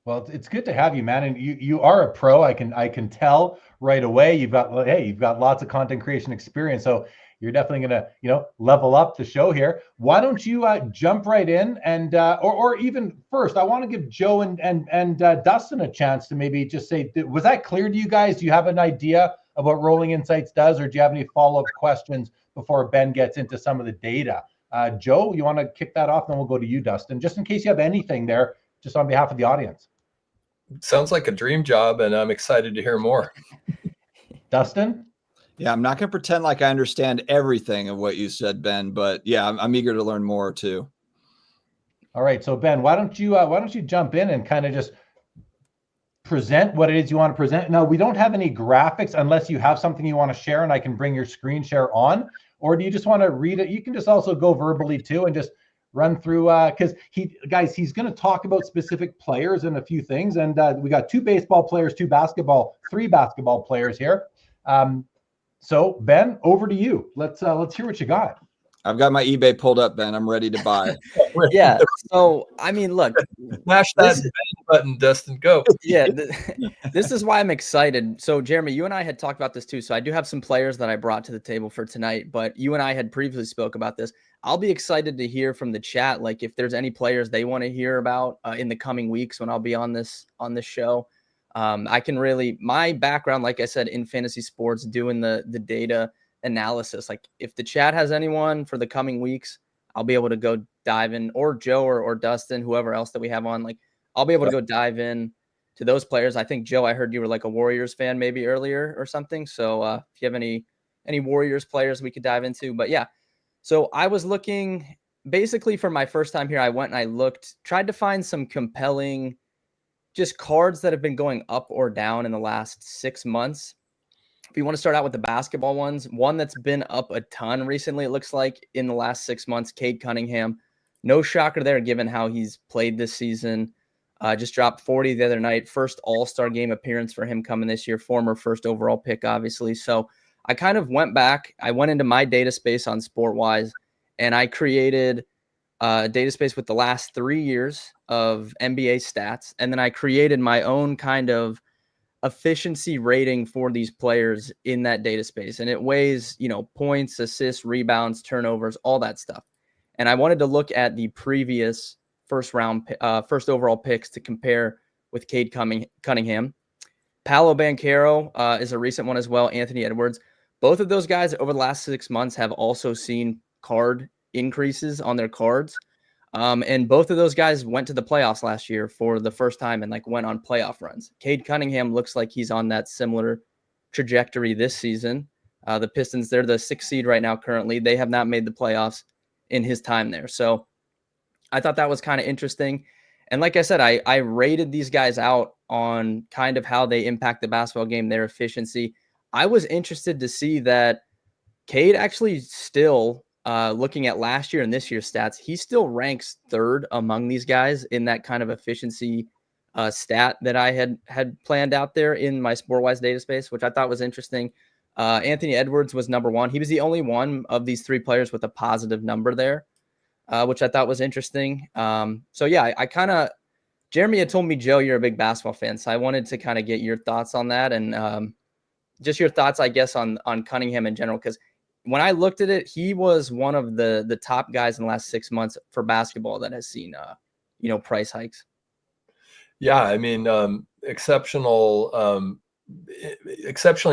Well, it's good to have you, man. And you are a pro. I can tell right away. You've got lots of content creation experience. So you're definitely gonna, level up the show here. Why don't you jump right in and or even first, I want to give Joe and Dustin a chance to maybe just say, was that clear to you guys? Do you have an idea of what Rolling Insights does, or do you have any follow-up questions before Ben gets into some of the data? Joe, you want to kick that off, then we'll go to you, Dustin, just in case you have anything there, just on behalf of the audience. Sounds like a dream job, and I'm excited to hear more. Dustin? Yeah, I'm not going to pretend like I understand everything of what you said, Ben, but yeah, I'm eager to learn more too. All right, so Ben, why don't you jump in and kind of just present what it is you want to present? Now, we don't have any graphics unless you have something you want to share, and I can bring your screen share on, or do you just want to read it? You can just also go verbally too and just run through, because he's going to talk about specific players and a few things, and we got 2 baseball players, 3 basketball players here. So Ben, over to you. Let's hear what you got. I've got my eBay pulled up, Ben. I'm ready to buy. Yeah. So, I mean, look, Smash that button, Dustin. Go. Yeah. This is why I'm excited. So, Jeremy, you and I had talked about this too. So I do have some players that I brought to the table for tonight, but you and I had previously spoke about this. I'll be excited to hear from the chat, like if there's any players they want to hear about in the coming weeks when I'll be on this show. I can really, my background, like I said, in fantasy sports, doing the data analysis, like if the chat has anyone for the coming weeks, I'll be able to go dive in, or Joe or Dustin, whoever else that we have on, like I'll be able to go dive in to those players. I think, Joe, I heard you were like a Warriors fan maybe earlier or something. So if you have any Warriors players we could dive into, but yeah. So I was looking basically for my first time here. I went and I tried to find some compelling just cards that have been going up or down in the last 6 months. If you want to start out with the basketball ones, one that's been up a ton recently, it looks like in the last 6 months, Cade Cunningham. No shocker there given how he's played this season. Just dropped 40 the other night. First All-Star game appearance for him coming this year. Former first overall pick, obviously. So I kind of went back. I went into my data space on SportWise, and I created a data space with the last 3 years of NBA stats. And then I created my own kind of efficiency rating for these players in that data space. And it weighs, points, assists, rebounds, turnovers, all that stuff. And I wanted to look at the previous first overall picks to compare with Cade Cunningham. Paolo Banchero is a recent one as well. Anthony Edwards. Both of those guys over the last 6 months have also seen card increases on their cards. And both of those guys went to the playoffs last year for the first time and went on playoff runs. Cade Cunningham looks like he's on that similar trajectory this season. The Pistons, they're the 6th seed right now currently. They have not made the playoffs in his time there. So I thought that was kind of interesting. And like I said, I rated these guys out on kind of how they impact the basketball game, their efficiency. I was interested to see that Cade actually still, looking at last year and this year's stats, he still ranks 3rd among these guys in that kind of efficiency stat that I had planned out there in my SportWise data space, which I thought was interesting. Anthony Edwards was number 1. He was the only one of these 3 players with a positive number there, which I thought was interesting. So yeah, I kind of, Jeremy had told me, Joe, you're a big basketball fan, so I wanted to kind of get your thoughts on that and just your thoughts, I guess, on Cunningham in general, because when I looked at it, he was one of the top guys in the last 6 months for basketball that has seen, price hikes. Yeah, I mean, exceptionally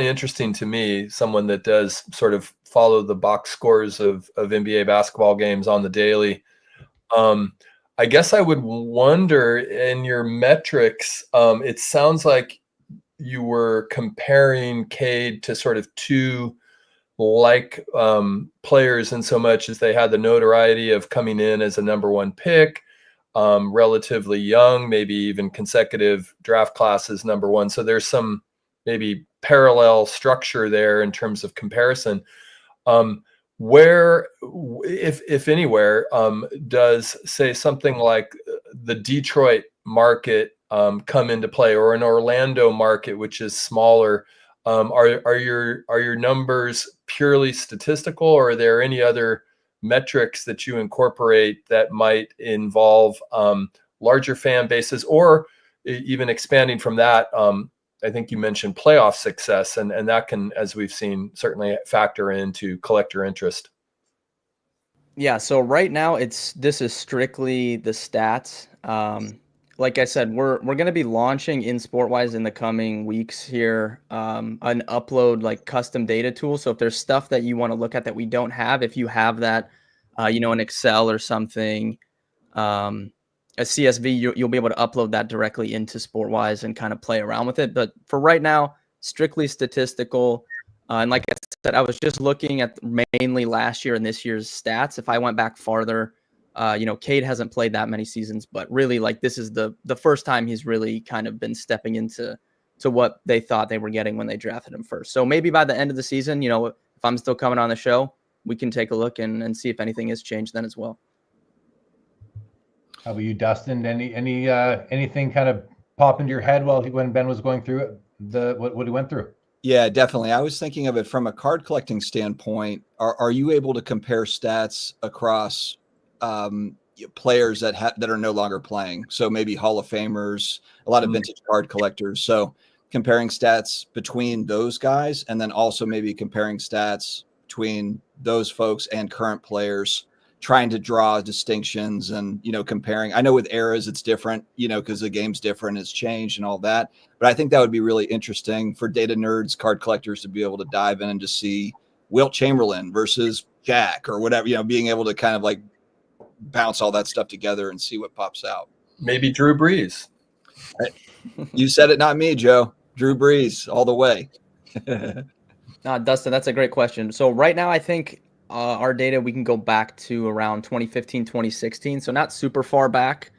interesting to me, someone that does sort of follow the box scores of NBA basketball games on the daily. I guess I would wonder in your metrics, it sounds like you were comparing Cade to sort of two players in so much as they had the notoriety of coming in as a number 1 pick, relatively young, maybe even consecutive draft classes number 1. So there's some maybe parallel structure there in terms of comparison. Where, if anywhere, does say something like the Detroit market come into play, or an Orlando market, which is smaller? Are your numbers purely statistical, or are there any other metrics that you incorporate that might involve larger fan bases, or even expanding from that? I think you mentioned playoff success, and that can, as we've seen, certainly factor into collector interest. Yeah, so right now this is strictly the stats. Like I said, we're going to be launching in SportWise in the coming weeks here an upload custom data tool. So if there's stuff that you want to look at that we don't have, if you have that, an Excel or something, a CSV, you'll be able to upload that directly into SportWise and kind of play around with it. But for right now, strictly statistical. And like I said, I was just looking at mainly last year and this year's stats. If I went back farther, Cade hasn't played that many seasons, but really this is the first time he's really kind of been stepping into what they thought they were getting when they drafted him first. So maybe by the end of the season, if I'm still coming on the show, we can take a look and see if anything has changed then as well. How about you, Dustin? Anything kind of pop into your head when Ben was going through it, what he went through? Yeah, definitely. I was thinking of it from a card collecting standpoint. Are you able to compare stats across players that are no longer playing? So maybe Hall of Famers, a lot of vintage card collectors. So comparing stats between those guys, and then also maybe comparing stats between those folks and current players, trying to draw distinctions and, comparing. I know with eras it's different, because the game's different, it's changed and all that. But I think that would be really interesting for data nerds, card collectors to be able to dive in and just see Wilt Chamberlain versus Jack or whatever, being able to kind of bounce all that stuff together and see what pops out. Maybe Drew Brees. You said it, not me, Joe. Drew Brees all the way. Dustin, that's a great question. So right now, I think our data, we can go back to around 2015, 2016. So not super far back.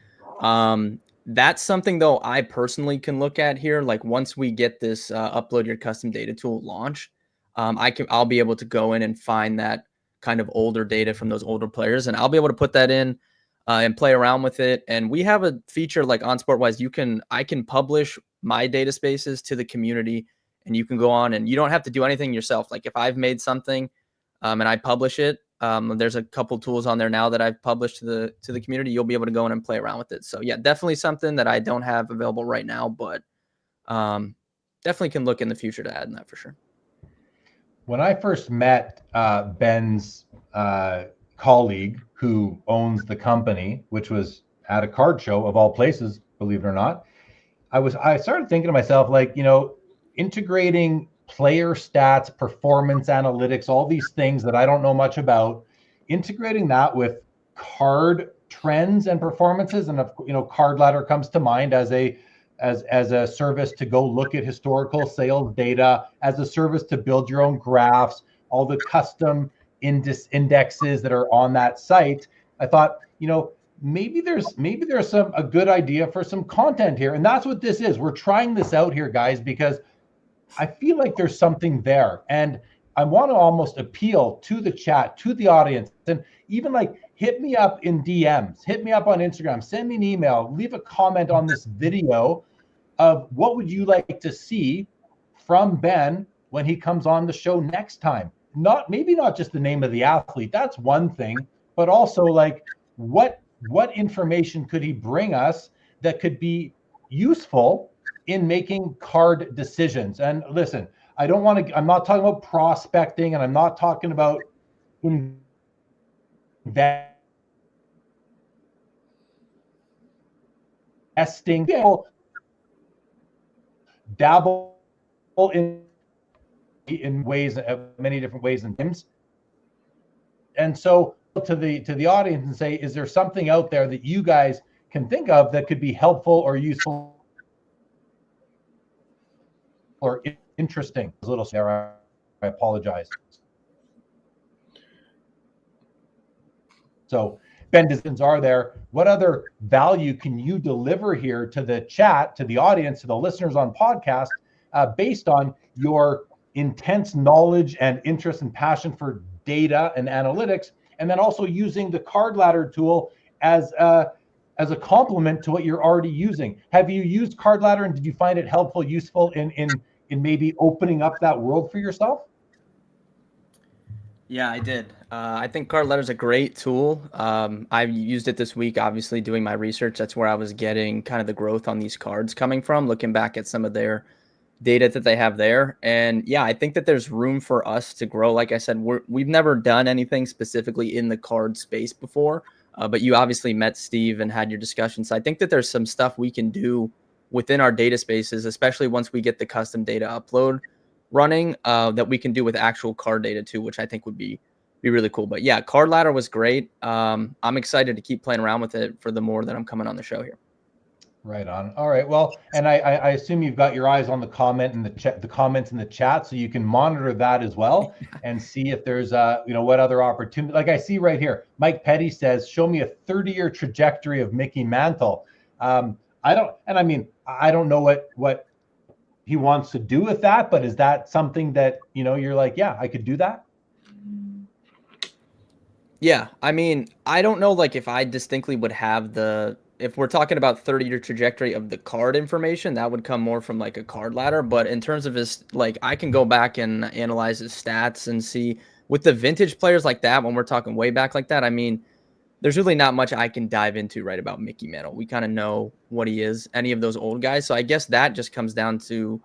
That's something though I personally can look at here. Like once we get this upload your custom data tool launched, I'll be able to go in and find that kind of older data from those older players, and I'll be able to put that in and play around with it. And we have a feature like on SportWise, I can publish my data spaces to the community, and you can go on and you don't have to do anything yourself. Like if I've made something and I publish it, there's a couple tools on there now that I've published to the community. You'll be able to go in and play around with it. So yeah, definitely something that I don't have available right now, but definitely can look in the future to add in that for sure. When I first met Ben's colleague who owns the company, which was at a card show of all places, believe it or not, I started thinking to myself, like, integrating player stats, performance analytics, all these things that I don't know much about, integrating that with card trends and performances. And Card Ladder comes to mind as a service to go look at historical sales data, as a service to build your own graphs, all the custom indexes that are on that site. I thought, maybe there's a good idea for some content here. And that's what this is. We're trying this out here, guys, because I feel like there's something there. And I want to almost appeal to the chat, to the audience, and even like hit me up in DMs, hit me up on Instagram, send me an email, leave a comment on this video of what would you like to see from Ben when he comes on the show next time. Maybe not just the name of the athlete, that's one thing, but also like what information could he bring us that could be useful in making card decisions. And listen, I'm not talking about prospecting, and I'm not talking about investing. Dabble in ways, many different ways and things. And so to the audience and say, is there something out there that you guys can think of that could be helpful or useful or interesting? A little there, I apologize. So Ben, decisions are there. What other value can you deliver here to the chat, to the audience, to the listeners on podcast, based on your intense knowledge and interest and passion for data and analytics, and then also using the Card Ladder tool as a complement to what you're already using? Have you used Card Ladder, and did you find it helpful, useful in maybe opening up that world for yourself? Yeah, I did. I think Card Ladder is a great tool. I've used it this week, obviously doing my research. That's where I was getting kind of the growth on these cards coming from, looking back at some of their data that they have there. And yeah, I think that there's room for us to grow. Like I said, we've never done anything specifically in the card space before, but you obviously met Steve and had your discussion. So I think that there's some stuff we can do within our data spaces, especially once we get the custom data upload running, that we can do with actual card data too, which I think would be really cool. But yeah, Card Ladder was great. I'm excited to keep playing around with it for the more that I'm coming on the show here. Right on. All right. Well, and I assume you've got your eyes on the comments in the chat, so you can monitor that as well and see if there's what other opportunity. Like I see right here, Mike Petty says, "Show me a 30-year trajectory of Mickey Mantle." I don't know what he wants to do with that, but is that something that you're like, yeah, I could do that? Yeah, I mean, I don't know, like if I distinctly would have if we're talking about 30-year trajectory of the card information, that would come more from like a Card Ladder. But in terms of his, like, I can go back and analyze his stats and see with the vintage players like that, when we're talking way back like that, I mean, there's really not much I can dive into right about Mickey Mantle. We kind of know what he is, any of those old guys. So I guess that just comes down to,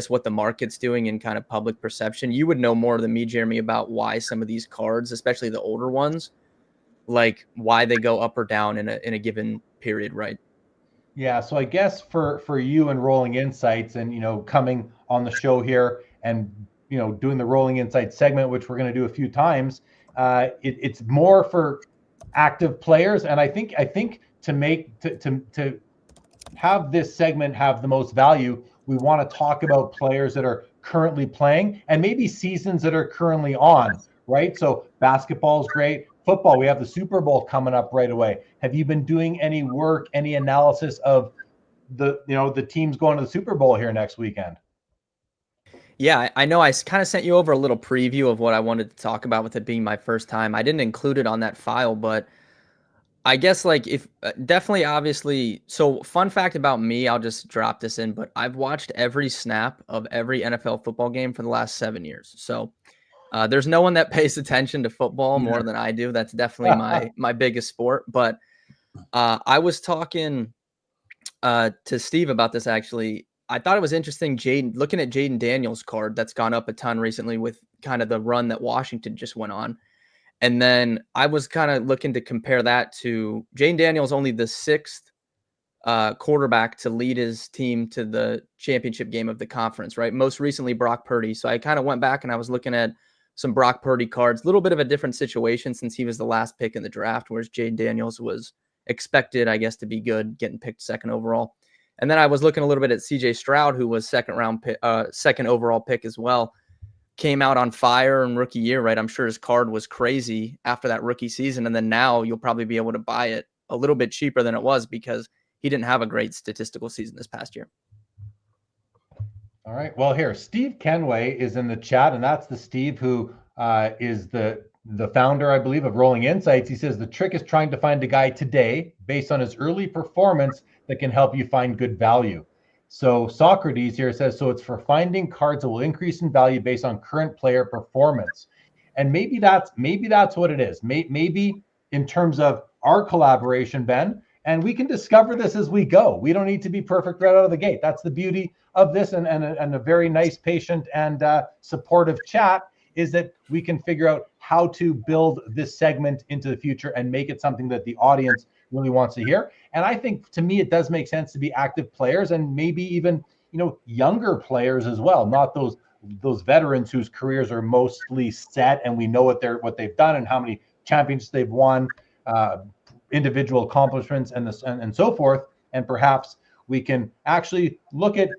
what the market's doing in kind of public perception. You would know more than me, Jeremy, about why some of these cards, especially the older ones, like why they go up or down in a given period, right? Yeah. So I guess for you and Rolling Insights and, coming on the show here and, doing the Rolling Insights segment, which we're going to do a few times, it's more for active players. And I think to have this segment have the most value, we want to talk about players that are currently playing and maybe seasons that are currently on, right? So basketball is great. Football, we have the Super Bowl coming up right away. Have you been doing any work, any analysis of the teams going to the Super Bowl here next weekend? Yeah, I know I kind of sent you over a little preview of what I wanted to talk about with it being my first time. I didn't include it on that file, but I guess like if definitely obviously, so fun fact about me, I'll just drop this in, but I've watched every snap of every NFL football game for the last 7 years. So there's no one that pays attention to football more than I do. That's definitely my biggest sport. But I was talking to Steve about this actually. I thought it was interesting, looking at Jaden Daniels' card that's gone up a ton recently with kind of the run that Washington just went on. And then I was kind of looking to compare that to Jaden Daniels, only the 6th quarterback to lead his team to the championship game of the conference, right? Most recently, Brock Purdy. So I kind of went back and I was looking at some Brock Purdy cards, a little bit of a different situation since he was the last pick in the draft, whereas Jaden Daniels was expected, I guess, to be good, getting picked 2nd overall. And then I was looking a little bit at CJ Stroud, who was 2nd overall pick as well. Came out on fire in rookie year, right? I'm sure his card was crazy after that rookie season. And then now you'll probably be able to buy it a little bit cheaper than it was because he didn't have a great statistical season this past year. All right. Well, here, Steve Kenway is in the chat, and that's the Steve who is the founder, I believe, of Rolling Insights. He says the trick is trying to find a guy today based on his early performance that can help you find good value. So Socrates here says, so it's for finding cards that will increase in value based on current player performance. And maybe that's what it is. Maybe in terms of our collaboration, Ben, and we can discover this as we go. We don't need to be perfect right out of the gate. That's the beauty of this and a very nice, patient, and supportive chat is that we can figure out how to build this segment into the future and make it something that the audience really wants to hear. And I think, to me, it does make sense to be active players and maybe even, younger players as well, not those veterans whose careers are mostly set and we know what they've done and how many championships they've won, individual accomplishments and so forth. And perhaps we can actually look at,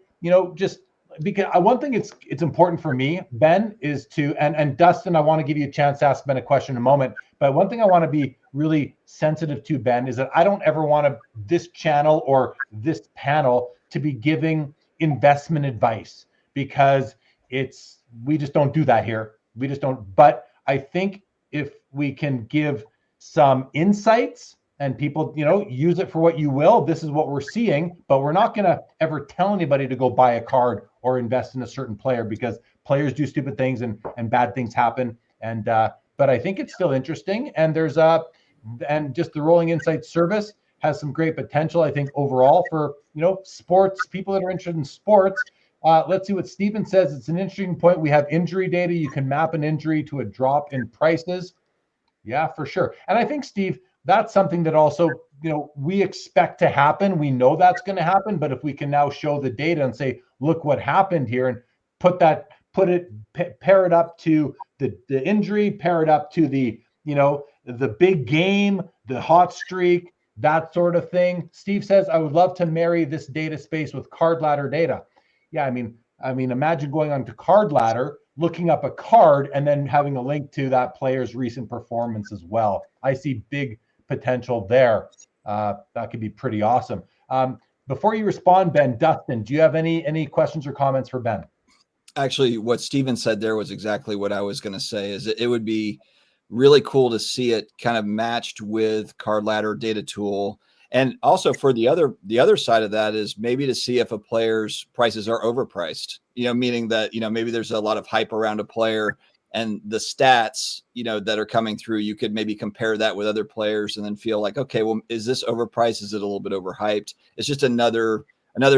just because one thing it's important for me, Ben, is to, and Dustin, I want to give you a chance to ask Ben a question in a moment, but one thing I want to be really sensitive to, Ben, is that I don't ever want this channel or this panel to be giving investment advice, because we just don't do that here. We just don't. But I think if we can give some insights and people, use it for what you will, this is what we're seeing, but we're not going to ever tell anybody to go buy a card or invest in a certain player, because players do stupid things and bad things happen. And, but I think it's still interesting. And and just the Rolling Insights service has some great potential, I think, overall for, sports, people that are interested in sports. Let's see what Steven says. It's an interesting point. We have injury data. You can map an injury to a drop in prices. Yeah, for sure. And I think, Steve, that's something that also, we expect to happen. We know that's going to happen. But if we can now show the data and say, look what happened here, and pair it up to the injury, pair it up to the big game, the hot streak, that sort of thing. Steve says, I would love to marry this data space with Card Ladder data. Yeah, I mean, imagine going on to Card Ladder, looking up a card, and then having a link to that player's recent performance as well. I see big potential there. That could be pretty awesome. Before you respond, Ben, Dustin, do you have any questions or comments for Ben? Actually, what Steven said there was exactly what I was going to say, is it would be really cool to see it kind of matched with Card Ladder data tool. And also for the other side of that is maybe to see if a player's prices are overpriced, meaning that, maybe there's a lot of hype around a player and the stats, that are coming through, you could maybe compare that with other players and then feel like, okay, well, is this overpriced? Is it a little bit overhyped? It's just another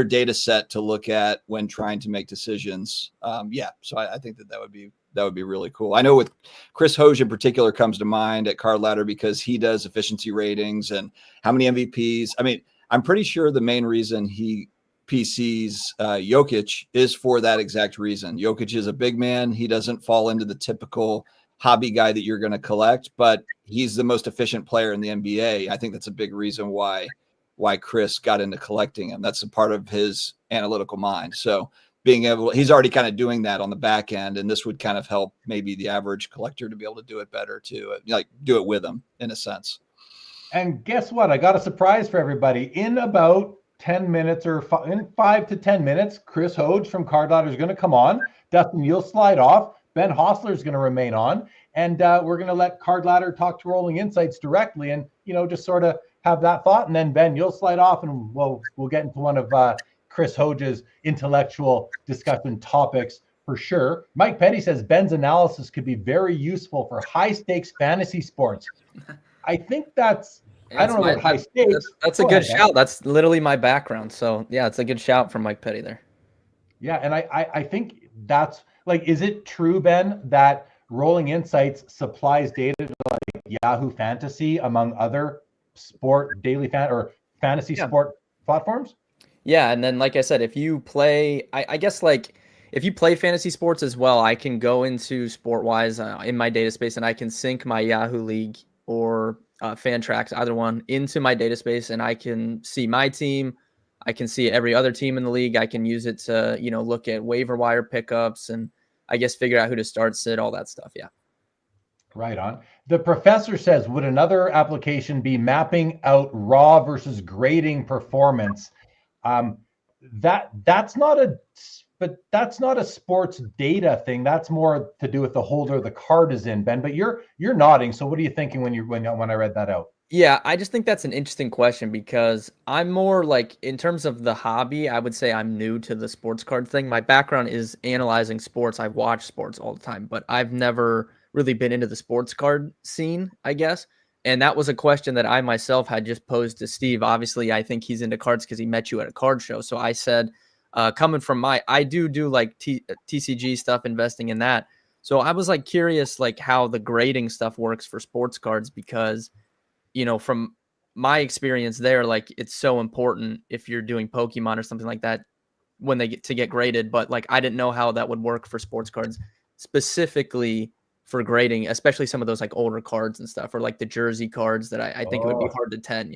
data set to look at when trying to make decisions. So I think that would be really cool. I know with Chris Hoge in particular comes to mind at Card Ladder because he does efficiency ratings and how many MVPs. I mean, I'm pretty sure the main reason he PCs Jokic is for that exact reason. Jokic is a big man. He doesn't fall into the typical hobby guy that you're going to collect, but he's the most efficient player in the NBA. I think that's a big reason why Chris got into collecting him. That's a part of his analytical mind. So being able, he's already kind of doing that on the back end, and this would kind of help maybe the average collector to be able to do it better too, like do it with them in a sense. And guess what? I got a surprise for everybody. In about 10 minutes or in 5 to 10 minutes, Chris Hoge from Card Ladder is going to come on. Dustin, you'll slide off. Ben Hossler is going to remain on. And we're going to let Card Ladder talk to Rolling Insights directly and, just sort of have that thought. And then, Ben, you'll slide off and we'll get into one of Chris Hoge's intellectual discussion topics for sure. Mike Petty says Ben's analysis could be very useful for high-stakes fantasy sports. I think that's, I don't know what high stakes. That's a good shout. That's literally my background. So yeah, it's a good shout from Mike Petty there. Yeah, and I think that's like, is it true, Ben, that Rolling Insights supplies data to like Yahoo Fantasy among other sport daily or fantasy sport platforms? Yeah, and then like I said, if you play, I guess like if you play fantasy sports as well, I can go into SportWise in my data space and I can sync my Yahoo League or Fantrax, either one, into my data space, and I can see my team. I can see every other team in the league. I can use it to, look at waiver wire pickups and I guess figure out who to start, sit, all that stuff. Yeah. Right on. The professor says, would another application be mapping out raw versus grading performance? That's not a sports data thing. That's more to do with the holder the card is in, Ben. But you're nodding. So what are you thinking when I read that out? Yeah, I just think that's an interesting question because I'm more like, in terms of the hobby, I would say I'm new to the sports card thing. My background is analyzing sports. I watch sports all the time, but I've never really been into the sports card scene, I guess. And that was a question that I myself had just posed to Steve. Obviously, I think he's into cards because he met you at a card show. So I said, coming from I do like TCG stuff, investing in that. So I was like curious, like how the grading stuff works for sports cards because, from my experience there, like it's so important if you're doing Pokemon or something like that when they get graded. But like I didn't know how that would work for sports cards specifically for grading, especially some of those like older cards and stuff, or like the jersey cards that I think it would be hard to 10,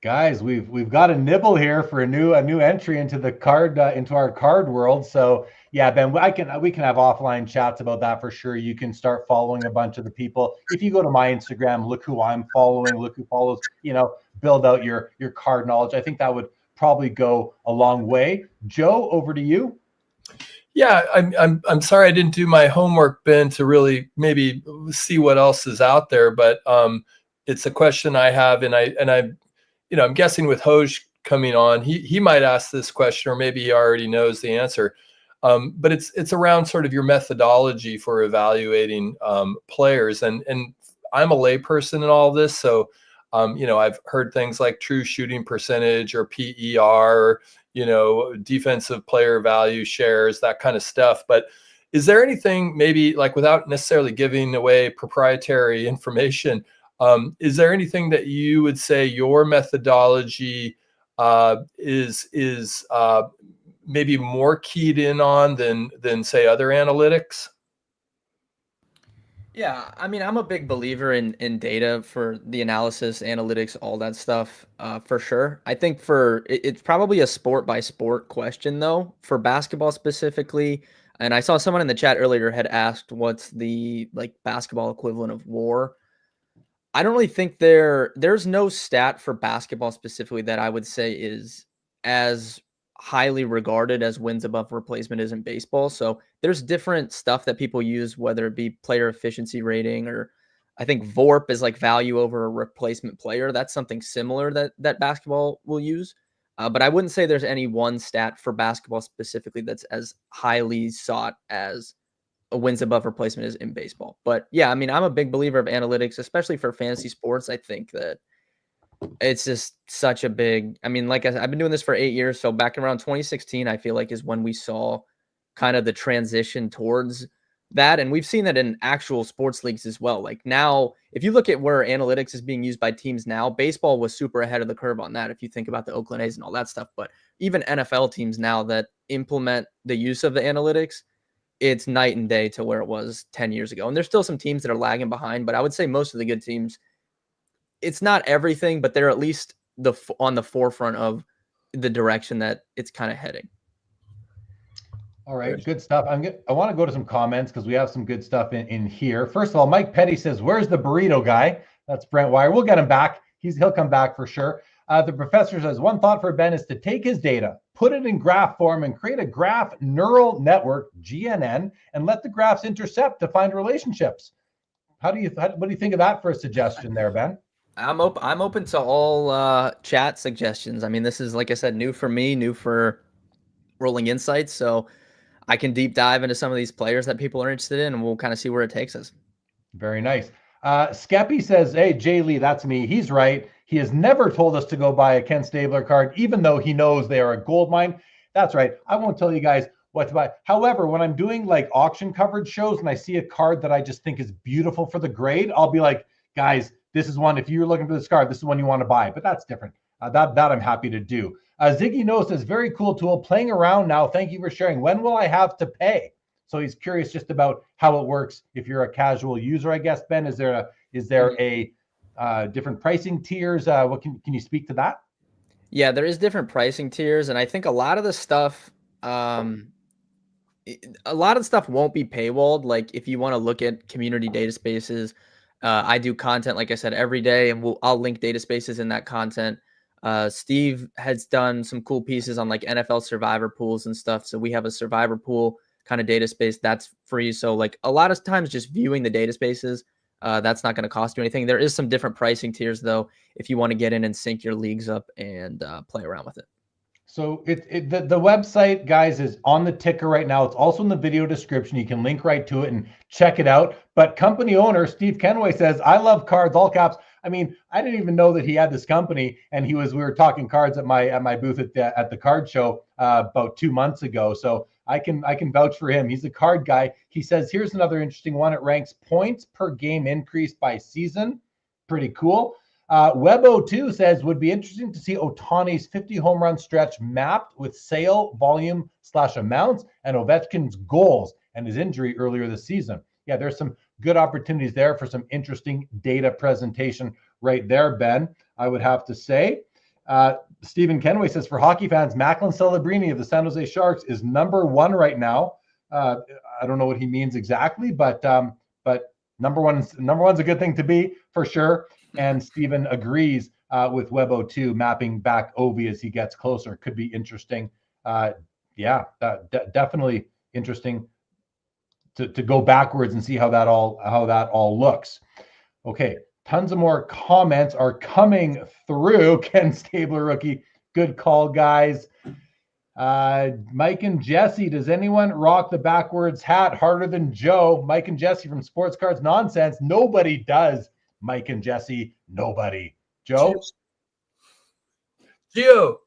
Guys, we've got a nibble here for a new entry into the card into our card world. So yeah, Ben, we can have offline chats about that for sure. You can start following a bunch of the people. If you go to my Instagram, look who I'm following, look who follows, build out your card knowledge. I think that would probably go a long way. Joe, over to you. Yeah, I'm sorry I didn't do my homework, Ben, to really maybe see what else is out there, but it's a question I have, and I'm guessing with Hoge coming on, he might ask this question, or maybe he already knows the answer. But it's around sort of your methodology for evaluating players, and I'm a layperson in all of this, so I've heard things like true shooting percentage or PER, defensive player value shares, that kind of stuff. But is there anything, maybe like without necessarily giving away proprietary information, is there anything that you would say your methodology is maybe more keyed in on than say other analytics? Yeah, I mean, I'm a big believer in data for the analysis, analytics, all that stuff, for sure. I think it's probably a sport by sport question though, for basketball specifically. And I saw someone in the chat earlier had asked what's the like basketball equivalent of WAR. I don't really think there's no stat for basketball specifically that I would say is as highly regarded as wins above replacement is in baseball. So there's different stuff that people use, whether it be player efficiency rating, or I think VORP is like value over a replacement player. That's something similar that basketball will use. But I wouldn't say there's any one stat for basketball specifically that's as highly sought as a wins above replacement is in baseball. But yeah, I mean, I'm a big believer of analytics, especially for fantasy sports. I think that it's just such a big, I mean, like I've been doing this for 8 years. So back around 2016, I feel like is when we saw kind of the transition towards that. And we've seen that in actual sports leagues as well. Like now, if you look at where analytics is being used by teams now, baseball was super ahead of the curve on that. If you think about the Oakland A's and all that stuff, but even NFL teams now that implement the use of the analytics, it's night and day to where it was 10 years ago. And there's still some teams that are lagging behind, but I would say most of the good teams, it's not everything, but they're at least on the forefront of the direction that it's kind of heading. All right, good stuff. I want to go to some comments because we have some good stuff in here. First of all, Mike Petty says, "Where's the burrito guy?" That's Brent Wire. We'll get him back. He'll come back for sure. The professor says, "One thought for Ben is to take his data, put it in graph form, and create a graph neural network (GNN) and let the graphs intercept to find relationships." What do you think of that for a suggestion there, Ben? I'm open to all chat suggestions. I mean, this is, like I said, new for me, new for Rolling Insights. So I can deep dive into some of these players that people are interested in, and we'll kind of see where it takes us. Very nice. Skeppy says, "Hey, Jay Lee, that's me. He's right. He has never told us to go buy a Ken Stabler card, even though he knows they are a gold mine." That's right. I won't tell you guys what to buy. However, when I'm doing like auction coverage shows and I see a card that I just think is beautiful for the grade, I'll be like, guys, this is one. If you're looking for this card, this is one you want to buy. But that's different. That I'm happy to do. Ziggy Nose says, "Very cool tool. Playing around now. Thank you for sharing. When will I have to pay?" So he's curious just about how it works if you're a casual user, I guess. Ben, is there a different pricing tiers? What can you speak to that? Yeah, there is different pricing tiers, and I think a lot of the stuff, won't be paywalled. Like if you want to look at community data spaces, I do content, like I said, every day, and I'll link data spaces in that content. Steve has done some cool pieces on like NFL survivor pools and stuff. So we have a survivor pool kind of data space that's free. So like a lot of times just viewing the data spaces, that's not going to cost you anything. There is some different pricing tiers though, if you want to get in and sync your leagues up and play around with it. So the website, guys, is on the ticker right now. It's also in the video description. You can link right to it and check it out. But company owner Steve Kenway says, "I love cards," all caps. I mean, I didn't even know that he had this company, and we were talking cards at my booth at the card show about 2 months ago. So I can vouch for him. He's a card guy. He says, "Here's another interesting one. It ranks points per game increase by season." Pretty cool. Webo2 says, "Would be interesting to see Ohtani's 50 home run stretch mapped with sale volume / amounts and Ovechkin's goals and his injury earlier this season." Yeah, there's some good opportunities there for some interesting data presentation right there, Ben, I would have to say. Stephen Kenway says, "For hockey fans, Macklin Celebrini of the San Jose Sharks is #1 right now." I don't know what he means exactly, but number one's a good thing to be for sure. And Stephen agrees with Webo2 mapping back Ovi as he gets closer. Could be interesting. Definitely interesting to go backwards and see how that all looks. Okay, tons of more comments are coming through. Ken Stabler rookie, good call, guys. Mike and Jesse, "Does anyone rock the backwards hat harder than Joe?" Mike and Jesse from Sports Cards Nonsense. Nobody does. Mike and Jesse, nobody. Joe? Gio.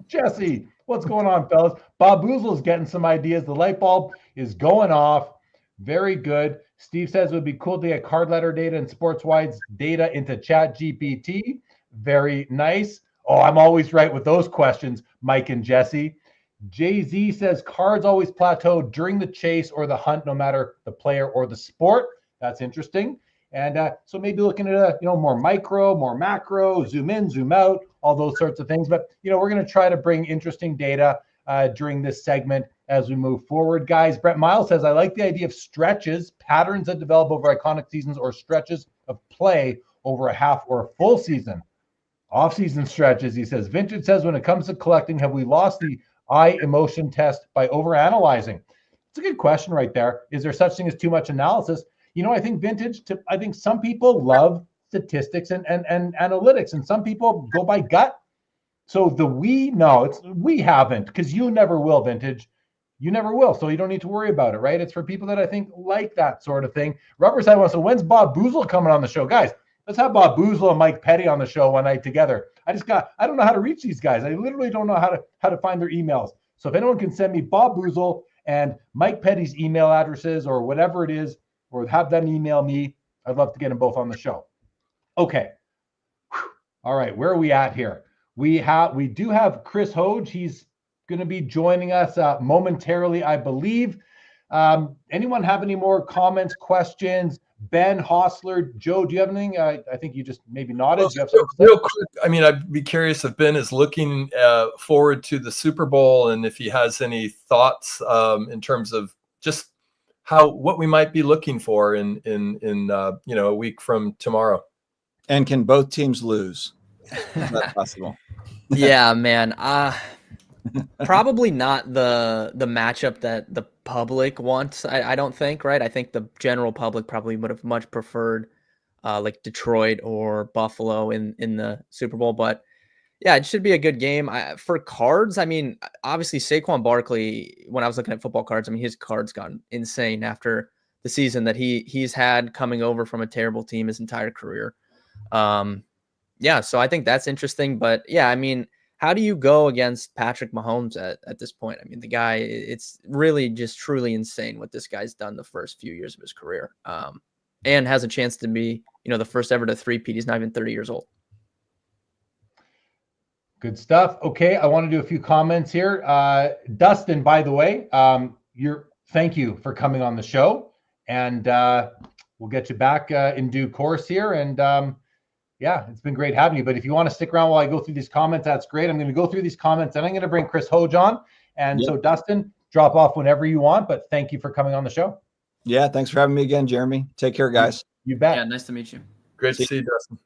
Jesse, what's going on, fellas? Bob Boozle's getting some ideas. The light bulb is going off. Very good. Steve says it would be cool to get card letter data and sports-wide data into Chat GPT. Very nice. Oh, I'm always right with those questions, Mike and Jesse. Jay-Z says cards always plateau during the chase or the hunt, no matter the player or the sport. That's interesting. And so maybe looking at more micro, more macro, zoom in, zoom out, all those sorts of things. But we're going to try to bring interesting data during this segment as we move forward, guys. Brett Miles says, "I like the idea of stretches, patterns that develop over iconic seasons, or stretches of play over a half or a full season. Off-season stretches," he says. Vintage says, "When it comes to collecting, have we lost the eye emotion test by overanalyzing?" It's a good question right there. Is there such thing as too much analysis? I think I think some people love statistics and analytics, and some people go by gut. So we haven't, because you never will, Vintage. You never will. So you don't need to worry about it, right? It's for people that I think like that sort of thing. Rubberside wants to, "When's Bob Boozle coming on the show?" Guys, let's have Bob Boozle and Mike Petty on the show one night together. I don't know how to reach these guys. I literally don't know how to find their emails. So if anyone can send me Bob Boozle and Mike Petty's email addresses or whatever it is, or have them email me, I'd love to get them both on the show. Okay. All right, where are we at here? We do have Chris Hoge. He's going to be joining us momentarily, I believe. Anyone have any more comments, questions? Ben, Hossler, Joe, do you have anything? I think you just maybe nodded. Well, Do you have something to say? real quick, I mean, I'd be curious if Ben is looking forward to the Super Bowl, and if he has any thoughts in terms of just what we might be looking for in a week from tomorrow. And can both teams lose? Is that possible? Yeah, man. Probably not the matchup that the public wants. I don't think, right? I think the general public probably would have much preferred like Detroit or Buffalo in the Super Bowl. But yeah, it should be a good game. For cards, I mean, obviously Saquon Barkley, when I was looking at football cards, I mean, his cards got insane after the season that he's had coming over from a terrible team his entire career. Yeah, so I think that's interesting. But yeah, I mean, how do you go against Patrick Mahomes at this point? I mean, the guy, it's really just truly insane what this guy's done the first few years of his career, and has a chance to be, the first ever to three-peat. He's not even 30 years old. Good stuff. Okay, I want to do a few comments here. Dustin, by the way, thank you for coming on the show, and we'll get you back in due course here. And yeah, it's been great having you. But if you want to stick around while I go through these comments, that's great. I'm going to go through these comments, and I'm going to bring Chris Hoge on. And so, Dustin, drop off whenever you want. But thank you for coming on the show. Yeah, thanks for having me again, Jeremy. Take care, guys. You bet. Yeah, nice to meet you. Great to see you, Dustin.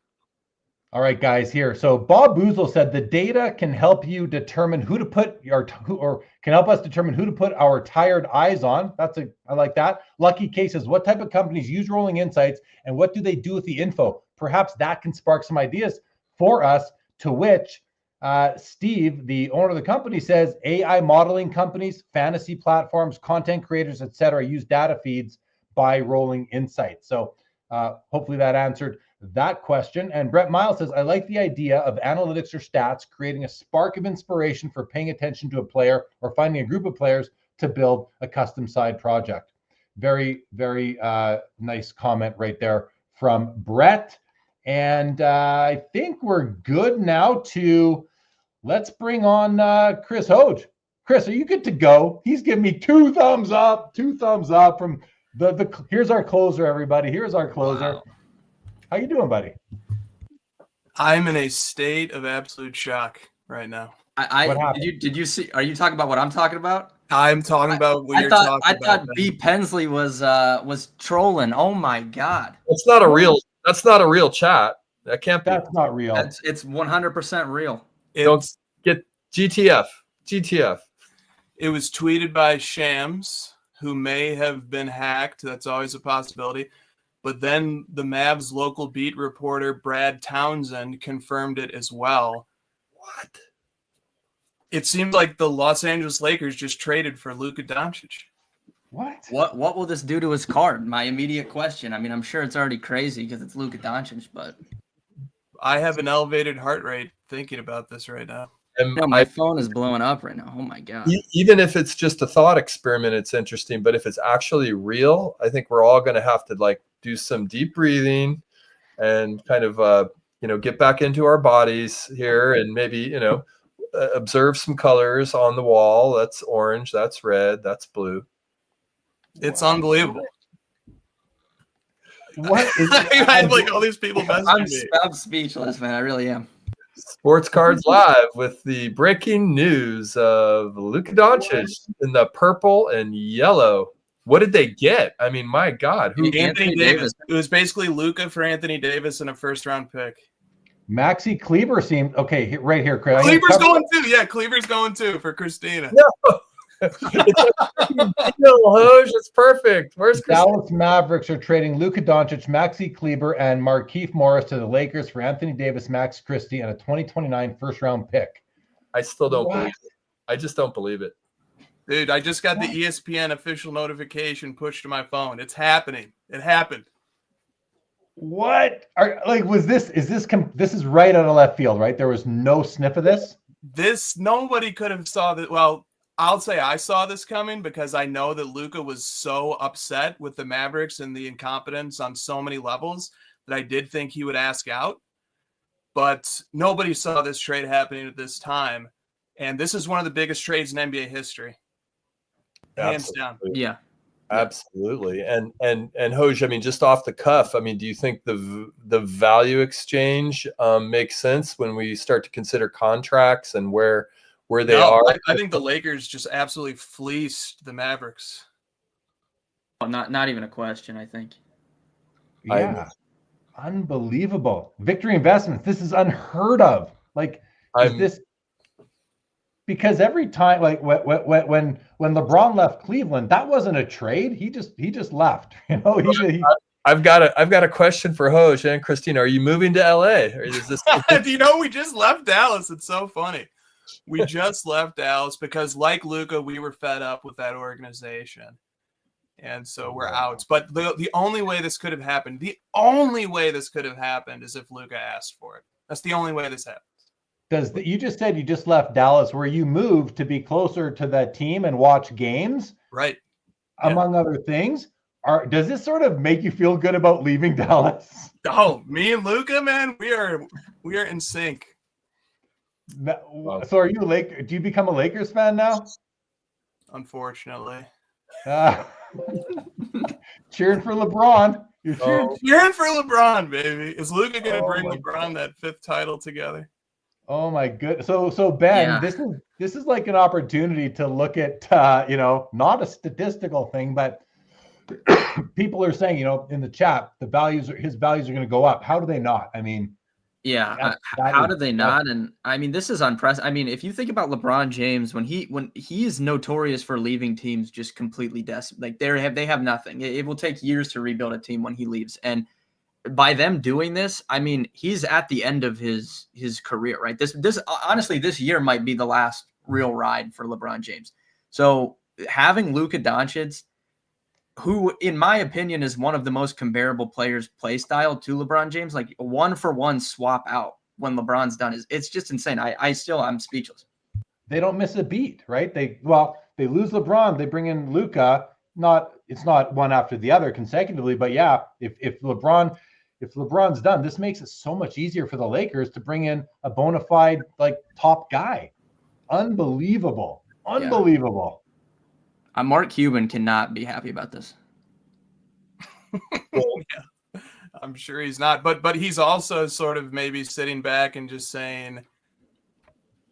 All right, guys, here. So Bob Boozle said the data can help you determine who to put can help us determine who to put our tired eyes on. I like that. Lucky Cases, what type of companies use Rolling Insights and what do they do with the info? Perhaps that can spark some ideas for us, to which Steve, the owner of the company, says AI modeling companies, fantasy platforms, content creators, etc., use data feeds by Rolling Insights. So hopefully that answered that question. And Brett Miles says, I like the idea of analytics or stats creating a spark of inspiration for paying attention to a player or finding a group of players to build a custom side project. Very, very nice comment right there from Brett. And I think we're good now let's bring on Chris Hoge. Chris, are you good to go? He's giving me two thumbs up from here's our closer, everybody. Here's our closer. Wow. How you doing, buddy? I'm in a state of absolute shock right now. Did you see? Are you talking about what I'm talking about? I'm talking about what you're talking about. I thought B. Pensley was trolling. Oh my God! That's not a real chat. That can't be. That's not real. It's 100% real. Don't get GTF. It was tweeted by Shams, who may have been hacked. That's always a possibility. But then the Mavs local beat reporter, Brad Townsend, confirmed it as well. What? It seems like the Los Angeles Lakers just traded for Luca Doncic. What will this do to his card? My immediate question. I mean, I'm sure it's already crazy because it's Luca Doncic, but I have an elevated heart rate thinking about this right now. My phone is blowing up right now. Oh my God. Even if it's just a thought experiment, it's interesting. But if it's actually real, I think we're all going to have to do some deep breathing and kind of, get back into our bodies here and maybe, observe some colors on the wall. That's orange. That's red. That's blue. It's unbelievable. What is I have all these people messaging me. I'm speechless, man. I really am. Sports Cards Live with the breaking news of Luca Doncic in the purple and yellow. What did they get? I mean, my God. Anthony Davis. It was basically Luca for Anthony Davis and a first-round pick. Maxi Kleber seemed okay. Right here, Chris. Kleber's going too. Yeah, Kleber's going too for Christina. No. It's perfect. Where's Dallas Mavericks are trading Luca Doncic, Maxi Kleber, and Markieff Morris to the Lakers for Anthony Davis, Max Christie, and a 2029 first-round pick. I still don't believe it. I just don't believe it. Dude, I just got the ESPN official notification pushed to my phone. It's happening. It happened. What? This is right out of left field, right? There was no sniff of this? Nobody could have saw that. Well, I'll say I saw this coming because I know that Luca was so upset with the Mavericks and the incompetence on so many levels that I did think he would ask out. But nobody saw this trade happening at this time. And this is one of the biggest trades in NBA history. Hands down. Yeah. Absolutely. And Hoj, I mean, just off the cuff, I mean, do you think the value exchange makes sense when we start to consider contracts and where they are? I think the Lakers just absolutely fleeced the Mavericks. Oh, not even a question, I think. Yeah. Unbelievable. Victory Investments. This is unheard of. Like, is this because every time, like when LeBron left Cleveland, that wasn't a trade. He just left. You know, I've got a question for Hoj and Christina. Are you moving to LA? Or is this You know, we just left Dallas. It's so funny. We just left Dallas because, like Luca, we were fed up with that organization. And so we're out. But the only way this could have happened, is if Luca asked for it. That's the only way this happened. You just said you just left Dallas, where you moved to be closer to the team and watch games, right? Among other things. Does this sort of make you feel good about leaving Dallas? Oh, me and Luca, man, we are in sync. So are you do you become a Lakers fan now? Unfortunately. Cheering for LeBron. You're cheering for LeBron, baby. Is Luca going to bring LeBron that 5th title together? Oh my goodness. So Ben, this is like an opportunity to look at not a statistical thing, but people are saying, in the chat, his values are going to go up. How do they not? I mean, how do they not? And I mean, this is unprecedented. I mean, if you think about LeBron James, when he is notorious for leaving teams just completely like they have nothing. It will take years to rebuild a team when he leaves. And by them doing this, I mean, he's at the end of his career, right? This honestly, this year might be the last real ride for LeBron James. So having Luca Doncic, who in my opinion is one of the most comparable players play style to LeBron James, like a 1-for-1 swap out when LeBron's done, it's just insane. I'm speechless. They don't miss a beat, right? They lose LeBron, they bring in Luca. It's not one after the other consecutively, but yeah, if LeBron's done, this makes it so much easier for the Lakers to bring in a bona fide top guy. Unbelievable. Mark Cuban cannot be happy about this. Yeah, I'm sure he's not, but he's also sort of maybe sitting back and just saying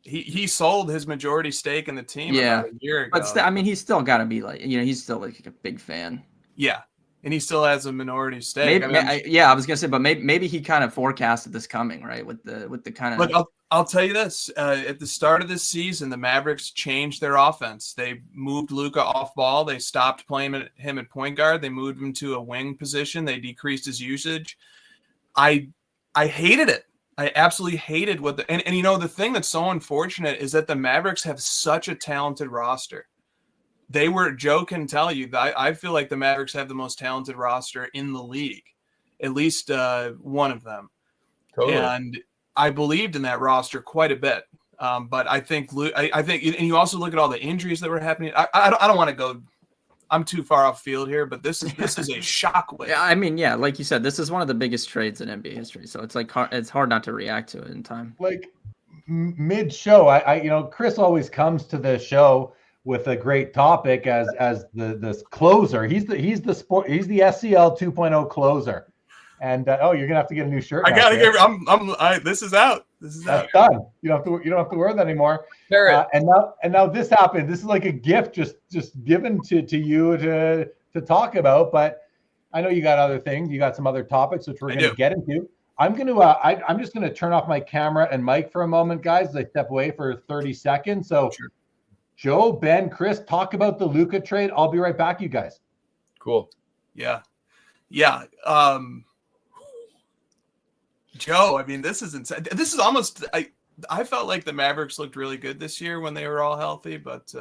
he sold his majority stake in the team about a year ago. But I mean, he's still got to be he's still like a big fan. Yeah, and he still has a minority stake. I was gonna say, but maybe he kind of forecasted this coming, right? With the kind of look. I'll tell you this: at the start of this season, the Mavericks changed their offense. They moved Luca off ball. They stopped playing him at point guard. They moved him to a wing position. They decreased his usage. I hated it. I absolutely hated and the thing that's so unfortunate is that the Mavericks have such a talented roster. Joe can tell you that I feel like the Mavericks have the most talented roster in the league, at least one of them. Totally. And I believed in that roster quite a bit. But I think, and you also look at all the injuries that were happening. I don't want to go, I'm too far off field here, but this is a shockwave. Yeah, I mean, yeah, like you said, this is one of the biggest trades in NBA history. So it's it's hard not to react to it in time. Like mid-show, Chris always comes to the show with a great topic as the closer. He's the SCL 2.0 closer. And you're gonna have to get a new shirt. This is out. That's done. You don't have to wear that anymore. And now this happened. This is like a gift just given to you to talk about. But I know you got other things. You got some other topics which we're gonna get into. I'm just gonna turn off my camera and mic for a moment, guys, as I step away for 30 seconds. So sure. Joe, Ben, Chris, talk about the Luca trade. I'll be right back, you guys. Cool. Yeah. Joe, I mean, this is insane. This is almost. I felt like the Mavericks looked really good this year when they were all healthy, but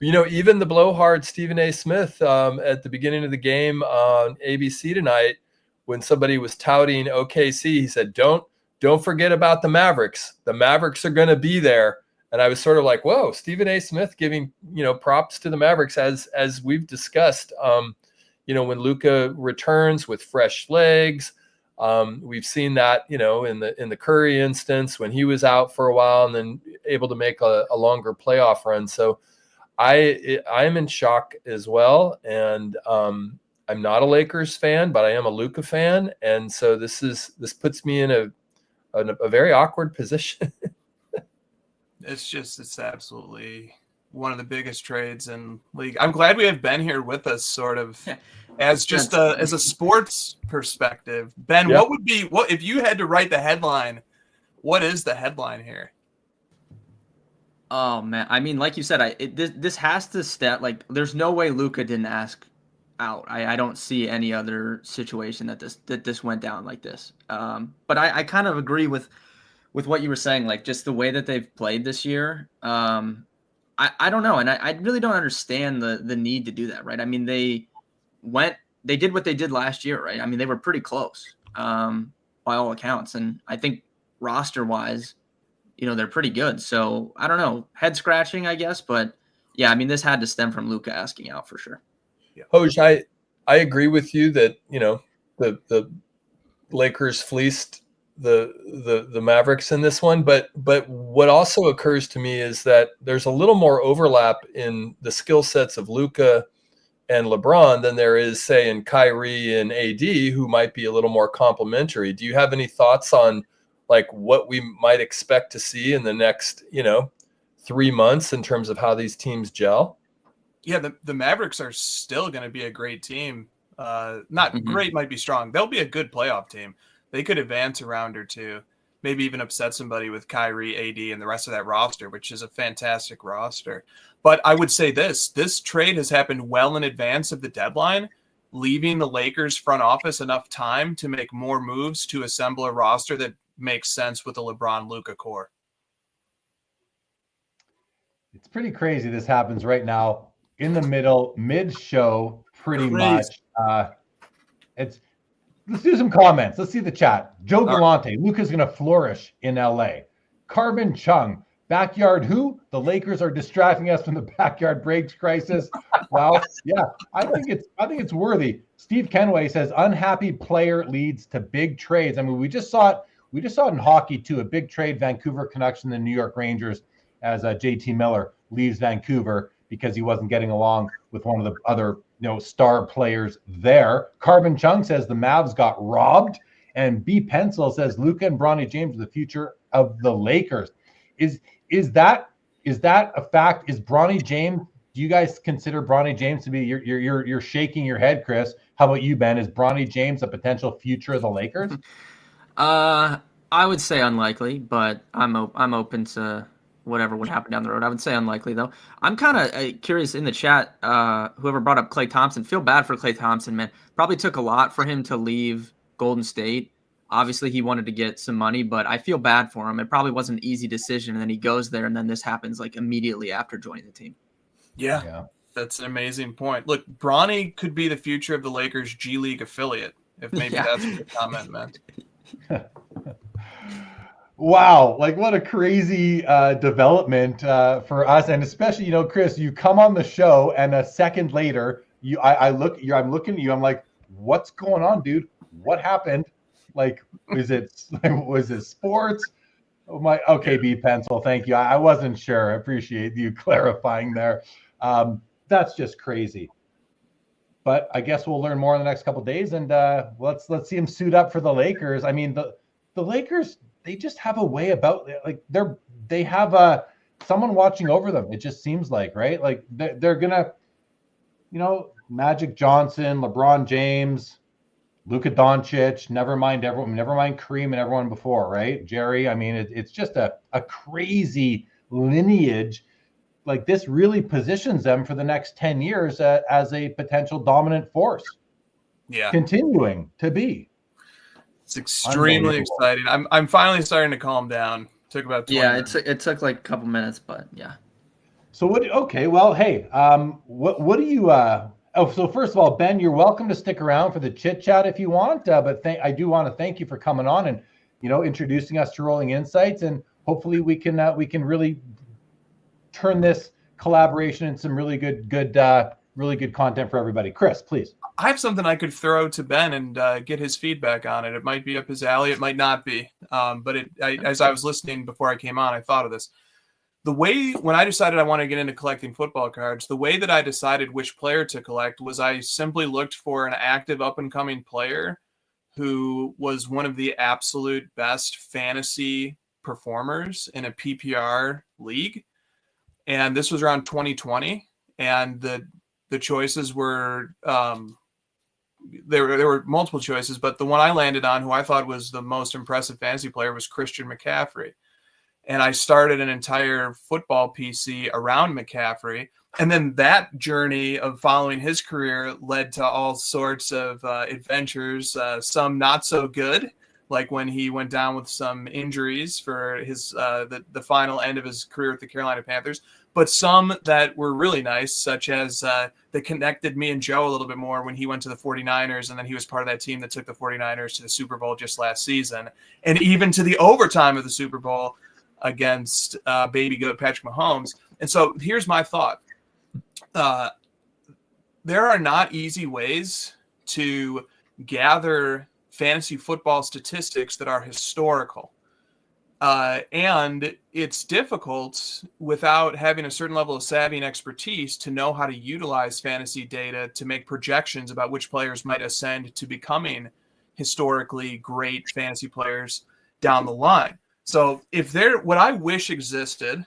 even the blowhard Stephen A. Smith at the beginning of the game on ABC tonight, when somebody was touting OKC, he said, "Don't forget about the Mavericks. The Mavericks are going to be there." And I was sort of like, "Whoa, Stephen A. Smith giving props to the Mavericks as we've discussed." When Luca returns with fresh legs. We've seen that, in the Curry instance when he was out for a while and then able to make a longer playoff run. So I'm in shock as well, and I'm not a Lakers fan, but I am a Luca fan, and so this puts me in a very awkward position. It's absolutely one of the biggest trades in league. I'm glad we have Ben here with us, sort of as just as a sports perspective. Ben, Yep. what if you had to write the headline? What is the headline here? Oh man, I mean, like you said, this has to step. Like, there's no way Luca didn't ask out. I don't see any other situation that this went down like this. But I kind of agree with what you were saying, like just the way that they've played this year. I don't know, and I really don't understand the need to do that, right? I mean, they did what they did last year, right? I mean, they were pretty close by all accounts, and I think roster wise, they're pretty good. So I don't know, head scratching, I guess, but yeah, I mean, this had to stem from Luca asking out for sure. Hoj, I agree with you that the Lakers fleeced the Mavericks in this one, but what also occurs to me is that there's a little more overlap in the skill sets of Luca and LeBron than there is, say, in Kyrie and AD, who might be a little more complementary. Do you have any thoughts on like what we might expect to see in the next 3 months in terms of how these teams gel? Yeah, the Mavericks are still going to be a great team. Not great might be strong. They'll be a good playoff team. They could advance a round or two, maybe even upset somebody with Kyrie, AD, and the rest of that roster, which is a fantastic roster. But I would say this trade has happened well in advance of the deadline, leaving the Lakers front office enough time to make more moves to assemble a roster that makes sense with the LeBron-Luka core. It's pretty crazy. This happens right now in the middle, mid-show, pretty much. Let's do some comments. Let's see the chat. Joe Galante, Luca's going to flourish in LA. Carbon Chung, backyard who? The Lakers are distracting us from the backyard breaks crisis. Well, yeah, I think it's worthy. Steve Kenway says unhappy player leads to big trades. I mean, we just saw it in hockey too. A big trade, Vancouver Canucks and the New York Rangers, as JT Miller leaves Vancouver because he wasn't getting along with one of the other star players there. Carbon Chung says the Mavs got robbed, and B Pencil says Luca and Bronny James are the future of the Lakers. Is that a fact? Is Bronny James? Do you guys consider Bronny James to be? You're shaking your head, Chris. How about you, Ben? Is Bronny James a potential future of the Lakers? I would say unlikely, but I'm open to whatever would happen down the road. I would say unlikely, though. I'm kind of curious in the chat, whoever brought up Klay Thompson. Feel bad for Klay Thompson, man. Probably took a lot for him to leave Golden State. Obviously, he wanted to get some money, but I feel bad for him. It probably wasn't an easy decision, and then he goes there, and then this happens like immediately after joining the team. Yeah. That's an amazing point. Look, Bronny could be the future of the Lakers G League affiliate, if maybe that's what the comment meant. Wow, like what a crazy development for us, and especially Chris, you come on the show and a second later I'm looking at you, I'm like, what's going on, dude? What happened? Like, was it sports? Oh my, okay, B Pencil, thank you. I wasn't sure. I appreciate you clarifying there. That's just crazy. But I guess we'll learn more in the next couple of days, and let's see him suit up for the Lakers. I mean, the Lakers, they just have a way about it. Like they have someone watching over them. It just seems like, right? Like they're gonna, Magic Johnson, LeBron James, Luca Doncic, never mind Kareem and everyone before, right? Jerry. I mean, it's just a crazy lineage. Like this really positions them for the next 10 years as a potential dominant force. Yeah, continuing to be. It's extremely exciting. I'm finally starting to calm down. Took about 20 minutes. It took like a couple minutes, but yeah. So what? Okay, well, hey, what do you? So first of all, Ben, you're welcome to stick around for the chit chat if you want. But I do want to thank you for coming on and introducing us to Rolling Insights, and hopefully we can really turn this collaboration into some really good content for everybody. Chris, please. I have something I could throw to Ben and get his feedback on it. It might be up his alley. It might not be. But as I was listening before I came on, I thought of this. the way when I decided I want to get into collecting football cards, the way that I decided which player to collect was I simply looked for an active up and coming player who was one of the absolute best fantasy performers in a PPR league. And this was around 2020. And the choices were, there were multiple choices, but the one I landed on, who I thought was the most impressive fantasy player, was Christian McCaffrey. And I started an entire football PC around McCaffrey. And then that journey of following his career led to all sorts of adventures, some not so good, like when he went down with some injuries for his the final end of his career with the Carolina Panthers, but some that were really nice, such as that connected me and Joe a little bit more when he went to the 49ers, and then he was part of that team that took the 49ers to the Super Bowl just last season, and even to the overtime of the Super Bowl against baby goat Patrick Mahomes. And so here's my thought. There are not easy ways to gather fantasy football statistics that are historical. And it's difficult without having a certain level of savvy and expertise to know how to utilize fantasy data to make projections about which players might ascend to becoming historically great fantasy players down the line. So what I wish existed,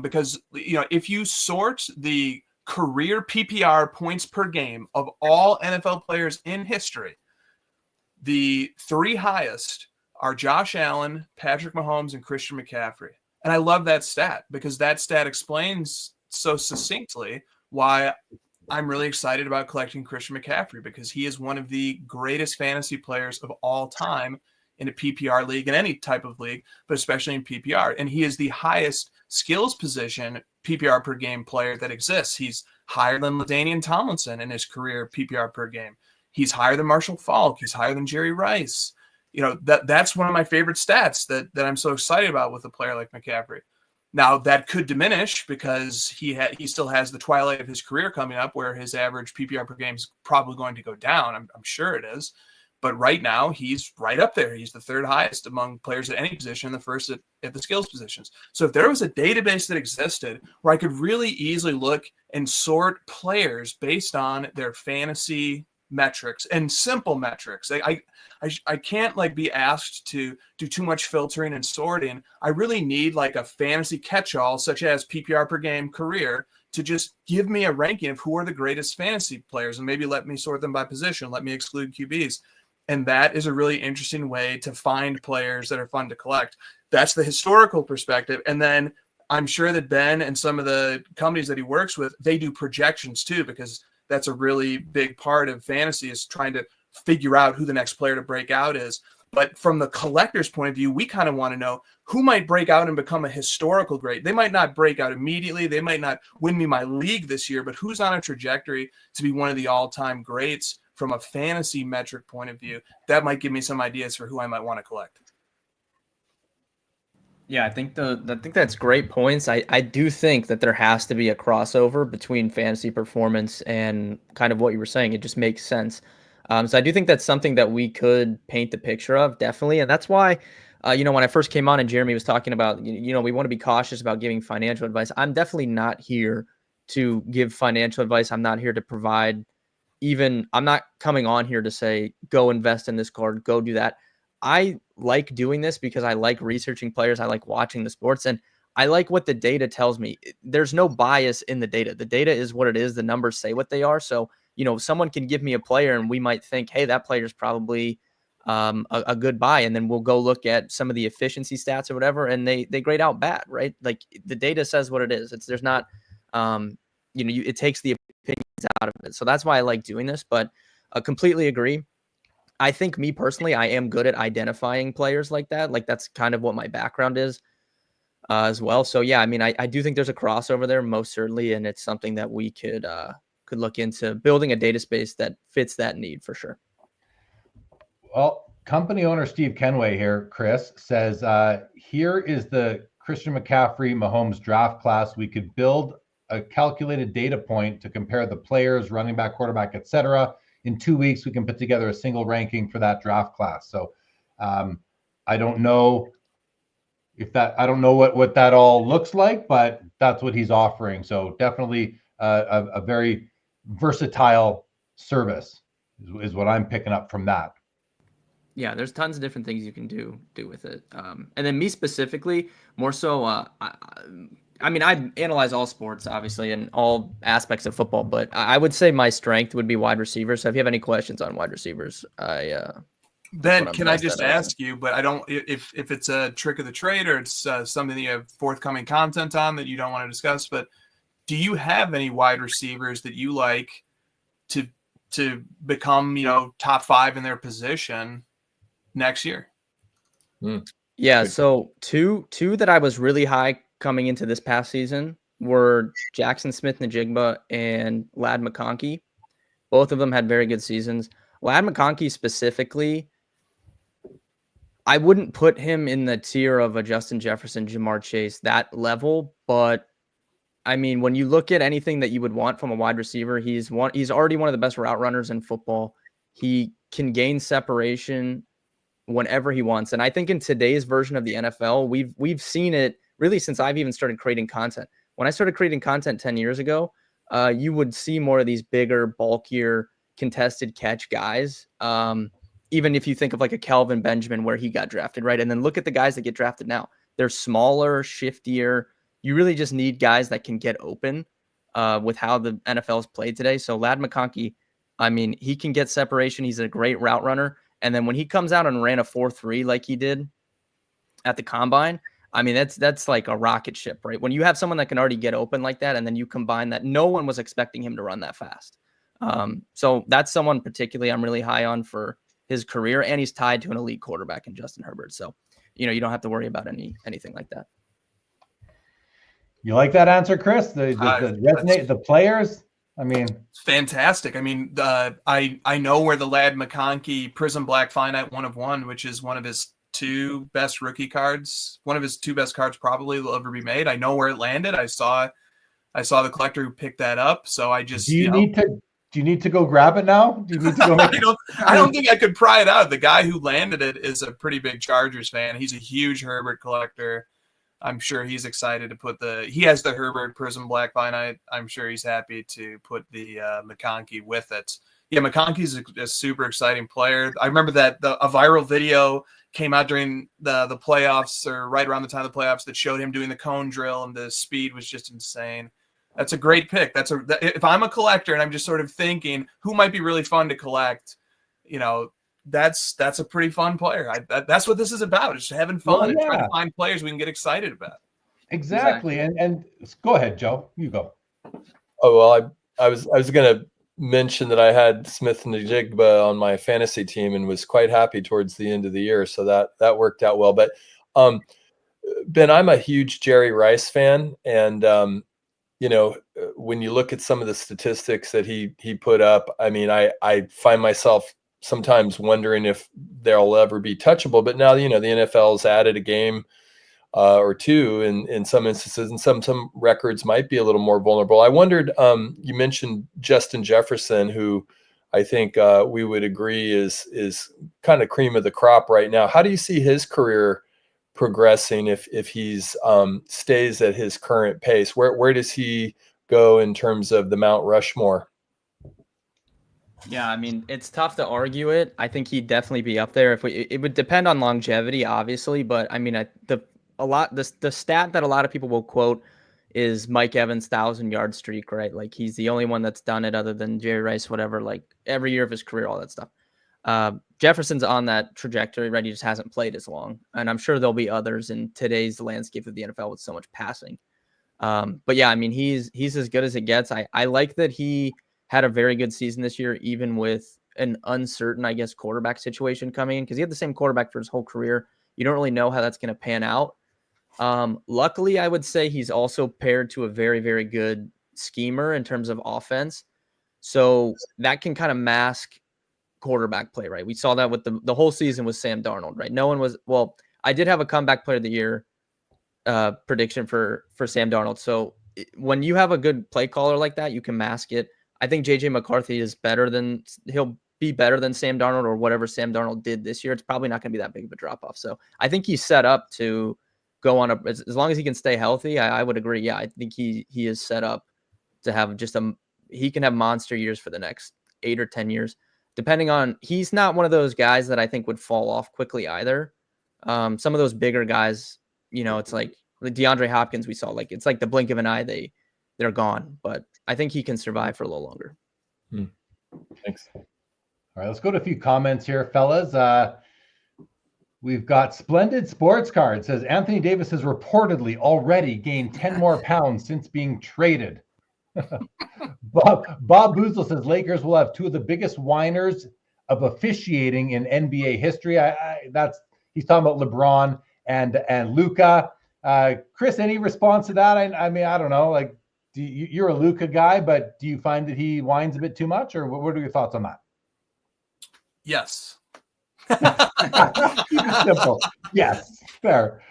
because, if you sort the career PPR points per game of all NFL players in history, the three highest are Josh Allen, Patrick Mahomes, and Christian McCaffrey. And I love that stat because that stat explains so succinctly why I'm really excited about collecting Christian McCaffrey, because he is one of the greatest fantasy players of all time in a PPR league, in any type of league, but especially in PPR. And he is the highest skills position PPR per game player that exists. He's higher than LaDainian Tomlinson in his career PPR per game. He's higher than Marshall Faulk. He's higher than Jerry Rice. That's one of my favorite stats that I'm so excited about with a player like McCaffrey. Now that could diminish because he still has the twilight of his career coming up, where his average PPR per game is probably going to go down. I'm sure it is. But right now, he's right up there. He's the third highest among players at any position, the first at the skills positions. So if there was a database that existed where I could really easily look and sort players based on their fantasy metrics and simple metrics, I can't be asked to do too much filtering and sorting. I really need a fantasy catch-all, such as PPR per game career, to just give me a ranking of who are the greatest fantasy players, and maybe let me sort them by position, let me exclude QBs. And that is a really interesting way to find players that are fun to collect. That's the historical perspective. And then I'm sure that Ben and some of the companies that he works with, they do projections too, because that's a really big part of fantasy, is trying to figure out who the next player to break out is. But from the collector's point of view, we kind of want to know who might break out and become a historical great. They might not break out immediately. They might not win me my league this year, but who's on a trajectory to be one of the all-time greats from a fantasy metric point of view. That might give me some ideas for who I might want to collect. Yeah, I think that's great points. I do think that there has to be a crossover between fantasy performance and kind of what you were saying. It just makes sense. So I do think that's something that we could paint the picture of, definitely. And that's why, when I first came on and Jeremy was talking about, we want to be cautious about giving financial advice. I'm definitely not here to give financial advice. I'm not here to provide I'm not coming on here to say, go invest in this card, go do that. I like doing this because I like researching players. I like watching the sports, and I like what the data tells me. There's no bias in the data. The data is what it is. The numbers say what they are. So, someone can give me a player and we might think, hey, that player is probably a good buy. And then we'll go look at some of the efficiency stats or whatever, and they grade out bad, right? Like the data says what it is. There's not, it takes the opinions out of it. So that's why I like doing this, but I completely agree. I think me personally, I am good at identifying players like that. Like that's kind of what my background is as well. So yeah, I mean, I do think there's a crossover there, most certainly. And it's something that we could look into building a data space that fits that need for sure. Well, company owner Steve Kenway here, Chris, says, here is the Christian McCaffrey Mahomes draft class. We could build a calculated data point to compare the players, running back, quarterback, etc. In 2 weeks, we can put together a single ranking for that draft class. So I don't know I don't know what that all looks like, but that's what he's offering. So definitely a very versatile service is what I'm picking up from that. Yeah, there's tons of different things you can do with it. And then me specifically, more so, I mean, I analyze all sports, obviously, and all aspects of football, but I would say my strength would be wide receivers. So if you have any questions on wide receivers, Ben, can I just ask you, but I don't, if it's a trick of the trade or it's something that you have forthcoming content on that you don't want to discuss, but do you have any wide receivers that you like to become, top 5 in their position next year? Yeah, so two that I was really high coming into this past season were Jackson Smith-Njigba and Ladd McConkey. Both of them had very good seasons. Ladd McConkey specifically, I wouldn't put him in the tier of a Justin Jefferson, Jamar Chase, that level, but I mean, when you look at anything that you would want from a wide receiver, he's already one of the best route runners in football. He can gain separation whenever he wants. And I think in today's version of the NFL, we've seen it really since I've even started creating content. When I started creating content 10 years ago, you would see more of these bigger, bulkier, contested catch guys. Even if you think of like a Kelvin Benjamin where he got drafted, right? And then look at the guys that get drafted now. They're smaller, shiftier. You really just need guys that can get open with how the NFL is played today. So Ladd McConkey, I mean, he can get separation. He's a great route runner. And then when he comes out and ran a 4.3 like he did at the combine, I mean, that's like a rocket ship, right? When you have someone that can already get open like that, and then you combine that, no one was expecting him to run that fast. So that's someone particularly I'm really high on for his career, and he's tied to an elite quarterback in Justin Herbert. So, you don't have to worry about anything like that. You like that answer, Chris? The players? I mean, it's fantastic. I mean, I know where the Ladd McConkey Prism Black Finite 1/1, which is one of his 2 best rookie cards, one of his 2 best cards probably will ever be made. I know where it landed. I saw the collector who picked that up. So I just do you need to go grab it now? Do you need to go make I don't think I could pry it out. The guy who landed it is a pretty big Chargers fan. He's a huge Herbert collector. I'm sure he's excited to put he has the Herbert Prism Black Finite. I'm sure he's happy to put the McConkey with it. Yeah, McConkey's a super exciting player. I remember that a viral video came out during the playoffs or right around the time of the playoffs that showed him doing the cone drill, and the speed was just insane. That's a great pick. If I'm a collector and I'm just sort of thinking who might be really fun to collect, that's a pretty fun player. That's what this is about. It's having fun and trying to find players we can get excited about. Exactly. And go ahead, Joe. You go. Oh, well, I was going to mention that I had Smith-Njigba on my fantasy team and was quite happy towards the end of the year. So that worked out well. But Ben, I'm a huge Jerry Rice fan. And, when you look at some of the statistics that he put up, I mean, I find myself sometimes wondering if they'll ever be touchable. But now, the NFL's added a game or 2 in some instances, and some records might be a little more vulnerable. I wondered, you mentioned Justin Jefferson, who I think we would agree is kind of cream of the crop right now. How do you see his career progressing if he's stays at his current pace? Where does he go in terms of the Mount Rushmore? Yeah, I mean, it's tough to argue it. I think he'd definitely be up there. It would depend on longevity, obviously, but I mean, the stat that a lot of people will quote is Mike Evans' 1,000-yard streak, right? Like, he's the only one that's done it other than Jerry Rice, whatever, like every year of his career, all that stuff. Jefferson's on that trajectory, right? He just hasn't played as long. And I'm sure there'll be others in today's landscape of the NFL with so much passing. But yeah, I mean, he's as good as it gets. I like that he had a very good season this year, even with an uncertain, I guess, quarterback situation coming in, because he had the same quarterback for his whole career. You don't really know how that's going to pan out. Luckily, I would say he's also paired to a very, very good schemer in terms of offense. So that can kind of mask quarterback play, right? We saw that with the whole season with Sam Darnold, right? No one was, well, I did have a comeback player of the year prediction for Sam Darnold. So when you have a good play caller like that, you can mask it. I think JJ McCarthy he'll be better than Sam Darnold or whatever Sam Darnold did this year. It's probably not going to be that big of a drop off. So I think he's set up to go on as long as he can stay healthy, I would agree. Yeah, I think he is set up to have he can have monster years for the next 8 or 10 years, depending on. He's not one of those guys that I think would fall off quickly either. Some of those bigger guys, it's like the DeAndre Hopkins we saw. Like it's like the blink of an eye, they're gone. But I think he can survive for a little longer. Thanks. All right, let's go to a few comments here, fellas. We've got Splendid Sports Card says Anthony Davis has reportedly already gained 10 more pounds since being traded. Bob Boozle says Lakers will have two of the biggest whiners of officiating in NBA history. He's talking about LeBron and Luca. Chris, any response to that? I mean, I don't know. Like, you're a Luca guy, but do you find that he whines a bit too much, or what are your thoughts on that? Yes. Simple. Yes. Fair.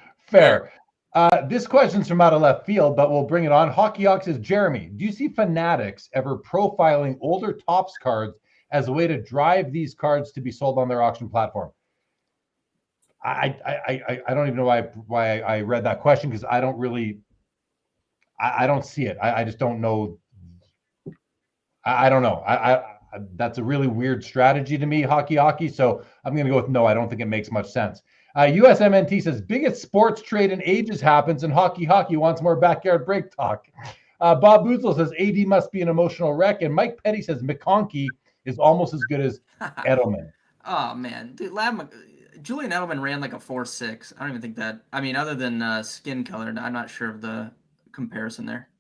This question's from out of left field, but we'll bring it on. Hockey Hawk says, Jeremy, do you see Fanatics ever profiling older Topps cards as a way to drive these cards to be sold on their auction platform? I don't even know why I read that question, because I don't see it. I just don't know. I don't know. That's a really weird strategy to me, hockey. So I'm going to go with no. I don't think it makes much sense. USMNT says biggest sports trade in ages happens, and hockey wants more backyard break talk. Bob Boozle says AD must be an emotional wreck, and Mike Petty says McConkey is almost as good as Edelman. Oh man, dude, Julian Edelman ran like a 4.6. I don't even think that. I mean, other than skin colored, I'm not sure of the comparison there.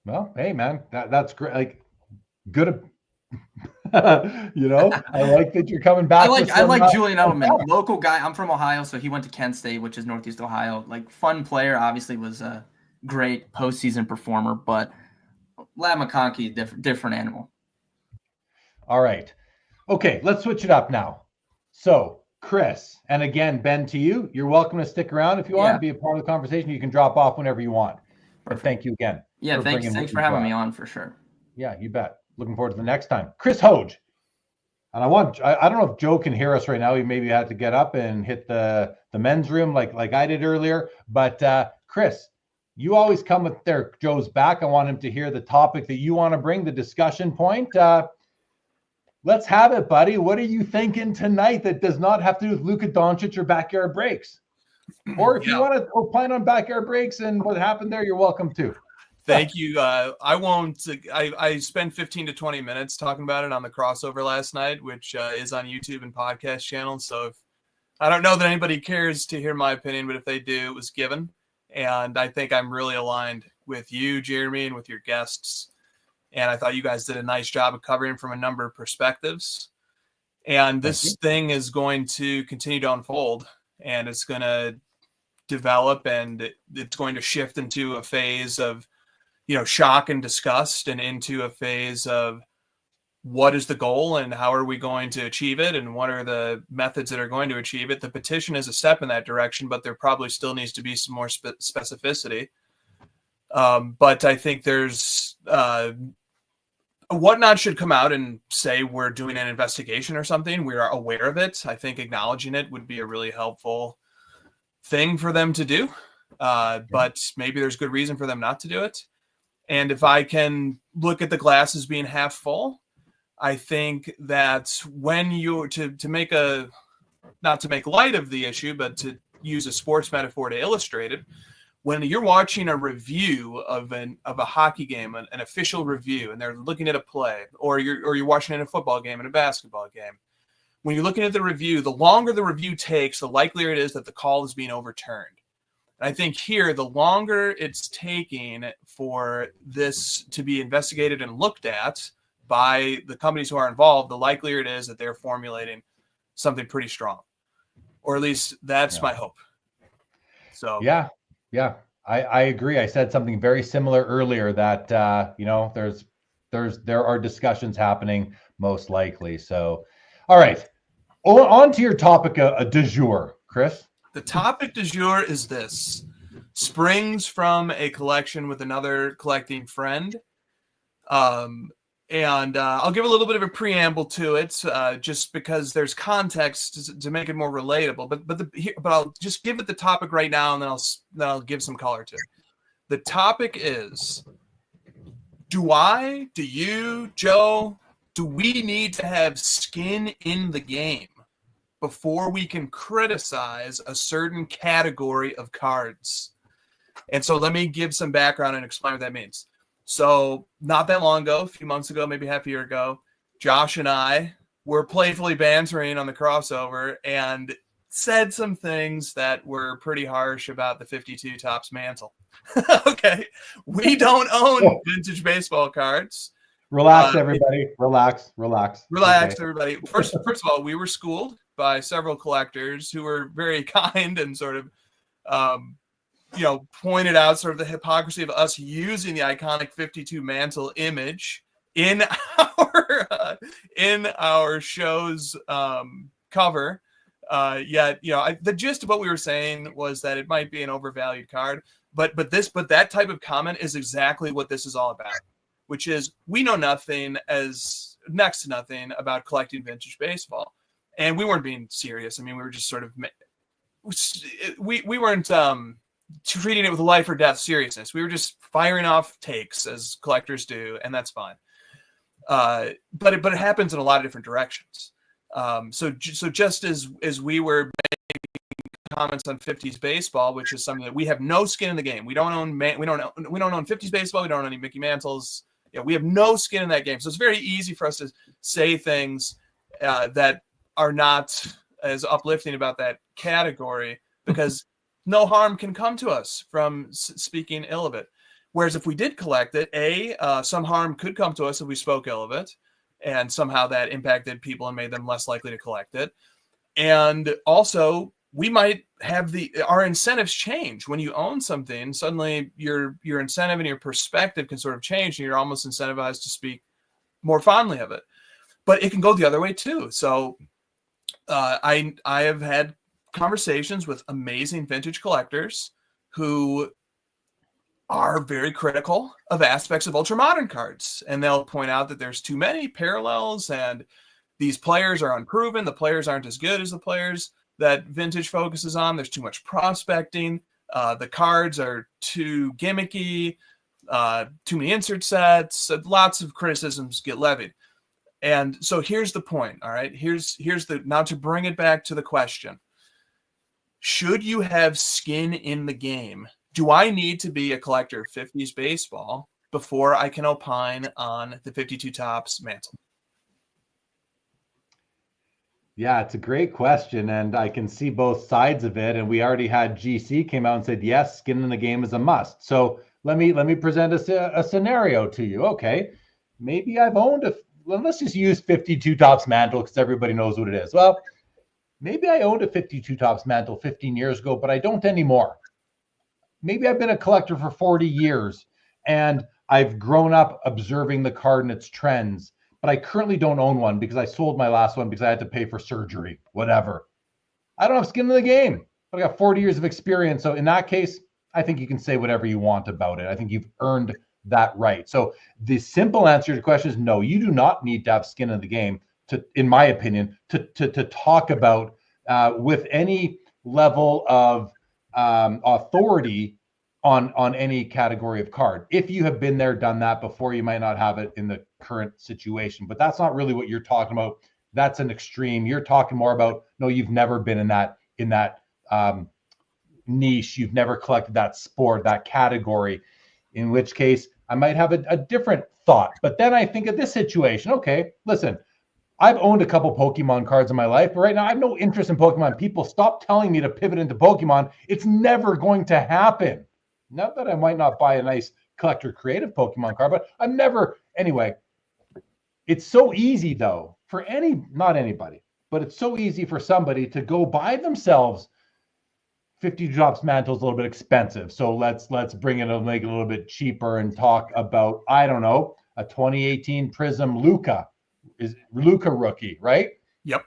Well, hey man, that's great. Like, good. I like that you're coming back. I like Julian Edelman, local guy. I'm from Ohio, so he went to Kent State, which is Northeast Ohio. Like, fun player, obviously was a great postseason performer, but Ladd McConkey, different animal. All right. Okay, let's switch it up now. So, Chris, and again, Ben, to you, you're welcome to stick around if you want to be a part of the conversation. You can drop off whenever you want. But thank you again. Yeah, thanks for having me on, for sure. Yeah, you bet. Looking forward to the next time. Chris Hoge. And I don't know if Joe can hear us right now. He maybe had to get up and hit the men's room like I did earlier. But Chris, you always come with Joe's back. I want him to hear the topic that you want to bring, the discussion point. Let's have it, buddy. What are you thinking tonight that does not have to do with Luca Doncic or backyard breaks? Or if you want to opine on backyard breaks and what happened there, you're welcome to. Thank you. I won't. I spent 15 to 20 minutes talking about it on the crossover last night, which is on YouTube and podcast channels. So I don't know that anybody cares to hear my opinion, but if they do, it was given. And I think I'm really aligned with you, Jeremy, and with your guests. And I thought you guys did a nice job of covering from a number of perspectives. And this thing is going to continue to unfold, and it's going to develop, and it's going to shift into a phase of, shock and disgust, and into a phase of what is the goal and how are we going to achieve it, and what are the methods that are going to achieve it. The petition is a step in that direction, but there probably still needs to be some more specificity. But I think there's Whatnot should come out and say we're doing an investigation or something. We are aware of it. I think acknowledging it would be a really helpful thing for them to do. But maybe there's good reason for them not to do it. And if I can look at the glass as being half full, I think that when you to make not to make light of the issue, but to use a sports metaphor to illustrate it, when you're watching a review of a hockey game, an official review, and they're looking at a play, or you're watching a football game and a basketball game, when you're looking at the review, the longer the review takes, the likelier it is that the call is being overturned. And I think here, the longer it's taking for this to be investigated and looked at by the companies who are involved, the likelier it is that they're formulating something pretty strong, or at least that's my hope. So yeah, I agree. I said something very similar earlier that there are discussions happening most likely. So, all right, on to your topic du jour, Chris. The topic du jour is this: springs from a collection with another collecting friend. And I'll give a little bit of a preamble to it, just because there's context to make it more relatable. But I'll just give it the topic right now, and then I'll give some color to it. The topic is: do you, Joe, do we need to have skin in the game before we can criticize a certain category of cards? And so let me give some background and explain what that means. So not that long ago, a few months ago, maybe half a year ago, Josh and I were playfully bantering on the crossover and said some things that were pretty harsh about the 52 Topps mantle. Okay. We don't own vintage baseball cards. Relax, everybody. Relax. Okay. Everybody. First of all, we were schooled by several collectors who were very kind and sort of, pointed out sort of the hypocrisy of us using the iconic 52 mantle image in our show's cover. Yet, the gist of what we were saying was that it might be an overvalued card, but that type of comment is exactly what this is all about, which is we know next to nothing about collecting vintage baseball, and we weren't being serious. I mean, we were just sort of we weren't treating it with life or death seriousness. We were just firing off takes as collectors do, and that's fine. But it happens in a lot of different directions. So just as we were making comments on 50s baseball, which is something that we have no skin in the game. We don't own 50s baseball. We don't own any Mickey Mantles. We have no skin in that game. So it's very easy for us to say things that are not as uplifting about that category, because no harm can come to us from speaking ill of it. Whereas if we did collect it, some harm could come to us if we spoke ill of it, and somehow that impacted people and made them less likely to collect it. And also, we might have our incentives change. When you own something, suddenly your incentive and your perspective can sort of change, and you're almost incentivized to speak more fondly of it. But it can go the other way too. So I have had conversations with amazing vintage collectors who are very critical of aspects of ultra-modern cards. And they'll point out that there's too many parallels and these players are unproven. The players aren't as good as the players that vintage focuses on. There's too much prospecting. The cards are too gimmicky, too many insert sets. Lots of criticisms get levied. And so here's the point, all right? Now to bring it back to the question. Should you have skin in the game? Do I need to be a collector of 50s baseball before I can opine on the 52 Topps mantle? Yeah, it's a great question, and I can see both sides of it. And we already had GC came out and said, yes, skin in the game is a must. So let me present a scenario to you. Okay, maybe I've owned let's just use 52 Topps mantle because everybody knows what it is. Well, maybe I owned a 52 Topps mantle 15 years ago, but I don't anymore. Maybe I've been a collector for 40 years and I've grown up observing the card and its trends, but I currently don't own one because I sold my last one because I had to pay for surgery, whatever. I don't have skin in the game, but I got 40 years of experience. So in that case, I think you can say whatever you want about it. I think you've earned that right. So the simple answer to the question is no, you do not need to have skin in the game to, in my opinion, to talk about with any level of authority on any category of card. If you have been there, done that before, you might not have it in the current situation, but that's not really what you're talking about. That's an extreme. You're talking more about, no, you've never been in that niche. You've never collected that sport, that category, in which case I might have a different thought. But then I think of this situation. Okay, listen, I've owned a couple Pokemon cards in my life, but right now I have no interest in Pokemon. People, stop telling me to pivot into Pokemon. It's never going to happen. Not that I might not buy a nice collector creative Pokemon card, but I'm never, anyway. It's so easy though, for not anybody, but it's so easy for somebody to go buy themselves 50 Topps mantles, a little bit expensive. So let's bring it and make it a little bit cheaper and talk about, I don't know, a 2018 Prism Luca rookie, right? Yep.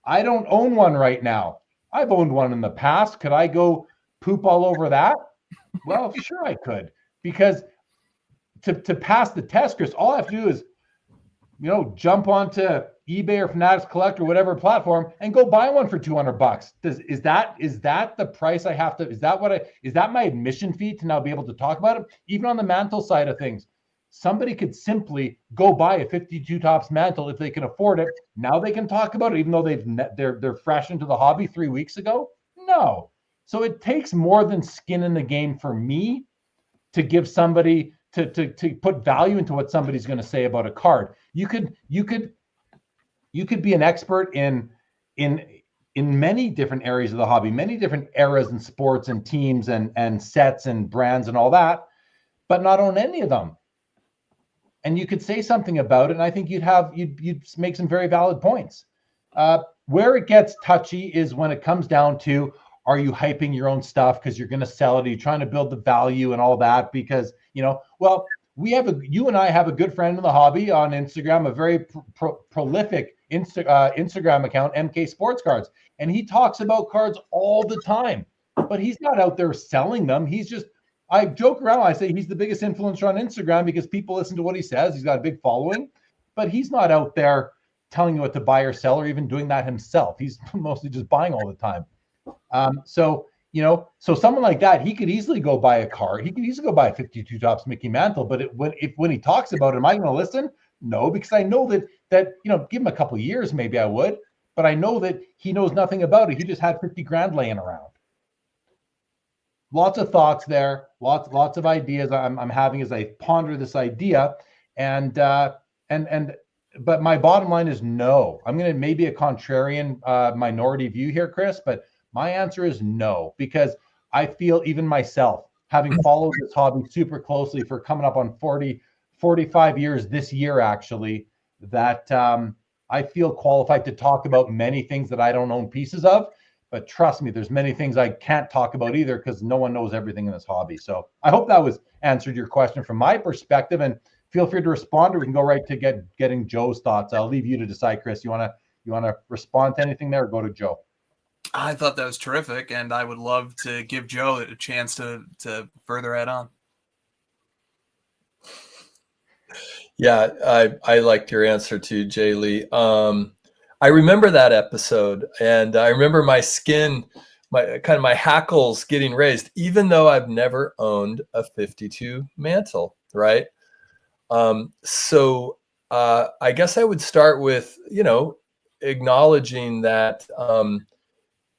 I don't own one right now. I've owned one in the past. Could I go poop all over that? Well, sure I could, because to pass the test, Chris, all I have to do is jump onto eBay or Fanatics Collect or whatever platform and go buy one for $200. Is that the price I have to? Is that my admission fee to now be able to talk about it? Even on the mantle side of things, somebody could simply go buy a 52 tops mantle if they can afford it. Now they can talk about it, even though they're fresh into the hobby 3 weeks ago. No, so it takes more than skin in the game for me to give somebody to put value into what somebody's going to say about a card. You could be an expert in many different areas of the hobby, many different eras and sports and teams and sets and brands and all that, but not own any of them. And you could say something about it, and I think you'd make some very valid points. Where it gets touchy is when it comes down to, are you hyping your own stuff because you're going to sell it? Are you trying to build the value and all that? Because, well, you and I have a good friend in the hobby on Instagram, a very prolific Instagram account, MK Sports Cards. And he talks about cards all the time, but he's not out there selling them. I joke around. I say he's the biggest influencer on Instagram because people listen to what he says. He's got a big following, but he's not out there telling you what to buy or sell or even doing that himself. He's mostly just buying all the time. So someone like that, he could easily go buy a card. He could easily go buy a 52 tops Mickey Mantle. But when he talks about it, am I going to listen? No, because I know that give him a couple of years, maybe I would. But I know that he knows nothing about it. He just had 50 grand laying around. Lots of thoughts there. Lots of ideas I'm having as I ponder this idea. But my bottom line is no. I'm going to maybe a contrarian minority view here, Chris, but my answer is no, because I feel even myself, having followed this hobby super closely for coming up on 45 years this year, actually, that I feel qualified to talk about many things that I don't own pieces of. But trust me, there's many things I can't talk about either because no one knows everything in this hobby. So I hope that was answered your question from my perspective. And feel free to respond, or we can go right to getting Joe's thoughts. I'll leave you to decide, Chris. You wanna respond to anything there, or go to Joe? I thought that was terrific, and I would love to give Joe a chance to further add on. Yeah, I liked your answer too, Jay Lee. I remember that episode, and I remember my skin, my hackles getting raised, even though I've never owned a 52 mantle, right? So I guess I would start with, acknowledging that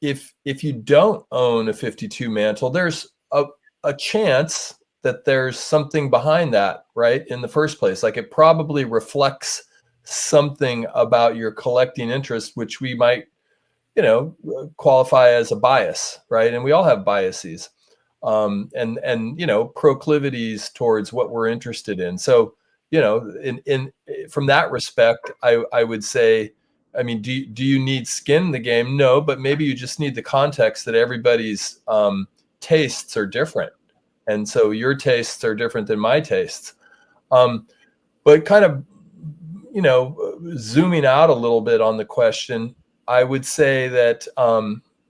if you don't own a 52 mantle, there's a chance that there's something behind that, right? In the first place, like it probably reflects something about your collecting interest, which we might, qualify as a bias, right? And we all have biases, and proclivities towards what we're interested in. So, in from that respect, I would say, I mean, do you need skin in the game? No, but maybe you just need the context that everybody's tastes are different. And so your tastes are different than my tastes. But kind of, zooming out a little bit on the question, I would say that,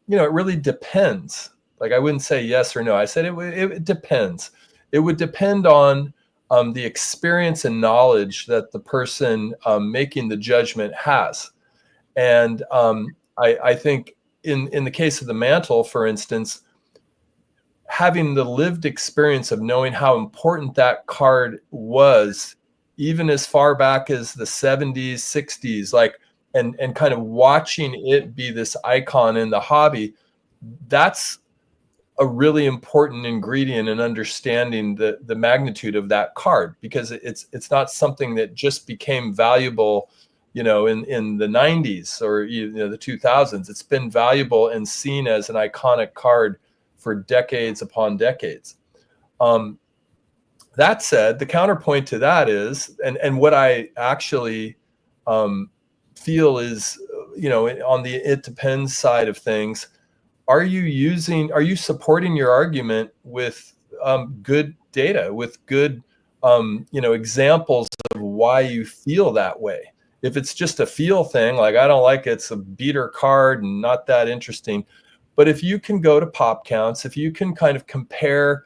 it really depends. Like, I wouldn't say yes or no. I said it depends. It would depend on the experience and knowledge that the person making the judgment has. And I think in the case of the mantle, for instance, having the lived experience of knowing how important that card was, even as far back as the 70s, 60s, like, and kind of watching it be this icon in the hobby, that's a really important ingredient in understanding the magnitude of that card, because it's not something that just became valuable, in the 90s or the 2000s. It's been valuable and seen as an iconic card for decades upon decades. That said, the counterpoint to that is, and what I actually feel is, on the it depends side of things, are you supporting your argument with good data, with good examples of why you feel that way? If it's just a feel thing, like, I don't like it's a beater card and not that interesting. But if you can go to pop counts, if you can kind of compare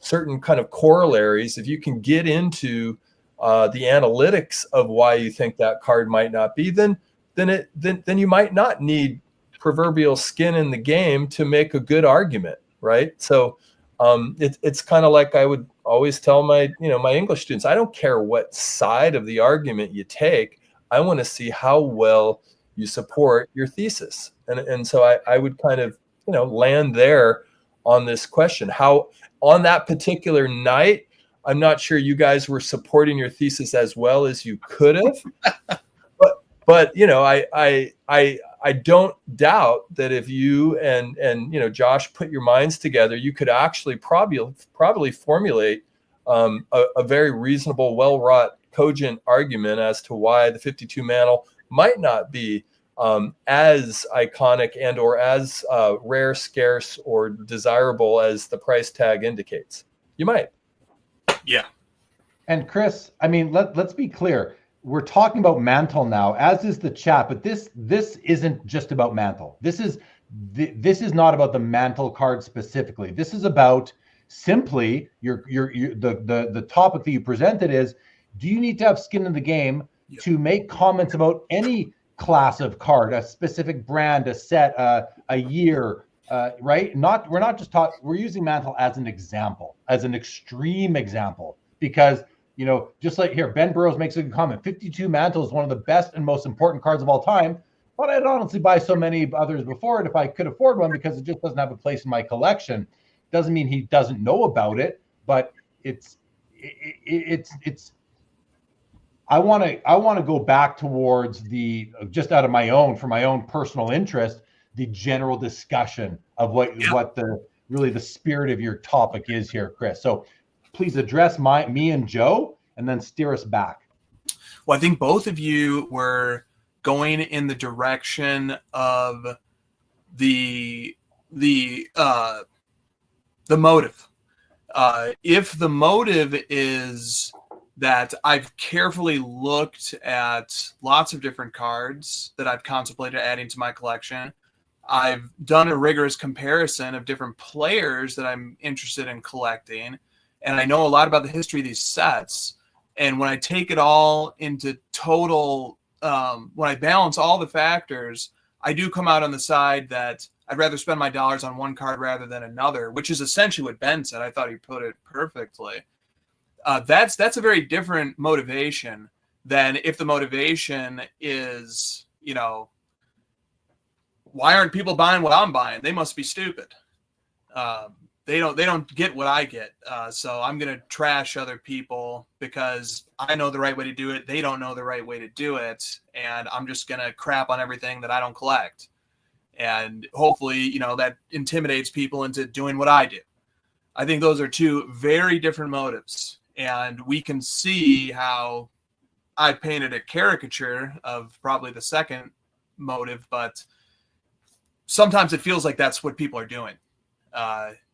certain kind of corollaries, if you can get into the analytics of why you think that card might not be, then you might not need proverbial skin in the game to make a good argument, right? So it's kind of like I would always tell my English students, I don't care what side of the argument you take. I want to see how well you support your thesis. And so I would kind of, land there on this question. How on that particular night, I'm not sure you guys were supporting your thesis as well as you could have. But I don't doubt that if you and Josh put your minds together, you could actually probably formulate a very reasonable, well-wrought, cogent argument as to why the 52 mantle might not be as iconic and or as rare, scarce, or desirable as the price tag indicates. You might. Yeah. And Chris, I mean, let's be clear. We're talking about Mantle now, as is the chat, but this isn't just about Mantle. This is not about the Mantle card specifically. This is about simply the topic that you presented is, do you need to have skin in the game to make comments about any class of card, a specific brand, a set, a year, right? We're not just talking. We're using Mantle as an example, as an extreme example, because just like here, Ben Burrows makes a good comment. 52 Mantle is one of the best and most important cards of all time, but I'd honestly buy so many others before it if I could afford one because it just doesn't have a place in my collection. Doesn't mean he doesn't know about it, but it's. I want to go back towards for my own personal interest, the general discussion of what the spirit of your topic is here, Chris. So please address me and Joe and then steer us back. Well, I think both of you were going in the direction of the motive. If the motive is that I've carefully looked at lots of different cards that I've contemplated adding to my collection, I've done a rigorous comparison of different players that I'm interested in collecting, and I know a lot about the history of these sets. And when I take it all into total, when I balance all the factors, I do come out on the side that I'd rather spend my dollars on one card rather than another, which is essentially what Ben said. I thought he put it perfectly. That's a very different motivation than if the motivation is, why aren't people buying what I'm buying? They must be stupid. They don't get what I get. So I'm going to trash other people because I know the right way to do it. They don't know the right way to do it. And I'm just going to crap on everything that I don't collect. And hopefully, that intimidates people into doing what I do. I think those are two very different motives. And we can see how I painted a caricature of probably the second motive, but sometimes it feels like that's what people are doing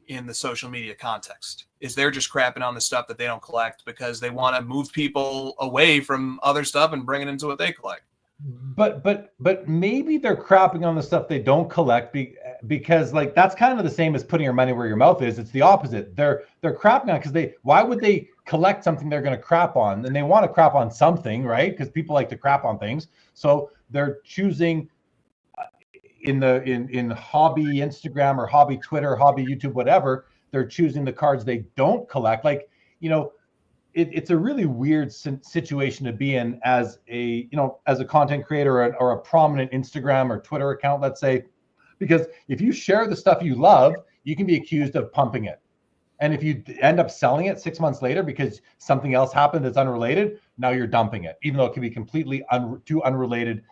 in the social media context, is they're just crapping on the stuff that they don't collect because they want to move people away from other stuff and bring it into what they collect. But maybe they're crapping on the stuff they don't collect because like that's kind of the same as putting your money where your mouth is. It's the opposite. They're crapping on because why would they collect something they're going to crap on? And they want to crap on something, right? Because people like to crap on things. So they're choosing in hobby Instagram or hobby Twitter, hobby YouTube, whatever. They're choosing the cards they don't collect. Like, it's a really weird situation to be in as a content creator or a prominent Instagram or Twitter account, let's say, because if you share the stuff you love, you can be accused of pumping it. And if you end up selling it 6 months later because something else happened that's unrelated, now you're dumping it, even though it can be completely two unrelated,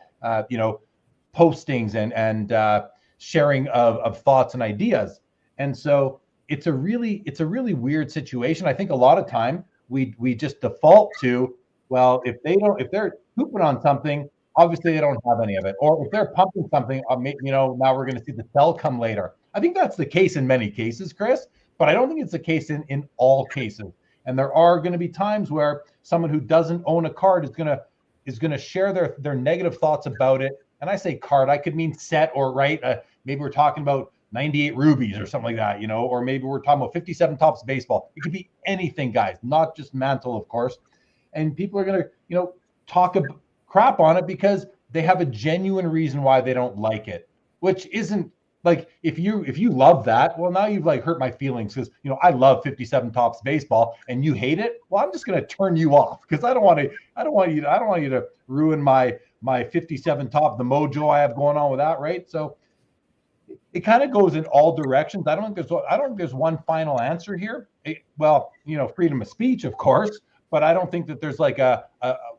postings and sharing of thoughts and ideas. And so it's a really weird situation. I think a lot of time we just default to, well, if they're pooping on something, obviously they don't have any of it. Or if they're pumping something, now we're going to see the sell come later. I think that's the case in many cases, Chris, but I don't think it's the case in all cases. And there are going to be times where someone who doesn't own a card is going to share their negative thoughts about it. And I say card, I could mean set or right. Maybe we're talking about 98 rubies or something like that, or maybe we're talking about 57 Topps baseball. It could be anything, guys, not just Mantle, of course. and people are going to, talk crap on it because they have a genuine reason why they don't like it, which isn't like, if you love that, well, now you've like hurt my feelings because, I love 57 Tops baseball and you hate it. Well, I'm just going to turn you off because I don't want you to ruin my 57 Top, the mojo I have going on with that. Right. So it kind of goes in all directions. I don't think there's one final answer here. Freedom of speech, of course, but I don't think that there's like a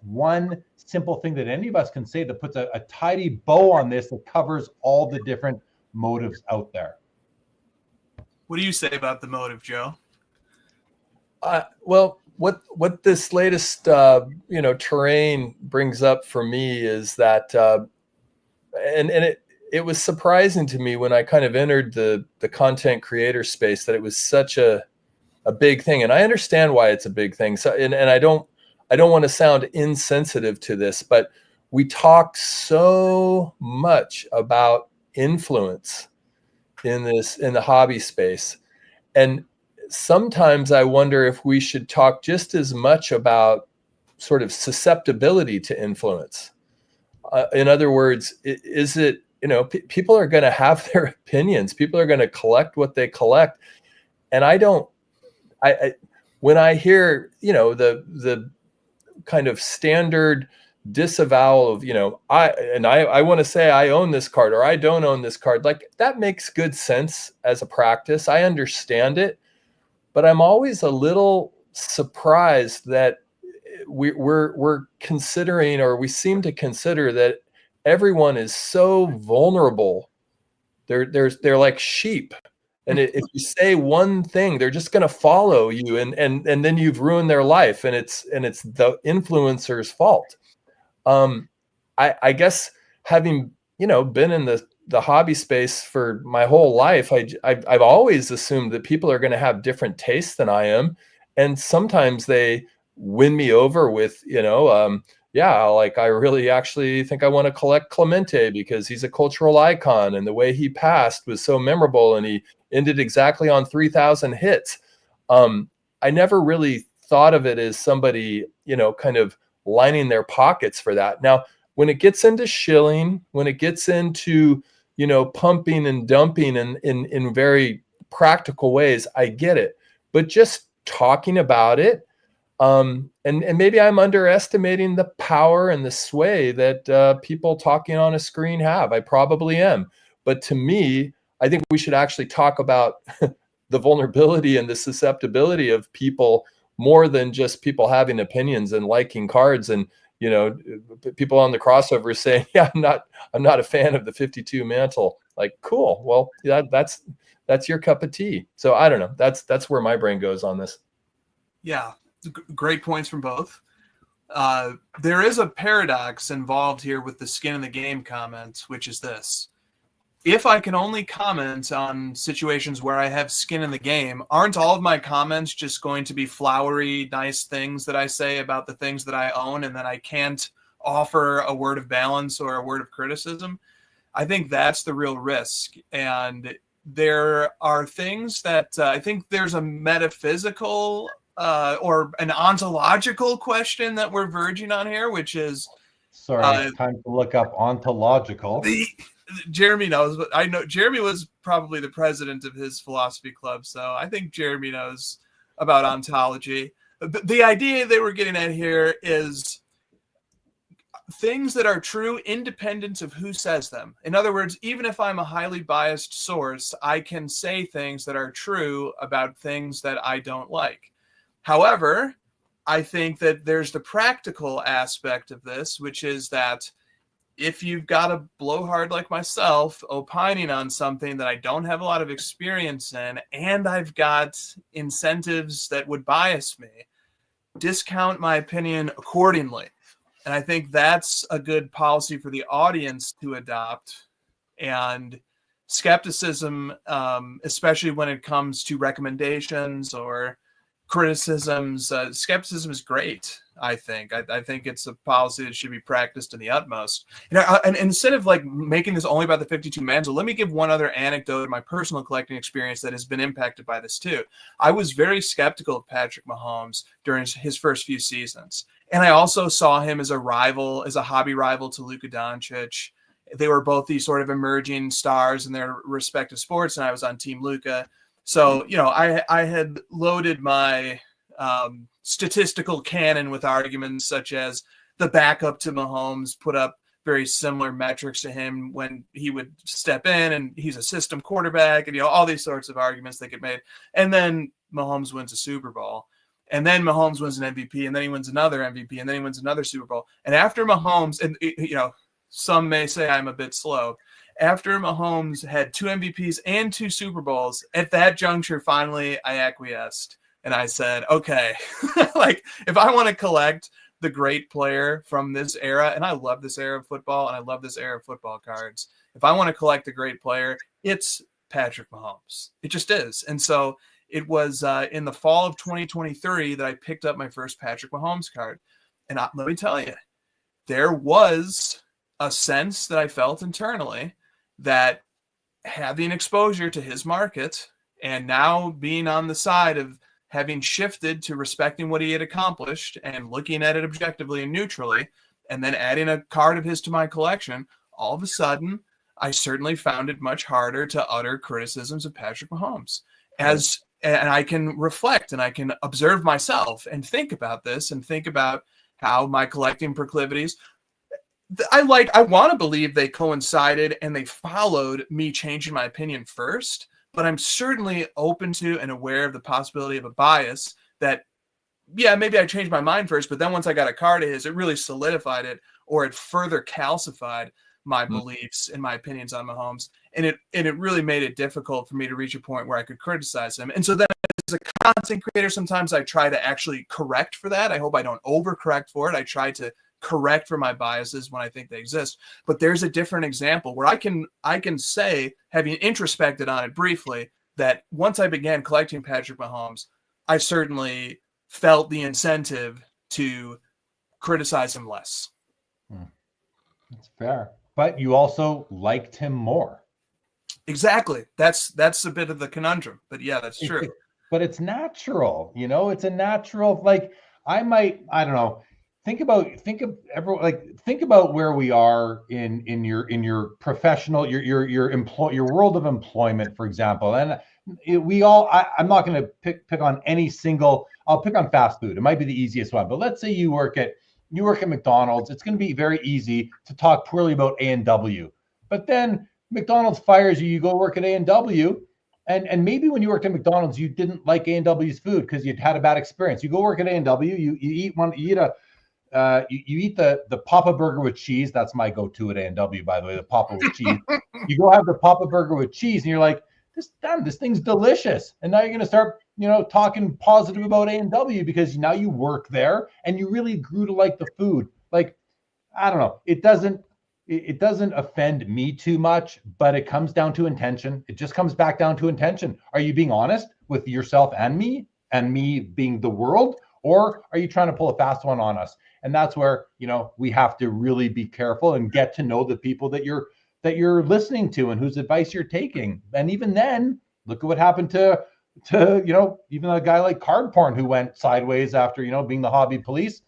one simple thing that any of us can say that puts a tidy bow on this that covers all the different motives out there. What do you say about the motive, Joe? Well, what this latest terrain brings up for me is that and it was surprising to me when I kind of entered the content creator space that it was such a big thing, and I understand why it's a big thing. So and I don't want to sound insensitive to this, but we talk so much about influence in the hobby space, and sometimes I wonder if we should talk just as much about sort of susceptibility to influence. In other words, is it, people are going to have their opinions. People are going to collect what they collect. And when I hear, the kind of standard disavowal of, I want to say I own this card or I don't own this card, like that makes good sense as a practice. I understand it, but I'm always a little surprised that we're considering, or we seem to consider that everyone is so vulnerable. They're like sheep. And if you say one thing, they're just going to follow you, and then you've ruined their life, and it's the influencer's fault. I guess having been in the hobby space for my whole life, I've always assumed that people are going to have different tastes than I am, and sometimes they win me over with like I really actually think I want to collect Clemente because he's a cultural icon, and the way he passed was so memorable, and he ended exactly on 3,000 hits. I never really thought of it as somebody, kind of lining their pockets for that. Now, when it gets into shilling, when it gets into, pumping and dumping in very practical ways, I get it. But just talking about it, and maybe I'm underestimating the power and the sway that people talking on a screen have. I probably am. But to me, I think we should actually talk about the vulnerability and the susceptibility of people more than just people having opinions and liking cards, and people on the crossover saying, yeah, I'm not a fan of the 52 mantle. Like, cool. Well, that's your cup of tea. So I don't know. That's where my brain goes on this. Yeah. Great points from both. There is a paradox involved here with the skin in the game comments, which is this. If I can only comment on situations where I have skin in the game, aren't all of my comments just going to be flowery, nice things that I say about the things that I own, and then I can't offer a word of balance or a word of criticism? I think that's the real risk. And there are things that I think there's a metaphysical or an ontological question that we're verging on here, which is... Sorry, it's time to look up ontological. Jeremy knows, but I know Jeremy was probably the president of his philosophy club, so I think Jeremy knows about ontology. The idea they were getting at here is things that are true independent of who says them. In other words, even if I'm a highly biased source, I can say things that are true about things that I don't like. However, I think that there's the practical aspect of this, which is that if you've got a blowhard like myself opining on something that I don't have a lot of experience in, and I've got incentives that would bias me, discount my opinion accordingly. And I think that's a good policy for the audience to adopt. And skepticism, especially when it comes to recommendations or criticisms. Skepticism is great. I think it's a policy that should be practiced in the utmost. And instead of like making this only about the 52 man, so let me give one other anecdote of my personal collecting experience that has been impacted by this too. I was very skeptical of Patrick Mahomes during his first few seasons. And I also saw him as a rival, as a hobby rival to Luca Doncic. They were both these sort of emerging stars in their respective sports, and I was on Team Luca. So, I had loaded my statistical canon with arguments such as the backup to Mahomes put up very similar metrics to him when he would step in, and he's a system quarterback, and all these sorts of arguments they get made. And then Mahomes wins a Super Bowl, and then Mahomes wins an MVP, and then he wins another MVP, and then he wins another Super Bowl. And after Mahomes, and some may say I'm a bit slow. After Mahomes had 2 MVPs and 2 Super Bowls, at that juncture, finally I acquiesced. And I said, okay, like if I want to collect the great player from this era, and I love this era of football, and I love this era of football cards. If I want to collect the great player, it's Patrick Mahomes. It just is. And so it was in the fall of 2023 that I picked up my first Patrick Mahomes card. And let me tell you, there was a sense that I felt internally that having exposure to his market and now being on the side of having shifted to respecting what he had accomplished and looking at it objectively and neutrally, and then adding a card of his to my collection, all of a sudden, I certainly found it much harder to utter criticisms of Patrick Mahomes. And I can reflect and I can observe myself and think about this and think about how my collecting proclivities, I want to believe they coincided and they followed me changing my opinion first, but I'm certainly open to and aware of the possibility of a bias that, yeah, maybe I changed my mind first, but then once I got a card of his, it really solidified it, or it further calcified my beliefs and my opinions on Mahomes. And it really made it difficult for me to reach a point where I could criticize him. And so then as a content creator, sometimes I try to actually correct for that. I hope I don't overcorrect for it. I try to correct for my biases when I think they exist. But there's a different example where I can say, having introspected on it briefly, that once I began collecting Patrick Mahomes, I certainly felt the incentive to criticize him less. That's fair. But you also liked him more. Exactly. That's a bit of the conundrum. But yeah, that's true. But it's natural, it's a natural, like I don't know. Think about where we are in your professional, your world of employment, for example. And I'm not going to pick on any single. I'll pick on fast food. It might be the easiest one. But let's say you work at McDonald's. It's going to be very easy to talk poorly about A&W. But then McDonald's fires you. You go work at A&W. And maybe when you worked at McDonald's, you didn't like A&W's food because you'd had a bad experience. You go work at A&W. You eat the Papa Burger with cheese. That's my go-to at A&W, by the way, the Papa with cheese. You go have the Papa Burger with cheese, and you're like, this thing's delicious. And now you're going to start, talking positive about A&W because now you work there and you really grew to like the food. Like, I don't know. It doesn't offend me too much, but it comes down to intention. It just comes back down to intention. Are you being honest with yourself and me being the world? Or are you trying to pull a fast one on us? And that's where, we have to really be careful and get to know the people that you're listening to and whose advice you're taking. And even then, look at what happened to even a guy like Card Porn who went sideways after, being the hobby police.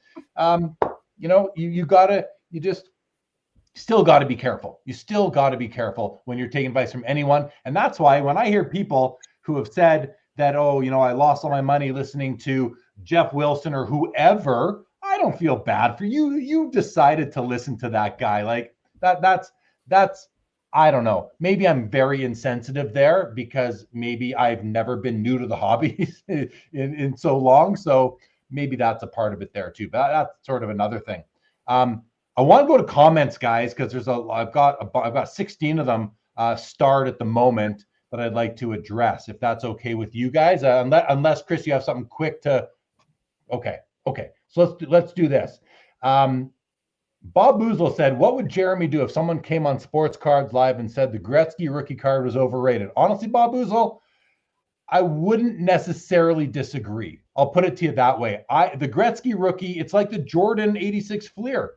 Still got to be careful. You still got to be careful when you're taking advice from anyone. And that's why when I hear people who have said that, I lost all my money listening to Jeff Wilson or whoever, I don't feel bad for you. You decided to listen to that guy. Like that's, I don't know. Maybe I'm very insensitive there because maybe I've never been new to the hobby in so long. So maybe that's a part of it there too. But that's sort of another thing. I want to go to comments, guys, because I've got 16 of them starred at the moment that I'd like to address, if that's okay with you guys. Unless Chris, you have something quick to. Okay. So let's do this. Bob Boozle said, "What would Jeremy do if someone came on Sports Cards Live and said the Gretzky rookie card was overrated?" Honestly, Bob Boozle, I wouldn't necessarily disagree. I'll put it to you that way. The Gretzky rookie, it's like the Jordan 86 Fleer.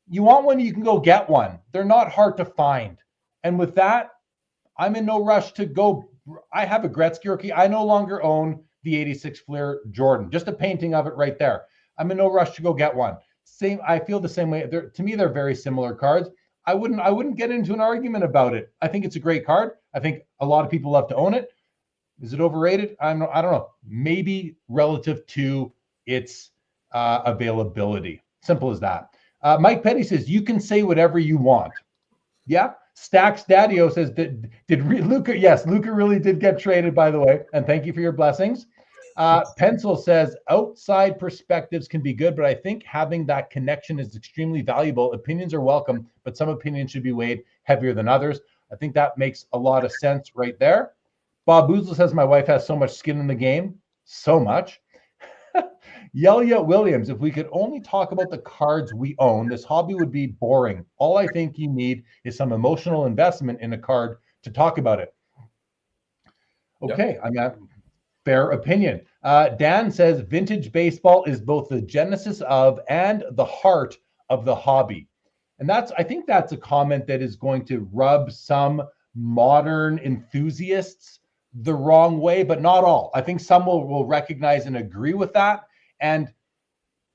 You want one, you can go get one. They're not hard to find. And with that, I'm in no rush to go. I have a Gretzky rookie. I no longer own the 86 Fleer Jordan, just a painting of it right there. I'm in no rush to go get one. I feel the same way. To me, they're very similar cards. I wouldn't get into an argument about it. I think it's a great card. I think a lot of people love to own it. Is it overrated? I don't know. Maybe relative to its availability. Simple as that. Mike Petty says, you can say whatever you want. Yeah. Stacks Daddio says, Luca? Yes, Luca really did get traded, by the way. And thank you for your blessings. Pencil says, outside perspectives can be good, but I think having that connection is extremely valuable. Opinions are welcome, but some opinions should be weighed heavier than others. I think that makes a lot of sense right there. Bob Boozle says, my wife has so much skin in the game. So much. Yelia Williams, if we could only talk about the cards we own, this hobby would be boring. All I think you need is some emotional investment in a card to talk about it. Okay, yep. I mean, fair opinion. Dan says, vintage baseball is both the genesis of and the heart of the hobby. And I think that's a comment that is going to rub some modern enthusiasts the wrong way, but not all. I think some will recognize and agree with that. And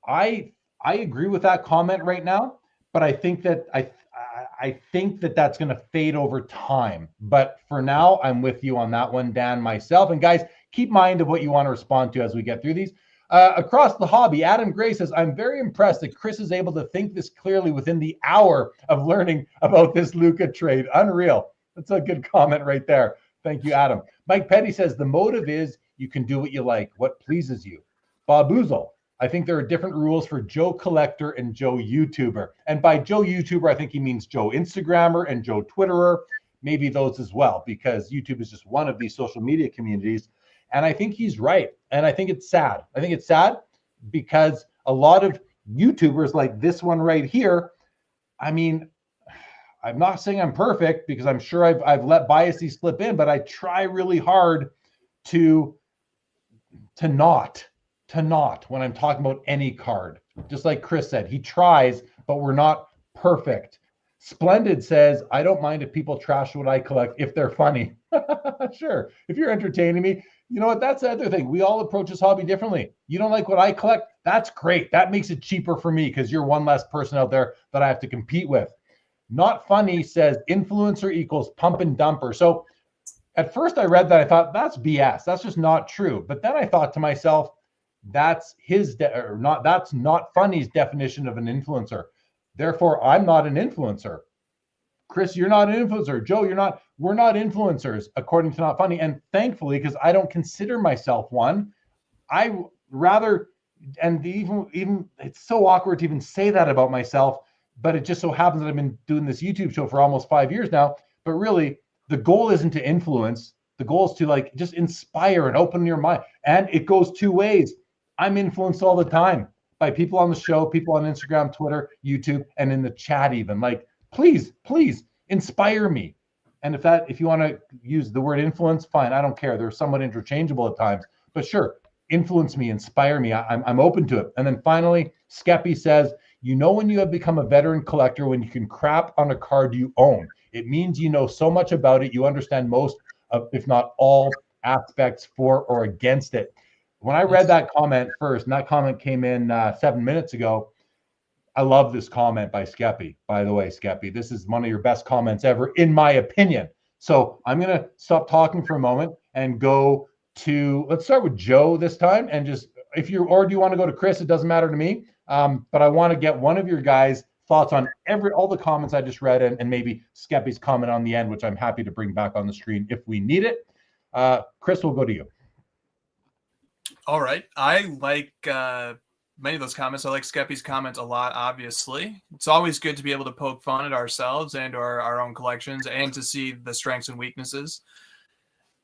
I agree with that comment right now, but I think that I think that that's going to fade over time. But for now, I'm with you on that one, Dan, myself. And guys, keep mind of what you want to respond to as we get through these. Across the hobby, Adam Gray says, I'm very impressed that Chris is able to think this clearly within the hour of learning about this Luca trade. Unreal. That's a good comment right there. Thank you, Adam. Mike Petty says, the motive is you can do what you like, what pleases you. Bob Boozle, I think there are different rules for Joe Collector and Joe YouTuber. And by Joe YouTuber, I think he means Joe Instagrammer and Joe Twitterer, maybe those as well, because YouTube is just one of these social media communities. And I think he's right. And I think it's sad. I think it's sad because a lot of YouTubers like this one right here, I mean, I'm not saying I'm perfect because I'm sure I've let biases slip in, but I try really hard to not when I'm talking about any card. Just like Chris said, he tries, but we're not perfect. Splendid says, I don't mind if people trash what I collect if they're funny. Sure. If you're entertaining me, you know what? That's the other thing. We all approach this hobby differently. You don't like what I collect? That's great. That makes it cheaper for me because you're one less person out there that I have to compete with. Not funny says influencer equals pump and dumper. So at first I read that, I thought that's BS. That's just not true. But then I thought to myself, that's that's not funny's definition of an influencer. Therefore, I'm not an influencer. Chris, you're not an influencer. Joe, you're not. We're not influencers, according to Not Funny. And thankfully, because I don't consider myself one, I rather, and even it's so awkward to even say that about myself, but it just so happens that I've been doing this YouTube show for almost 5 years now. But really, the goal isn't to influence. The goal is to just inspire and open your mind. And it goes two ways. I'm influenced all the time by people on the show, people on Instagram, Twitter, YouTube, and in the chat even. Please inspire me. And if you want to use the word influence, fine. I don't care. They're somewhat interchangeable at times. But sure, influence me, inspire me. I'm open to it. And then finally, Skeppy says, you know when you have become a veteran collector when you can crap on a card you own. It means you know so much about it. You understand most of, if not all, aspects for or against it. When I read that comment first, and that comment came in 7 minutes ago, I love this comment by Skeppy. By the way, Skeppy, this is one of your best comments ever, in my opinion. So I'm going to stop talking for a moment and go to, let's start with Joe this time. And just, or do you want to go to Chris? It doesn't matter to me. But I want to get one of your guys' thoughts on all the comments I just read and maybe Skeppy's comment on the end, which I'm happy to bring back on the screen if we need it. Chris, we'll go to you. All right. I like many of those comments. I like Skeppy's comments a lot, obviously. It's always good to be able to poke fun at ourselves and our own collections and to see the strengths and weaknesses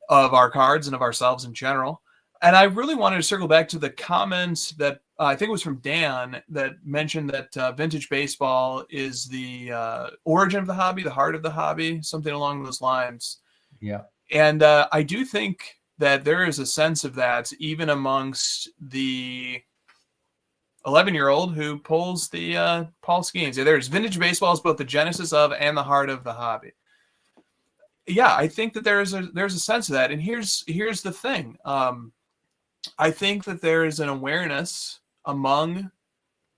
of our cards and of ourselves in general. And I really wanted to circle back to the comments that I think it was from Dan that mentioned that vintage baseball is the origin of the hobby, the heart of the hobby, something along those lines. Yeah. And I do think that there is a sense of that even amongst the 11-year-old who pulls the Paul Skeens. There's vintage baseball is both the genesis of and the heart of the hobby. Yeah, I think that there's a sense of that. And here's the thing. I think that there is an awareness among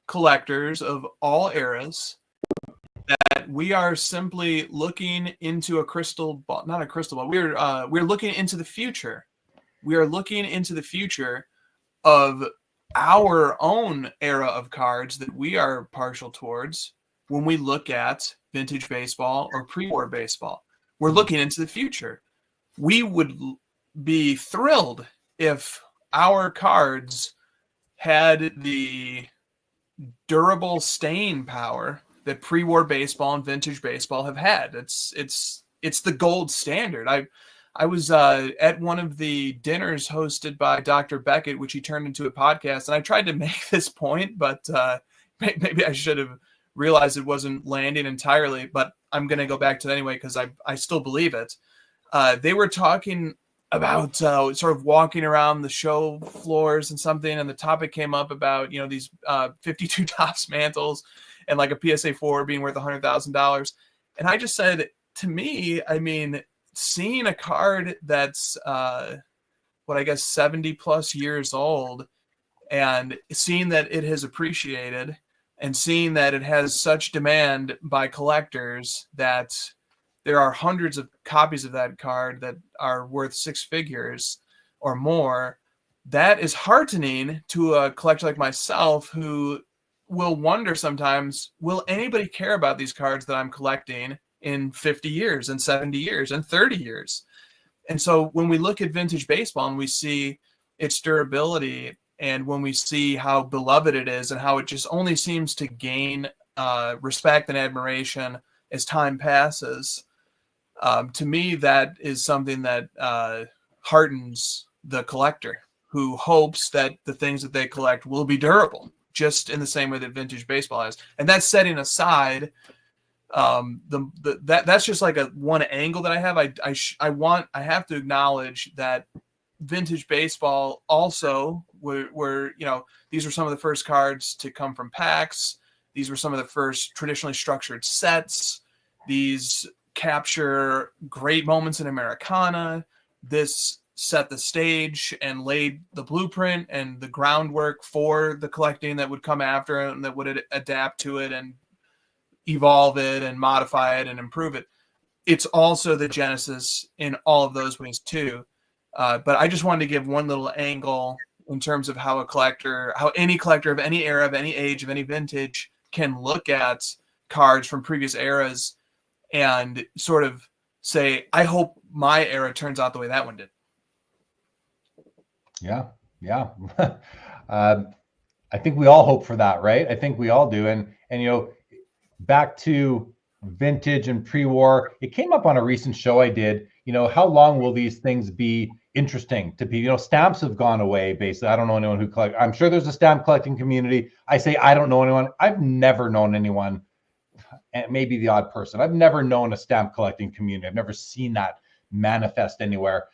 collectors of all eras that we are simply looking into a crystal ball, not a crystal ball. We're looking into the future. We are looking into the future of our own era of cards that we are partial towards when we look at vintage baseball or pre-war baseball. We're looking into the future. We would be thrilled if our cards had the durable staying power that pre-war baseball and vintage baseball have had. It's the gold standard. I was at one of the dinners hosted by Dr. Beckett, which he turned into a podcast, and I tried to make this point, but maybe I should have realized it wasn't landing entirely, but I'm going to go back to it anyway because I still believe it. They were talking about sort of walking around the show floors and something, and the topic came up about, these 52 Topps mantles and like a PSA 4 being worth $100,000. And I just said, to me, I mean, seeing a card that's 70 plus years old and seeing that it has appreciated and seeing that it has such demand by collectors that there are hundreds of copies of that card that are worth six figures or more, that is heartening to a collector like myself who will wonder sometimes, will anybody care about these cards that I'm collecting in 50 years and 70 years and 30 years? And so when we look at vintage baseball and we see its durability and when we see how beloved it is and how it just only seems to gain respect and admiration as time passes, to me, that is something that heartens the collector who hopes that the things that they collect will be durable, just in the same way that vintage baseball has. And that's setting aside that's just like one angle that I have. I have to acknowledge that vintage baseball also were these were some of the first cards to come from packs. These were some of the first traditionally structured sets. These capture great moments in Americana. This set the stage and laid the blueprint and the groundwork for the collecting that would come after and that would adapt to it and evolve it and modify it and improve it. It's also the genesis in all of those ways too. But I just wanted to give one little angle in terms of how any collector of any era, of any age, of any vintage can look at cards from previous eras and sort of say, I hope my era turns out the way that one did. Yeah. I think we all hope for that, right? I think we all do. And back to vintage and pre-war, it came up on a recent show I did. How long will these things be interesting to people? Stamps have gone away, basically. I don't know anyone who collects. I'm sure there's a stamp collecting community. I say I don't know anyone. I've never known anyone, and maybe the odd person. I've never known a stamp collecting community. I've never seen that manifest anywhere.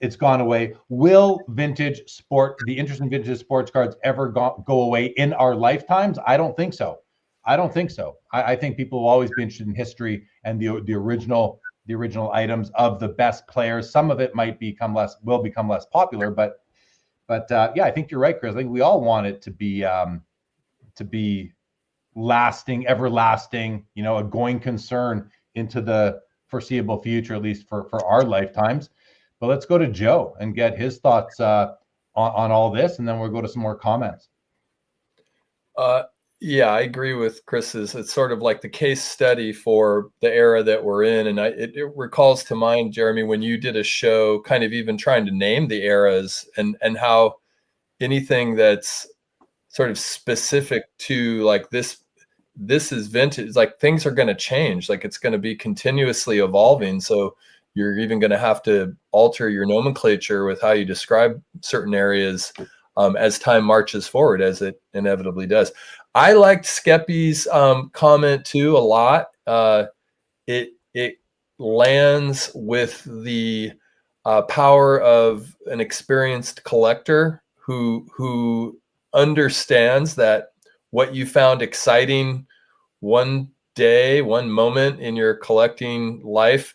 It's gone away. Will the interest in vintage sports cards ever go away in our lifetimes? I don't think so. I think people will always be interested in history and the original items of the best players. Some of it will become less popular, but yeah, I think you're right, Chris. I think we all want it to be lasting, everlasting, a going concern into the foreseeable future, at least for our lifetimes. But let's go to Joe and get his thoughts on all this, and then we'll go to some more comments. Yeah, I agree with Chris's. It's sort of like the case study for the era that we're in. And it recalls to mind, Jeremy, when you did a show kind of even trying to name the eras and how anything that's sort of specific to like this is vintage, like things are going to change. Like it's going to be continuously evolving. So you're even going to have to alter your nomenclature with how you describe certain areas as time marches forward, as it inevitably does. I liked Skeppy's comment too a lot. It lands with the power of an experienced collector who understands that what you found exciting one day, one moment in your collecting life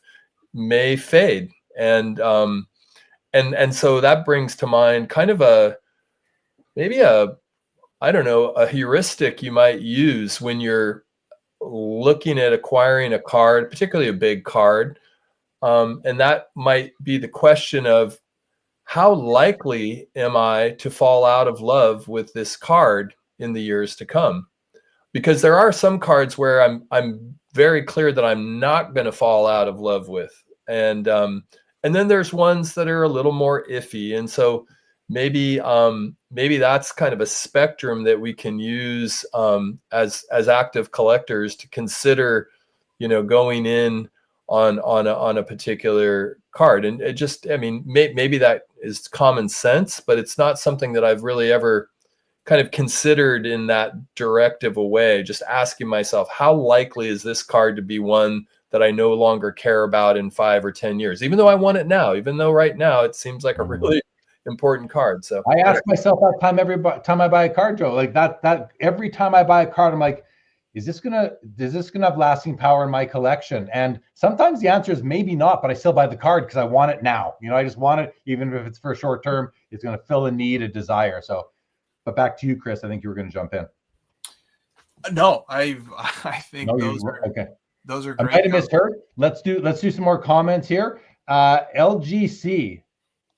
may fade. And so that brings to mind kind of maybe a heuristic you might use when you're looking at acquiring a card, particularly a big card. And that might be the question of, how likely am I to fall out of love with this card in the years to come? Because there are some cards where I'm very clear that I'm not going to fall out of love with. And then there's ones that are a little more iffy. And so maybe that's kind of a spectrum that we can use as active collectors to consider, going in on a particular card. And it just, maybe that is common sense, but it's not something that I've really ever kind of considered in that directive a way. Just asking myself, how likely is this card to be one that I no longer care about in 5 or 10 years, even though I want it now, even though right now it seems like a really important card. So I ask myself that time every time I buy a card, Joe. Like that every time I buy a card, I'm like, is this gonna have lasting power in my collection? And sometimes the answer is maybe not, but I still buy the card because I want it now. I just want it, even if it's for a short term. It's going to fill a need, a desire. So, but back to you, Chris. I think you were going to jump in. No, I think okay. Those are great. I might have misheard. Let's do some more comments here. LGC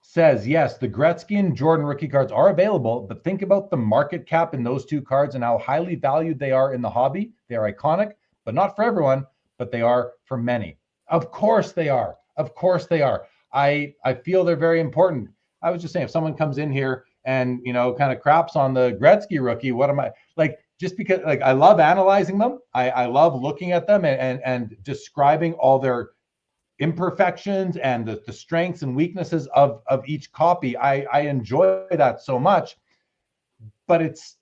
says, yes, the Gretzky and Jordan rookie cards are available, but think about the market cap in those two cards and how highly valued they are in the hobby. They are iconic, but not for everyone, but they are for many. Of course they are. Of course they are. I feel they're very important. I was just saying, if someone comes in here and, kind of craps on the Gretzky rookie, what am I like? Just because I love analyzing them. I love looking at them and describing all their imperfections and the strengths and weaknesses of each copy. I enjoy that so much, but it's,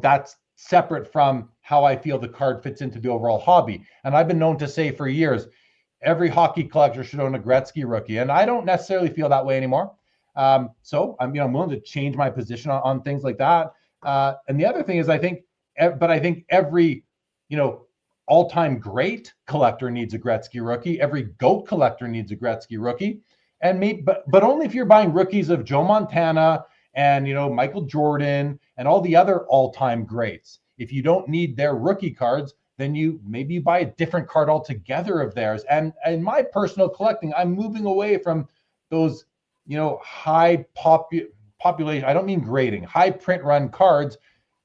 that's separate from how I feel the card fits into the overall hobby. And I've been known to say for years, every hockey collector should own a Gretzky rookie. And I don't necessarily feel that way anymore. So I'm willing to change my position on things like that. And the other thing is, I think every, all-time great collector needs a Gretzky rookie. Every GOAT collector needs a Gretzky rookie. And but only if you're buying rookies of Joe Montana and, Michael Jordan and all the other all-time greats. If you don't need their rookie cards, then maybe you buy a different card altogether of theirs. And in my personal collecting, I'm moving away from those, high population, I don't mean grading, high print run cards,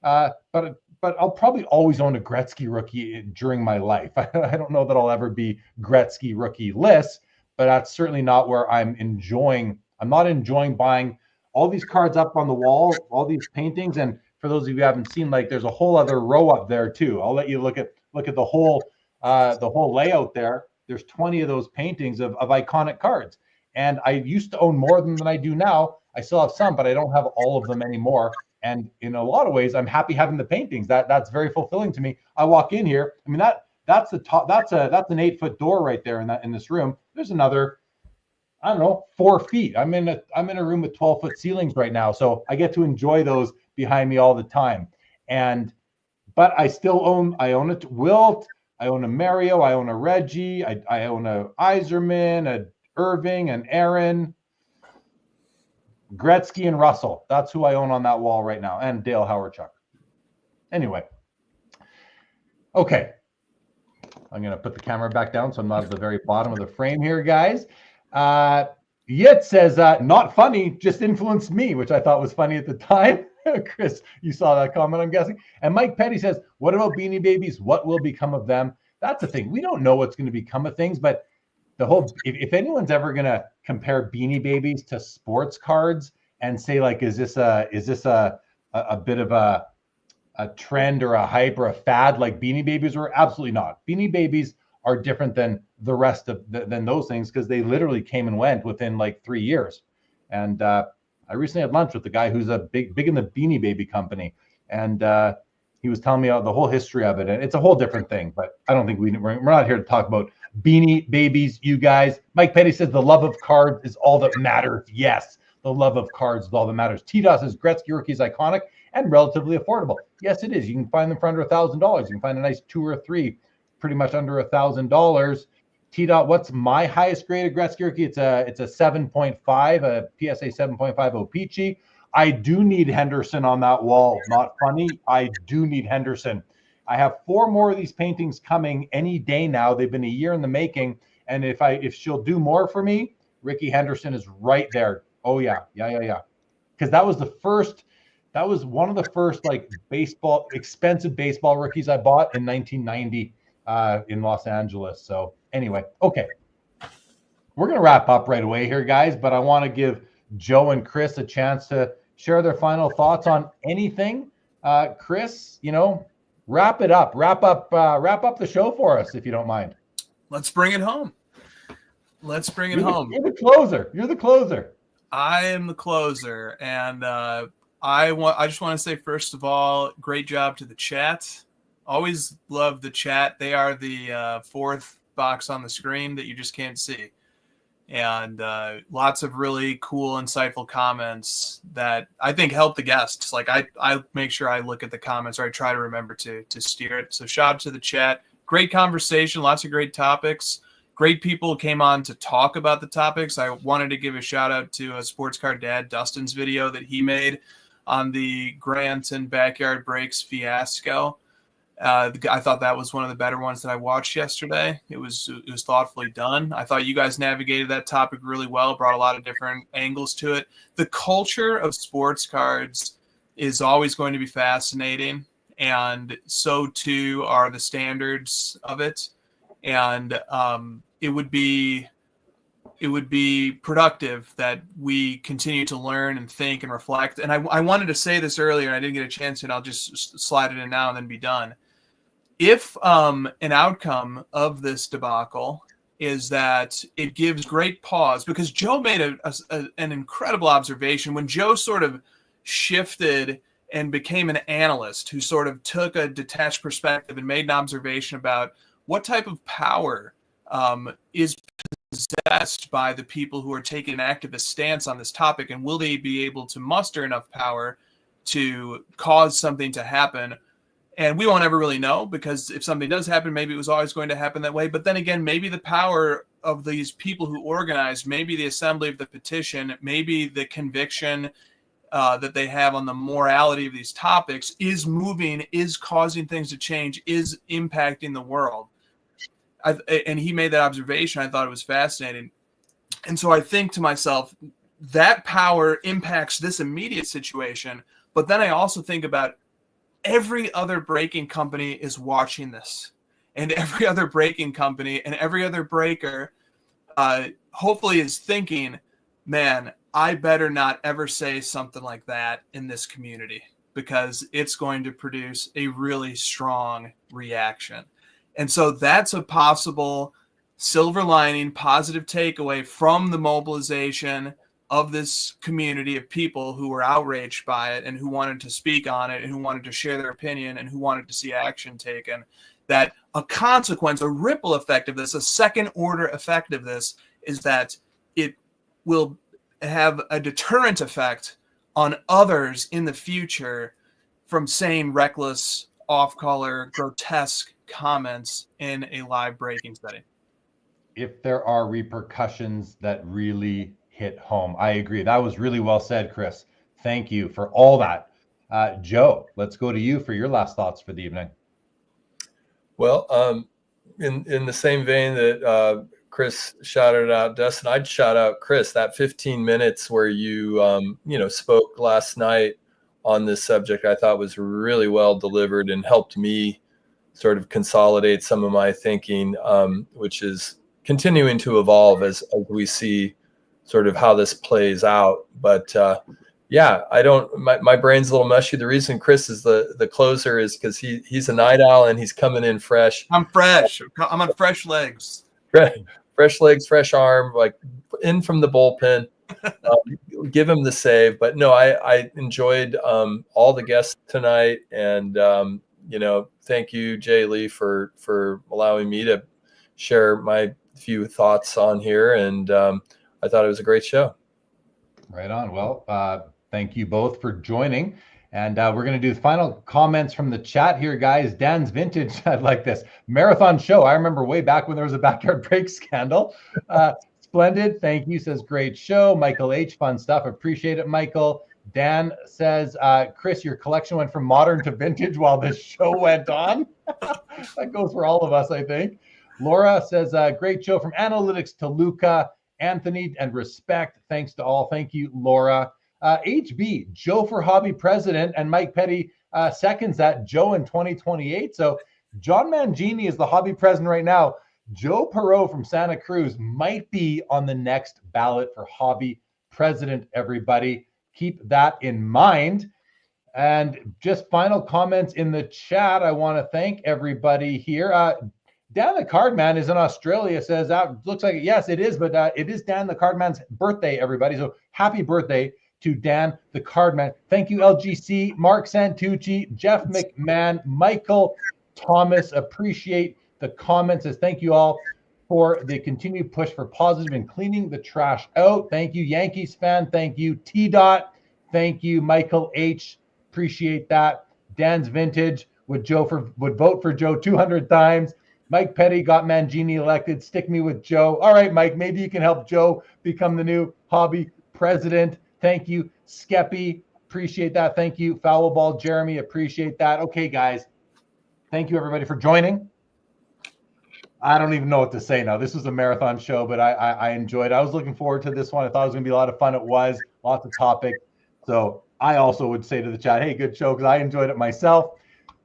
but I'll probably always own a Gretzky rookie during my life. I don't know that I'll ever be Gretzky rookie list, but that's certainly not where I'm not enjoying buying all these cards up on the wall, all these paintings. And for those of you who haven't seen, there's a whole other row up there too. I'll let you look at the whole layout there. There's 20 of those paintings of iconic cards. And I used to own more than I do now. I still have some, but I don't have all of them anymore. And in a lot of ways, I'm happy having the paintings. That's very fulfilling to me. I walk in here. That's the top. That's an 8-foot door right there in this room. There's another, 4 feet. I'm in a room with 12-foot ceilings right now, so I get to enjoy those behind me all the time. But I still own. I own a Wilt. I own a Mario. I own a Reggie. I own a Yzerman, a Irving, an Aaron. Gretzky and Russell. That's who I own on that wall right now. And Dale Howard-Chuck. Anyway. Okay. I'm going to put the camera back down so I'm not at the very bottom of the frame here, guys. Yit says, not funny, just influenced me, which I thought was funny at the time. Chris, you saw that comment, I'm guessing. And Mike Petty says, what about Beanie Babies? What will become of them? That's the thing. We don't know what's going to become of things, but if anyone's ever going to compare Beanie Babies to sports cards and say, is this a bit of a trend or a hype or a fad like Beanie Babies were? Absolutely not. Beanie Babies are different than the rest of than those things because they literally came and went within 3 years. And I recently had lunch with the guy who's a big in the Beanie Baby company, and he was telling me the whole history of it. And it's a whole different thing, but I don't think we're not here to talk about Beanie Babies, you guys. Mike Petty says the love of cards is all that matters. Yes, the love of cards is all that matters. T-Dot says Gretzky rookie is iconic and relatively affordable. Yes, it is. You can find them for under $1,000. You can find a nice 2 or 3 pretty much under $1,000. T-Dot, what's my highest graded Gretzky rookie? It's a 7.5, a PSA 7.5 O-Pee-Chee. I do need Henderson on that wall. Not funny. I do need Henderson. I have 4 more of these paintings coming any day now. They've been a year in the making. And if she'll do more for me, Ricky Henderson is right there. Oh yeah. Because that was one of the first like expensive baseball rookies I bought in 1990 in Los Angeles. So anyway, okay. We're going to wrap up right away here, guys, but I want to give Joe and Chris a chance to share their final thoughts on anything. Chris, wrap up the show for us, if you don't mind. Let's bring it home. You're the closer. I am the closer. And I just want to say, first of all, great job to the chat. Always love the chat. They are the fourth box on the screen that you just can't see. And lots of really cool, insightful comments that I think help the guests. Like I make sure I look at the comments, or I try to remember to steer it. So shout out to the chat. Great conversation, lots of great topics. Great people came on to talk about the topics. I wanted to give a shout out to Sports Card Dad, Dustin's video that he made on the Grant and Backyard Breaks fiasco. I thought that was one of the better ones that I watched yesterday. It was thoughtfully done. I thought you guys navigated that topic really well, brought a lot of different angles to it. The culture of sports cards is always going to be fascinating, and so too are the standards of it. And it would be productive that we continue to learn and think and reflect. And I wanted to say this earlier, and I didn't get a chance to, and I'll just slide it in now and then be done. If an outcome of this debacle is that it gives great pause, because Joe made an incredible observation when Joe sort of shifted and became an analyst who sort of took a detached perspective and made an observation about what type of power is possessed by the people who are taking an activist stance on this topic, and will they be able to muster enough power to cause something to happen? And we won't ever really know, because if something does happen, maybe it was always going to happen that way. But then again, maybe the power of these people who organized, maybe the assembly of the petition, maybe the conviction that they have on the morality of these topics is moving, is causing things to change, is impacting the world. And he made that observation. I thought it was fascinating. And so I think to myself, that power impacts this immediate situation. But then I also think about every other breaking company is watching this, and every other breaking company and every other breaker hopefully is thinking, man, I better not ever say something like that in this community, because it's going to produce a really strong reaction. And so that's a possible silver lining, positive takeaway from the mobilization of this community of people who were outraged by it and who wanted to speak on it and who wanted to share their opinion and who wanted to see action taken. That a consequence, a ripple effect of this, a second order effect of this, is that it will have a deterrent effect on others in the future from saying reckless, off-color, grotesque comments in a live breaking setting. If there are repercussions that really hit home. I agree. That was really well said, Chris. Thank you for all that. Joe, let's go to you for your last thoughts for the evening. Well, in the same vein that Chris shouted out Dustin, I'd shout out Chris, that 15 minutes where you spoke last night on this subject, I thought was really well delivered and helped me sort of consolidate some of my thinking, which is continuing to evolve as we see sort of how this plays out. But my brain's a little mushy. The reason Chris is the closer is because he's a night owl and he's coming in fresh. I'm fresh. I'm on fresh legs. Fresh legs, fresh arm, like in from the bullpen. Give him the save. But no, I enjoyed all the guests tonight, and thank you, Jay Lee, for allowing me to share my few thoughts on here. And I thought it was a great show. Right on. Well, thank you both for joining. And we're going to do final comments from the chat here, guys. Dan's Vintage, I like this. Marathon show. I remember way back when there was a backyard break scandal. Splendid. Thank you. Says, great show. Michael H. Fun stuff. Appreciate it, Michael. Dan says, Chris, your collection went from modern to vintage while this show went on. That goes for all of us, I think. Laura says, great show from analytics to Luca, Anthony, and respect. Thanks to all. Thank you, Laura. HB, Joe for hobby president, and Mike Petty seconds that, Joe in 2028. So John Mangini is the hobby president right now. Joe Poirot from Santa Cruz might be on the next ballot for hobby president, everybody. Keep that in mind. And just final comments in the chat. I want to thank everybody here. Dan the Cardman is in Australia, says, looks like, yes, it is, but it is Dan the Cardman's birthday, everybody. So happy birthday to Dan the Cardman. Thank you, LGC, Mark Santucci, Jeff McMahon, Michael Thomas. Appreciate the comments. Says, thank you all for the continued push for positive and cleaning the trash out. Thank you, Yankees fan. Thank you, T-Dot. Thank you, Michael H. Appreciate that. Dan's Vintage would vote for Joe 200 times. Mike Petty got Mangini elected. Stick me with Joe. All right, Mike, maybe you can help Joe become the new hobby president. Thank you, Skeppy. Appreciate that. Thank you, Foul Ball Jeremy. Appreciate that. Okay, guys. Thank you, everybody, for joining. I don't even know what to say now. This was a marathon show, but I enjoyed it. I was looking forward to this one. I thought it was going to be a lot of fun. It was. Lots of topics. So I also would say to the chat, hey, good show, because I enjoyed it myself.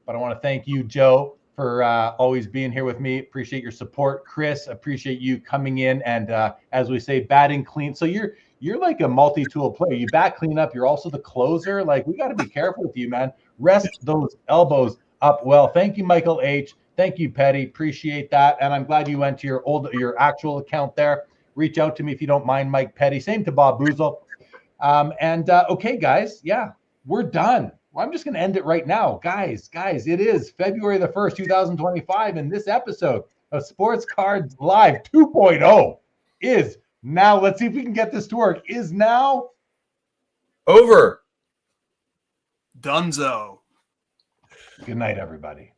But I want to thank you, Joe, for always being here with me. Appreciate your support. Chris, appreciate you coming in and, as we say, batting clean. So you're like a multi-tool player. You bat clean up. You're also the closer. Like, we got to be careful with you, man. Rest those elbows up well. Thank you, Michael H. Thank you, Petty. Appreciate that. And I'm glad you went to your actual account there. Reach out to me if you don't mind, Mike Petty. Same to Bob Boozle. Okay, guys. Yeah, we're done. Well, I'm just going to end it right now. Guys, it is February the 1st, 2025, and this episode of Sports Cards Live 2.0 is now, let's see if we can get this to work, is now over. Dunzo. Good night, everybody.